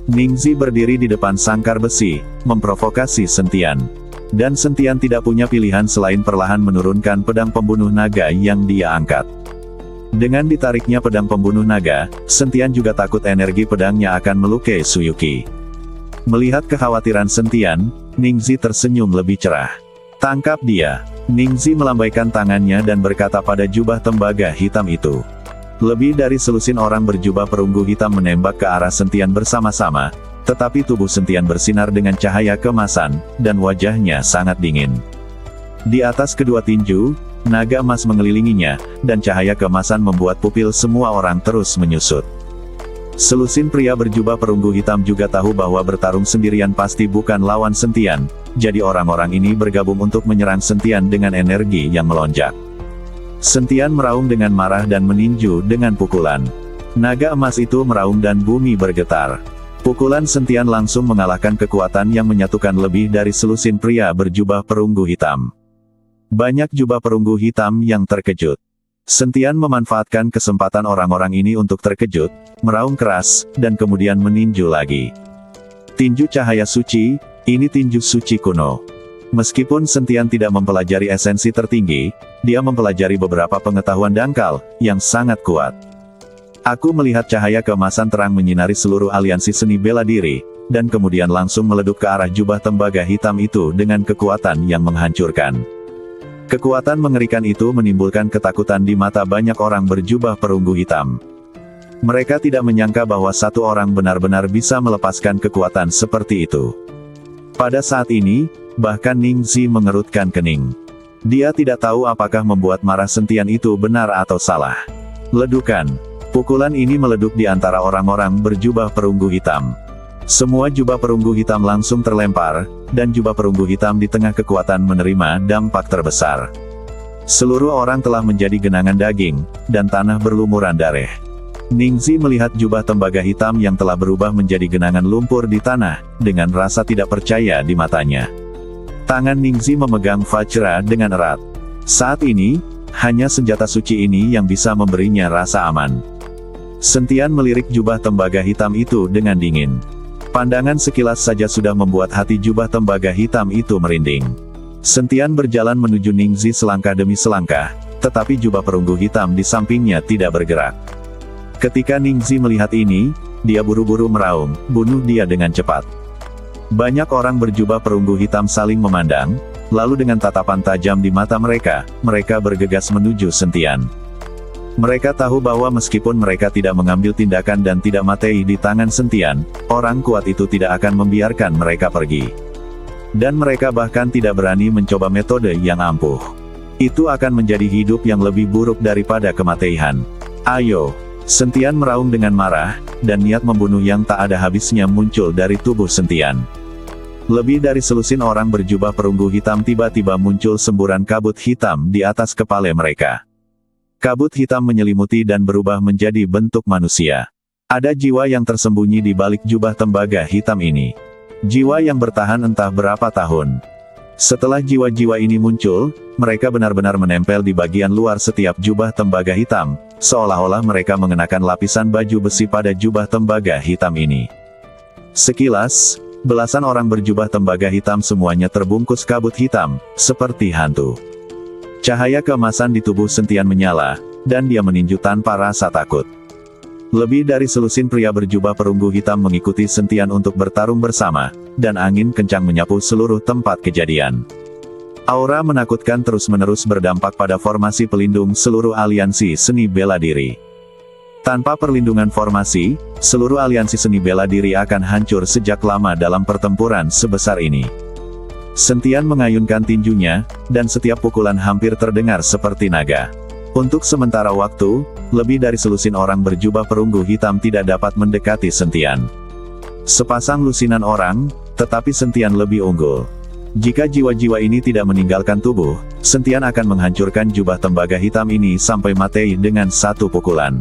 Ningzi berdiri di depan sangkar besi, memprovokasi Sentian. Dan Sentian tidak punya pilihan selain perlahan menurunkan pedang pembunuh naga yang dia angkat. Dengan ditariknya pedang pembunuh naga, Sentian juga takut energi pedangnya akan melukai Tsuyuki. Melihat kekhawatiran Sentian, Ningzi tersenyum lebih cerah. Tangkap dia. Ningzi melambaikan tangannya dan berkata pada jubah tembaga hitam itu. Lebih dari selusin orang berjubah perunggu hitam menembak ke arah Sentian bersama-sama, tetapi tubuh Sentian bersinar dengan cahaya keemasan, dan wajahnya sangat dingin. Di atas kedua tinju, naga emas mengelilinginya, dan cahaya keemasan membuat pupil semua orang terus menyusut. Selusin pria berjubah perunggu hitam juga tahu bahwa bertarung sendirian pasti bukan lawan Sentian, jadi orang-orang ini bergabung untuk menyerang Sentian dengan energi yang melonjak. Sentian meraung dengan marah dan meninju dengan pukulan. Naga emas itu meraung dan bumi bergetar. Pukulan Sentian langsung mengalahkan kekuatan yang menyatukan lebih dari selusin pria berjubah perunggu hitam. Banyak jubah perunggu hitam yang terkejut. Sentian memanfaatkan kesempatan orang-orang ini untuk terkejut, meraung keras, dan kemudian meninju lagi. Tinju cahaya suci, ini tinju suci kuno. Meskipun Sentian tidak mempelajari esensi tertinggi, dia mempelajari beberapa pengetahuan dangkal, yang sangat kuat. Aku melihat cahaya keemasan terang menyinari seluruh aliansi seni bela diri, dan kemudian langsung meleduk ke arah jubah tembaga hitam itu dengan kekuatan yang menghancurkan. Kekuatan mengerikan itu menimbulkan ketakutan di mata banyak orang berjubah perunggu hitam. Mereka tidak menyangka bahwa satu orang benar-benar bisa melepaskan kekuatan seperti itu. Pada saat ini, bahkan Ning Zi mengerutkan kening. Dia tidak tahu apakah membuat marah Sentian itu benar atau salah. Ledukan. Pukulan ini meleduk di antara orang-orang berjubah perunggu hitam. Semua jubah perunggu hitam langsung terlempar, dan jubah perunggu hitam di tengah kekuatan menerima dampak terbesar. Seluruh orang telah menjadi genangan daging, dan tanah berlumuran darah. Ning Zi melihat jubah tembaga hitam yang telah berubah menjadi genangan lumpur di tanah, dengan rasa tidak percaya di matanya. Tangan Ning Zi memegang Vajra dengan erat. Saat ini, hanya senjata suci ini yang bisa memberinya rasa aman. Sentian melirik jubah tembaga hitam itu dengan dingin. Pandangan sekilas saja sudah membuat hati jubah tembaga hitam itu merinding. Sentian berjalan menuju Ning Zi selangkah demi selangkah, tetapi jubah perunggu hitam di sampingnya tidak bergerak. Ketika Ning Zi melihat ini, dia buru-buru meraung, bunuh dia dengan cepat. Banyak orang berjubah perunggu hitam saling memandang, lalu dengan tatapan tajam di mata mereka, mereka bergegas menuju Sentian. Mereka tahu bahwa meskipun mereka tidak mengambil tindakan dan tidak mati di tangan Sentian, orang kuat itu tidak akan membiarkan mereka pergi. Dan mereka bahkan tidak berani mencoba metode yang ampuh. Itu akan menjadi hidup yang lebih buruk daripada kematian. Ayo! Sentian meraung dengan marah, dan niat membunuh yang tak ada habisnya muncul dari tubuh Sentian. Lebih dari selusin orang berjubah perunggu hitam tiba-tiba muncul semburan kabut hitam di atas kepala mereka. Kabut hitam menyelimuti dan berubah menjadi bentuk manusia. Ada jiwa yang tersembunyi di balik jubah tembaga hitam ini. Jiwa yang bertahan entah berapa tahun. Setelah jiwa-jiwa ini muncul, mereka benar-benar menempel di bagian luar setiap jubah tembaga hitam, seolah-olah mereka mengenakan lapisan baju besi pada jubah tembaga hitam ini. Sekilas, belasan orang berjubah tembaga hitam semuanya terbungkus kabut hitam, seperti hantu. Cahaya keemasan di tubuh Sentian menyala, dan dia meninju tanpa rasa takut. Lebih dari selusin pria berjubah perunggu hitam mengikuti Sentian untuk bertarung bersama, dan angin kencang menyapu seluruh tempat kejadian. Aura menakutkan terus-menerus berdampak pada formasi pelindung seluruh aliansi seni bela diri. Tanpa perlindungan formasi, seluruh aliansi seni bela diri akan hancur sejak lama dalam pertempuran sebesar ini. Sentian mengayunkan tinjunya, dan setiap pukulan hampir terdengar seperti naga. Untuk sementara waktu, lebih dari selusin orang berjubah perunggu hitam tidak dapat mendekati Sentian. Sepasang lusinan orang, tetapi Sentian lebih unggul. Jika jiwa-jiwa ini tidak meninggalkan tubuh, Sentian akan menghancurkan jubah tembaga hitam ini sampai mati dengan satu pukulan.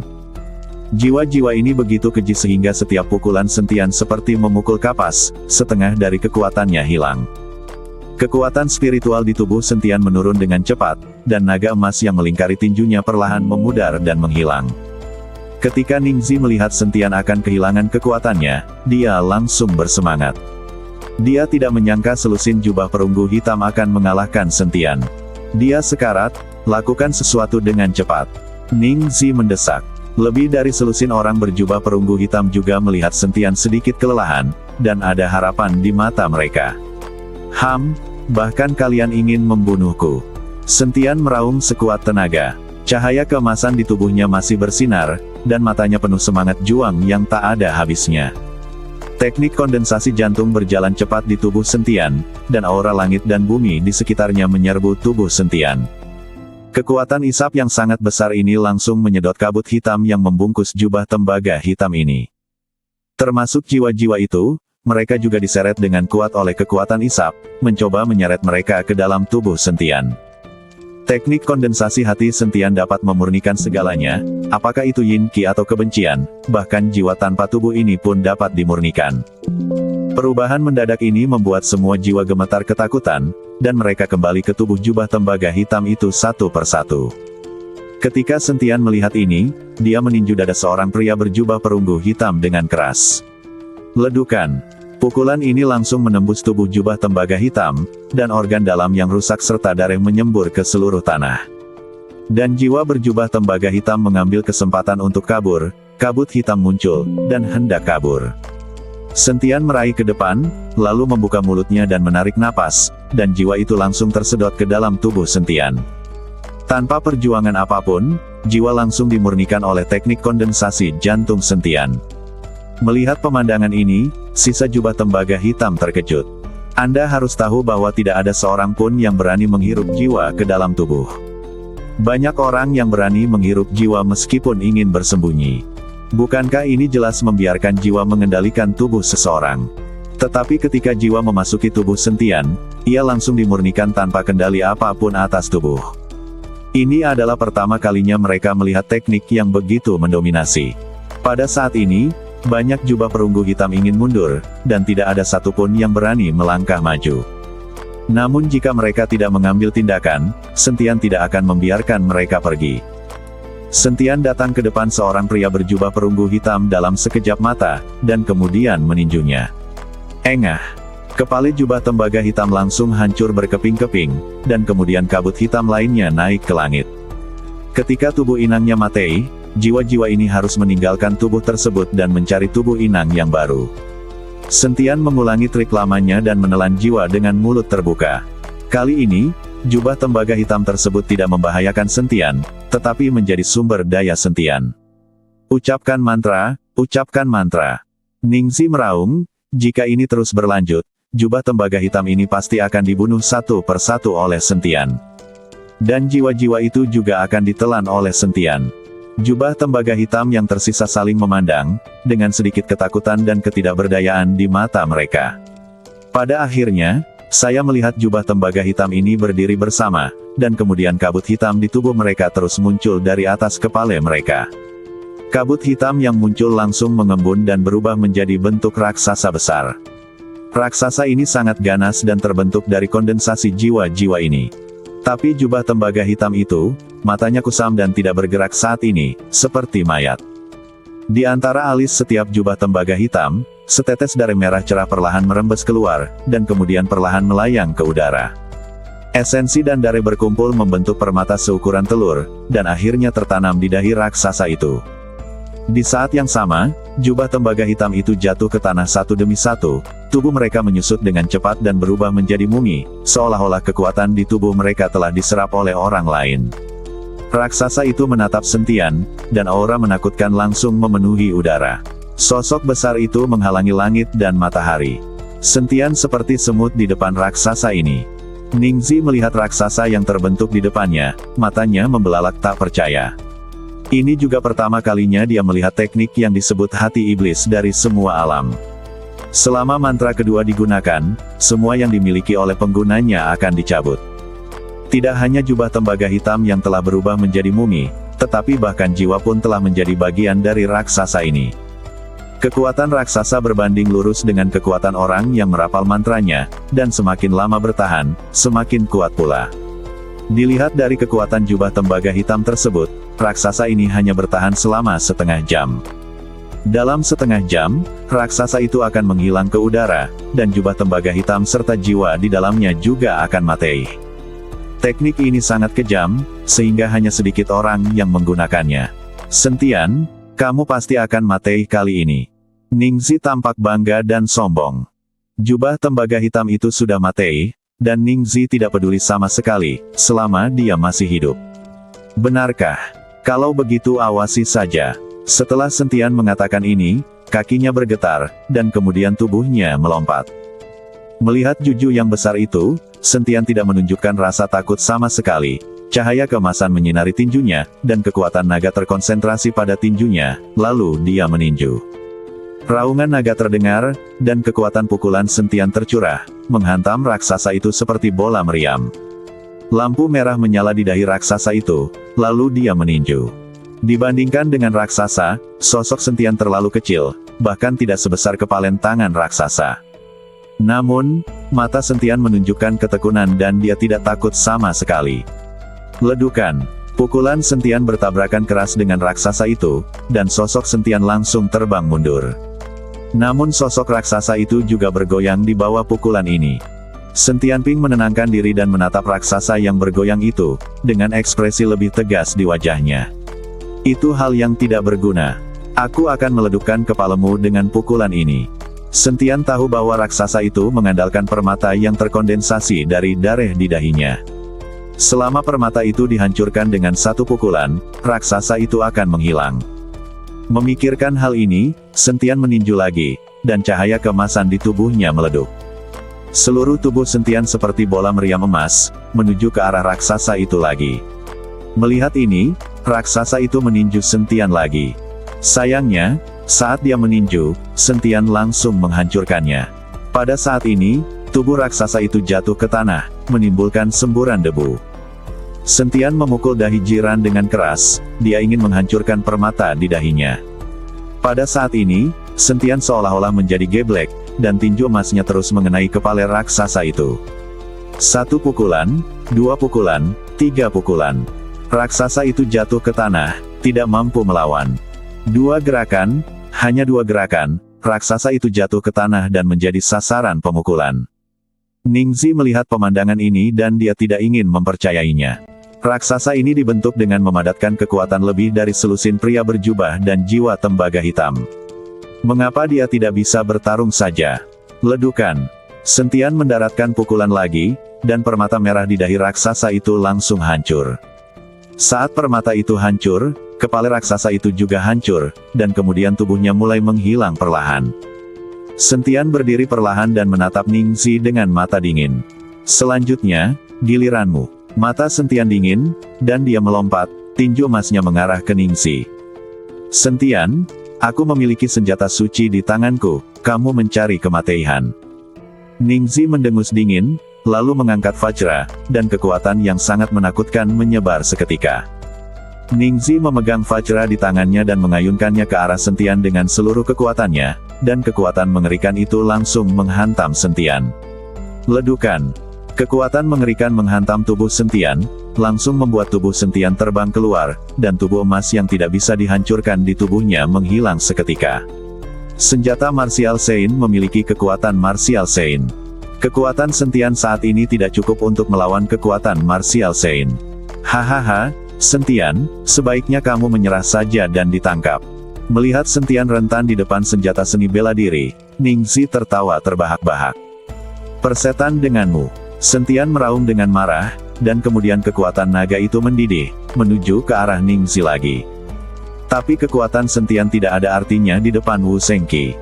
Jiwa-jiwa ini begitu keji sehingga setiap pukulan Sentian seperti memukul kapas, setengah dari kekuatannya hilang. Kekuatan spiritual di tubuh Sentian menurun dengan cepat, dan naga emas yang melingkari tinjunya perlahan memudar dan menghilang. Ketika Ning Zi melihat Sentian akan kehilangan kekuatannya, dia langsung bersemangat. Dia tidak menyangka selusin jubah perunggu hitam akan mengalahkan Sentian. Dia sekarat, lakukan sesuatu dengan cepat. Ning Zi mendesak. Lebih dari selusin orang berjubah perunggu hitam juga melihat Sentian sedikit kelelahan, dan ada harapan di mata mereka. Bahkan kalian ingin membunuhku. Sentian meraung sekuat tenaga. Cahaya keemasan di tubuhnya masih bersinar, dan matanya penuh semangat juang yang tak ada habisnya. Teknik kondensasi jantung berjalan cepat di tubuh Sentian, dan aura langit dan bumi di sekitarnya menyerbu tubuh Sentian. Kekuatan isap yang sangat besar ini langsung menyedot kabut hitam yang membungkus jubah tembaga hitam ini. Termasuk jiwa-jiwa itu, mereka juga diseret dengan kuat oleh kekuatan isap, mencoba menyeret mereka ke dalam tubuh Sentian. Teknik kondensasi hati Sentian dapat memurnikan segalanya, apakah itu yin qi atau kebencian, bahkan jiwa tanpa tubuh ini pun dapat dimurnikan. Perubahan mendadak ini membuat semua jiwa gemetar ketakutan, dan mereka kembali ke tubuh jubah tembaga hitam itu satu persatu. Ketika Sentian melihat ini, dia meninju dada seorang pria berjubah perunggu hitam dengan keras. Ledukan. Pukulan ini langsung menembus tubuh jubah tembaga hitam, dan organ dalam yang rusak serta darah menyembur ke seluruh tanah. Dan jiwa berjubah tembaga hitam mengambil kesempatan untuk kabur, kabut hitam muncul, dan hendak kabur. Sentian meraih ke depan, lalu membuka mulutnya dan menarik napas, dan jiwa itu langsung tersedot ke dalam tubuh Sentian. Tanpa perjuangan apapun, jiwa langsung dimurnikan oleh teknik kondensasi jantung Sentian. Melihat pemandangan ini, sisa jubah tembaga hitam terkejut. Anda harus tahu bahwa tidak ada seorang pun yang berani menghirup jiwa ke dalam tubuh. Banyak orang yang berani menghirup jiwa meskipun ingin bersembunyi. Bukankah ini jelas membiarkan jiwa mengendalikan tubuh seseorang? Tetapi ketika jiwa memasuki tubuh Sentian, ia langsung dimurnikan tanpa kendali apapun atas tubuh. Ini adalah pertama kalinya mereka melihat teknik yang begitu mendominasi. Pada saat ini, banyak jubah perunggu hitam ingin mundur, dan tidak ada satupun yang berani melangkah maju. Namun jika mereka tidak mengambil tindakan, Sentian tidak akan membiarkan mereka pergi. Sentian datang ke depan seorang pria berjubah perunggu hitam dalam sekejap mata, dan kemudian meninjunya. Engah! Kepala jubah tembaga hitam langsung hancur berkeping-keping, dan kemudian kabut hitam lainnya naik ke langit. Ketika tubuh inangnya mati, jiwa-jiwa ini harus meninggalkan tubuh tersebut dan mencari tubuh inang yang baru. Sentian mengulangi trik lamanya dan menelan jiwa dengan mulut terbuka. Kali ini, jubah tembaga hitam tersebut tidak membahayakan Sentian, tetapi menjadi sumber daya Sentian. Ucapkan mantra, ucapkan mantra. Ningxi meraung, jika ini terus berlanjut, jubah tembaga hitam ini pasti akan dibunuh satu persatu oleh Sentian. Dan jiwa-jiwa itu juga akan ditelan oleh Sentian. Jubah tembaga hitam yang tersisa saling memandang, dengan sedikit ketakutan dan ketidakberdayaan di mata mereka. Pada akhirnya, saya melihat jubah tembaga hitam ini berdiri bersama, dan kemudian kabut hitam di tubuh mereka terus muncul dari atas kepala mereka. Kabut hitam yang muncul langsung mengembun dan berubah menjadi bentuk raksasa besar. Raksasa ini sangat ganas dan terbentuk dari kondensasi jiwa-jiwa ini. Tapi jubah tembaga hitam itu, matanya kusam dan tidak bergerak saat ini, seperti mayat. Di antara alis setiap jubah tembaga hitam, setetes darah merah cerah perlahan merembes keluar, dan kemudian perlahan melayang ke udara. Esensi dan darah berkumpul membentuk permata seukuran telur, dan akhirnya tertanam di dahi raksasa itu. Di saat yang sama, jubah tembaga hitam itu jatuh ke tanah satu demi satu, tubuh mereka menyusut dengan cepat dan berubah menjadi mumi, seolah-olah kekuatan di tubuh mereka telah diserap oleh orang lain. Raksasa itu menatap Sentian, dan aura menakutkan langsung memenuhi udara. Sosok besar itu menghalangi langit dan matahari. Sentian seperti semut di depan raksasa ini. Ningxi melihat raksasa yang terbentuk di depannya, matanya membelalak tak percaya. Ini juga pertama kalinya dia melihat teknik yang disebut hati iblis dari semua alam. Selama mantra kedua digunakan, semua yang dimiliki oleh penggunanya akan dicabut. Tidak hanya jubah tembaga hitam yang telah berubah menjadi mumi, tetapi bahkan jiwa pun telah menjadi bagian dari raksasa ini. Kekuatan raksasa berbanding lurus dengan kekuatan orang yang merapal mantranya, dan semakin lama bertahan, semakin kuat pula. Dilihat dari kekuatan jubah tembaga hitam tersebut, raksasa ini hanya bertahan selama setengah jam. Dalam setengah jam, raksasa itu akan menghilang ke udara, dan jubah tembaga hitam serta jiwa di dalamnya juga akan mati. Teknik ini sangat kejam, sehingga hanya sedikit orang yang menggunakannya. Sentian, kamu pasti akan mati kali ini. Ningxi tampak bangga dan sombong. Jubah tembaga hitam itu sudah mati, dan Ningxi tidak peduli sama sekali, selama dia masih hidup. Benarkah? Kalau begitu awasi saja. Setelah Sentian mengatakan ini, kakinya bergetar, dan kemudian tubuhnya melompat. Melihat juju yang besar itu, Sentian tidak menunjukkan rasa takut sama sekali. Cahaya keemasan menyinari tinjunya, dan kekuatan naga terkonsentrasi pada tinjunya, lalu dia meninju. Raungan naga terdengar, dan kekuatan pukulan Sentian tercurah, menghantam raksasa itu seperti bola meriam. Lampu merah menyala di dahi raksasa itu, lalu dia meninju. Dibandingkan dengan raksasa, sosok Sentian terlalu kecil, bahkan tidak sebesar kepalan tangan raksasa. Namun, mata Sentian menunjukkan ketekunan dan dia tidak takut sama sekali. Ledukan. Pukulan Sentian bertabrakan keras dengan raksasa itu, dan sosok Sentian langsung terbang mundur. Namun sosok raksasa itu juga bergoyang di bawah pukulan ini. Sentian Ping menenangkan diri dan menatap raksasa yang bergoyang itu, dengan ekspresi lebih tegas di wajahnya. Itu hal yang tidak berguna. Aku akan meledukkan kepalamu dengan pukulan ini. Sentian tahu bahwa raksasa itu mengandalkan permata yang terkondensasi dari darah di dahinya. Selama permata itu dihancurkan dengan satu pukulan, raksasa itu akan menghilang. Memikirkan hal ini, Sentian meninju lagi, dan cahaya keemasan di tubuhnya meleduk. Seluruh tubuh Sentian seperti bola meriam emas, menuju ke arah raksasa itu lagi. Melihat ini, raksasa itu meninju Sentian lagi. Sayangnya, saat dia meninju, Sentian langsung menghancurkannya. Pada saat ini, tubuh raksasa itu jatuh ke tanah, menimbulkan semburan debu. Sentian memukul dahi Jiran dengan keras, dia ingin menghancurkan permata di dahinya. Pada saat ini, Sentian seolah-olah menjadi geblek, dan tinju emasnya terus mengenai kepala raksasa itu. Satu pukulan, dua pukulan, tiga pukulan. Raksasa itu jatuh ke tanah, tidak mampu melawan. Dua gerakan, hanya dua gerakan, raksasa itu jatuh ke tanah dan menjadi sasaran pemukulan. Ningxi melihat pemandangan ini dan dia tidak ingin mempercayainya. Raksasa ini dibentuk dengan memadatkan kekuatan lebih dari selusin pria berjubah dan jiwa tembaga hitam. Mengapa dia tidak bisa bertarung saja? Ledukan. Sentian mendaratkan pukulan lagi, dan permata merah di dahi raksasa itu langsung hancur. Saat permata itu hancur, kepala raksasa itu juga hancur, dan kemudian tubuhnya mulai menghilang perlahan. Sentian berdiri perlahan dan menatap Ningxi dengan mata dingin. Selanjutnya, giliranmu. Mata Sentian dingin, dan dia melompat, tinju emasnya mengarah ke Ningxi. Sentian, aku memiliki senjata suci di tanganku, kamu mencari kematian. Ningxi mendengus dingin, lalu mengangkat Vajra, dan kekuatan yang sangat menakutkan menyebar seketika. Ningxi memegang Vajra di tangannya dan mengayunkannya ke arah Sentian dengan seluruh kekuatannya, dan kekuatan mengerikan itu langsung menghantam Sentian. Ledukan. Kekuatan mengerikan menghantam tubuh Sentian, langsung membuat tubuh Sentian terbang keluar, dan tubuh emas yang tidak bisa dihancurkan di tubuhnya menghilang seketika. Senjata Martial Sein memiliki kekuatan Martial Sein. Kekuatan Sentian saat ini tidak cukup untuk melawan kekuatan Martial Sein. Hahaha, Sentian, sebaiknya kamu menyerah saja dan ditangkap. Melihat Sentian rentan di depan senjata seni bela diri, Ningxi tertawa terbahak-bahak. Persetan denganmu. Sentian meraung dengan marah, dan kemudian kekuatan naga itu mendidih, menuju ke arah Ningxi lagi. Tapi kekuatan Sentian tidak ada artinya di depan Wu Zhenqi.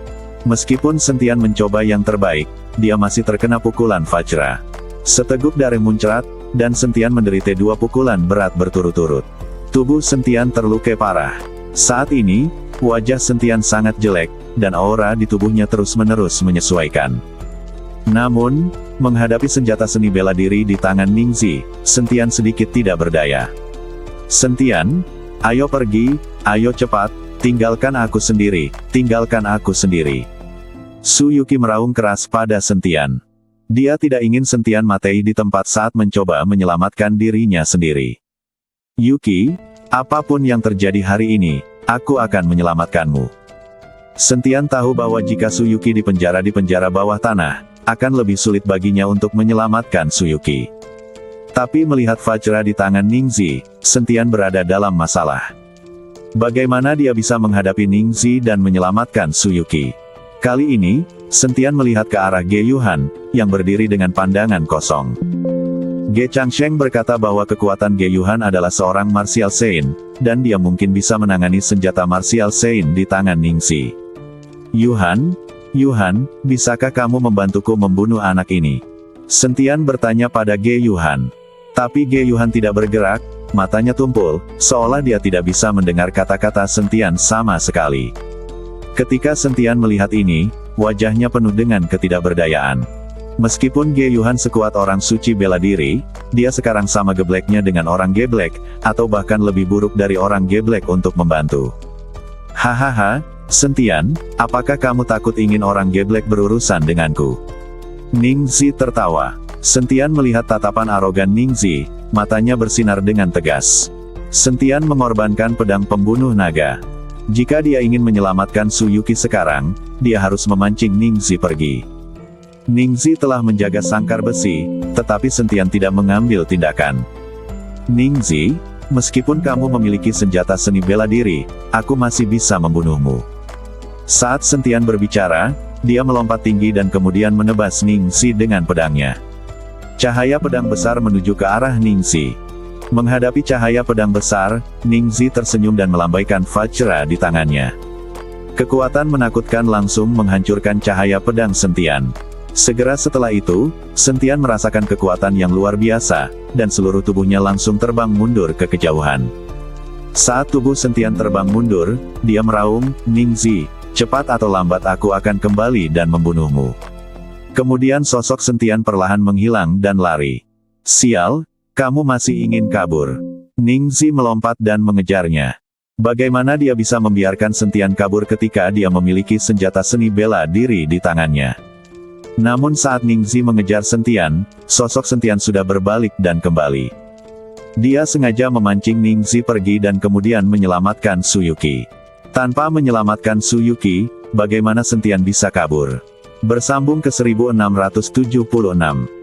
Meskipun Sentian mencoba yang terbaik, dia masih terkena pukulan Vajra. Seteguk darah muncrat, dan Sentian menderita dua pukulan berat berturut-turut. Tubuh Sentian terluka parah. Saat ini, wajah Sentian sangat jelek, dan aura di tubuhnya terus-menerus menyesuaikan. Namun, menghadapi senjata seni bela diri di tangan Ningxi, Sentian sedikit tidak berdaya. Sentian, ayo pergi, ayo cepat, tinggalkan aku sendiri, tinggalkan aku sendiri. Su Yuqi meraung keras pada Sentian. Dia tidak ingin Sentian mati di tempat saat mencoba menyelamatkan dirinya sendiri. Yuqi, apapun yang terjadi hari ini, aku akan menyelamatkanmu. Sentian tahu bahwa jika Su Yuqi dipenjara di penjara bawah tanah, akan lebih sulit baginya untuk menyelamatkan Su Yuqi. Tapi melihat Vajra di tangan Ningxi, Sentian berada dalam masalah. Bagaimana dia bisa menghadapi Ningxi dan menyelamatkan Su Yuqi? Kali ini, Sentian melihat ke arah Ge Yuhan, yang berdiri dengan pandangan kosong. Ge Changsheng berkata bahwa kekuatan Ge Yuhan adalah seorang Martial Sein, dan dia mungkin bisa menangani senjata Martial Sein di tangan Ningxi. Yuhan, bisakah kamu membantuku membunuh anak ini? Sentian bertanya pada Ge Yuhan. Tapi Ge Yuhan tidak bergerak, matanya tumpul, seolah dia tidak bisa mendengar kata-kata Sentian sama sekali. Ketika Sentian melihat ini, wajahnya penuh dengan ketidakberdayaan. Meskipun Ge Yuhan sekuat orang suci bela diri, dia sekarang sama gebleknya dengan orang geblek, atau bahkan lebih buruk dari orang geblek untuk membantu. Hahaha, Sentian, apakah kamu takut ingin orang geblek berurusan denganku? Ningzi tertawa. Sentian melihat tatapan arogan Ningzi, matanya bersinar dengan tegas. Sentian mengorbankan pedang pembunuh naga. Jika dia ingin menyelamatkan Su Yuki sekarang, dia harus memancing Ningzi pergi. Ningzi telah menjaga sangkar besi, tetapi Sentian tidak mengambil tindakan. Ningzi, meskipun kamu memiliki senjata seni bela diri, aku masih bisa membunuhmu. Saat Sentian berbicara, dia melompat tinggi dan kemudian menebas Ningzi dengan pedangnya. Cahaya pedang besar menuju ke arah Ningzi. Menghadapi cahaya pedang besar, Ningzi tersenyum dan melambaikan Vajra di tangannya. Kekuatan menakutkan langsung menghancurkan cahaya pedang Sentian. Segera setelah itu, Sentian merasakan kekuatan yang luar biasa, dan seluruh tubuhnya langsung terbang mundur ke kejauhan. Saat tubuh Sentian terbang mundur, dia meraung, Ningzi, cepat atau lambat aku akan kembali dan membunuhmu. Kemudian sosok Sentian perlahan menghilang dan lari. Sial, kamu masih ingin kabur. Ningzi melompat dan mengejarnya. Bagaimana dia bisa membiarkan Sentian kabur ketika dia memiliki senjata seni bela diri di tangannya? Namun saat Ningzi mengejar Sentian, sosok Sentian sudah berbalik dan kembali. Dia sengaja memancing Ningzi pergi dan kemudian menyelamatkan Su Yuki. Tanpa menyelamatkan Su Yuki, bagaimana Sentian bisa kabur? Bersambung ke 1676.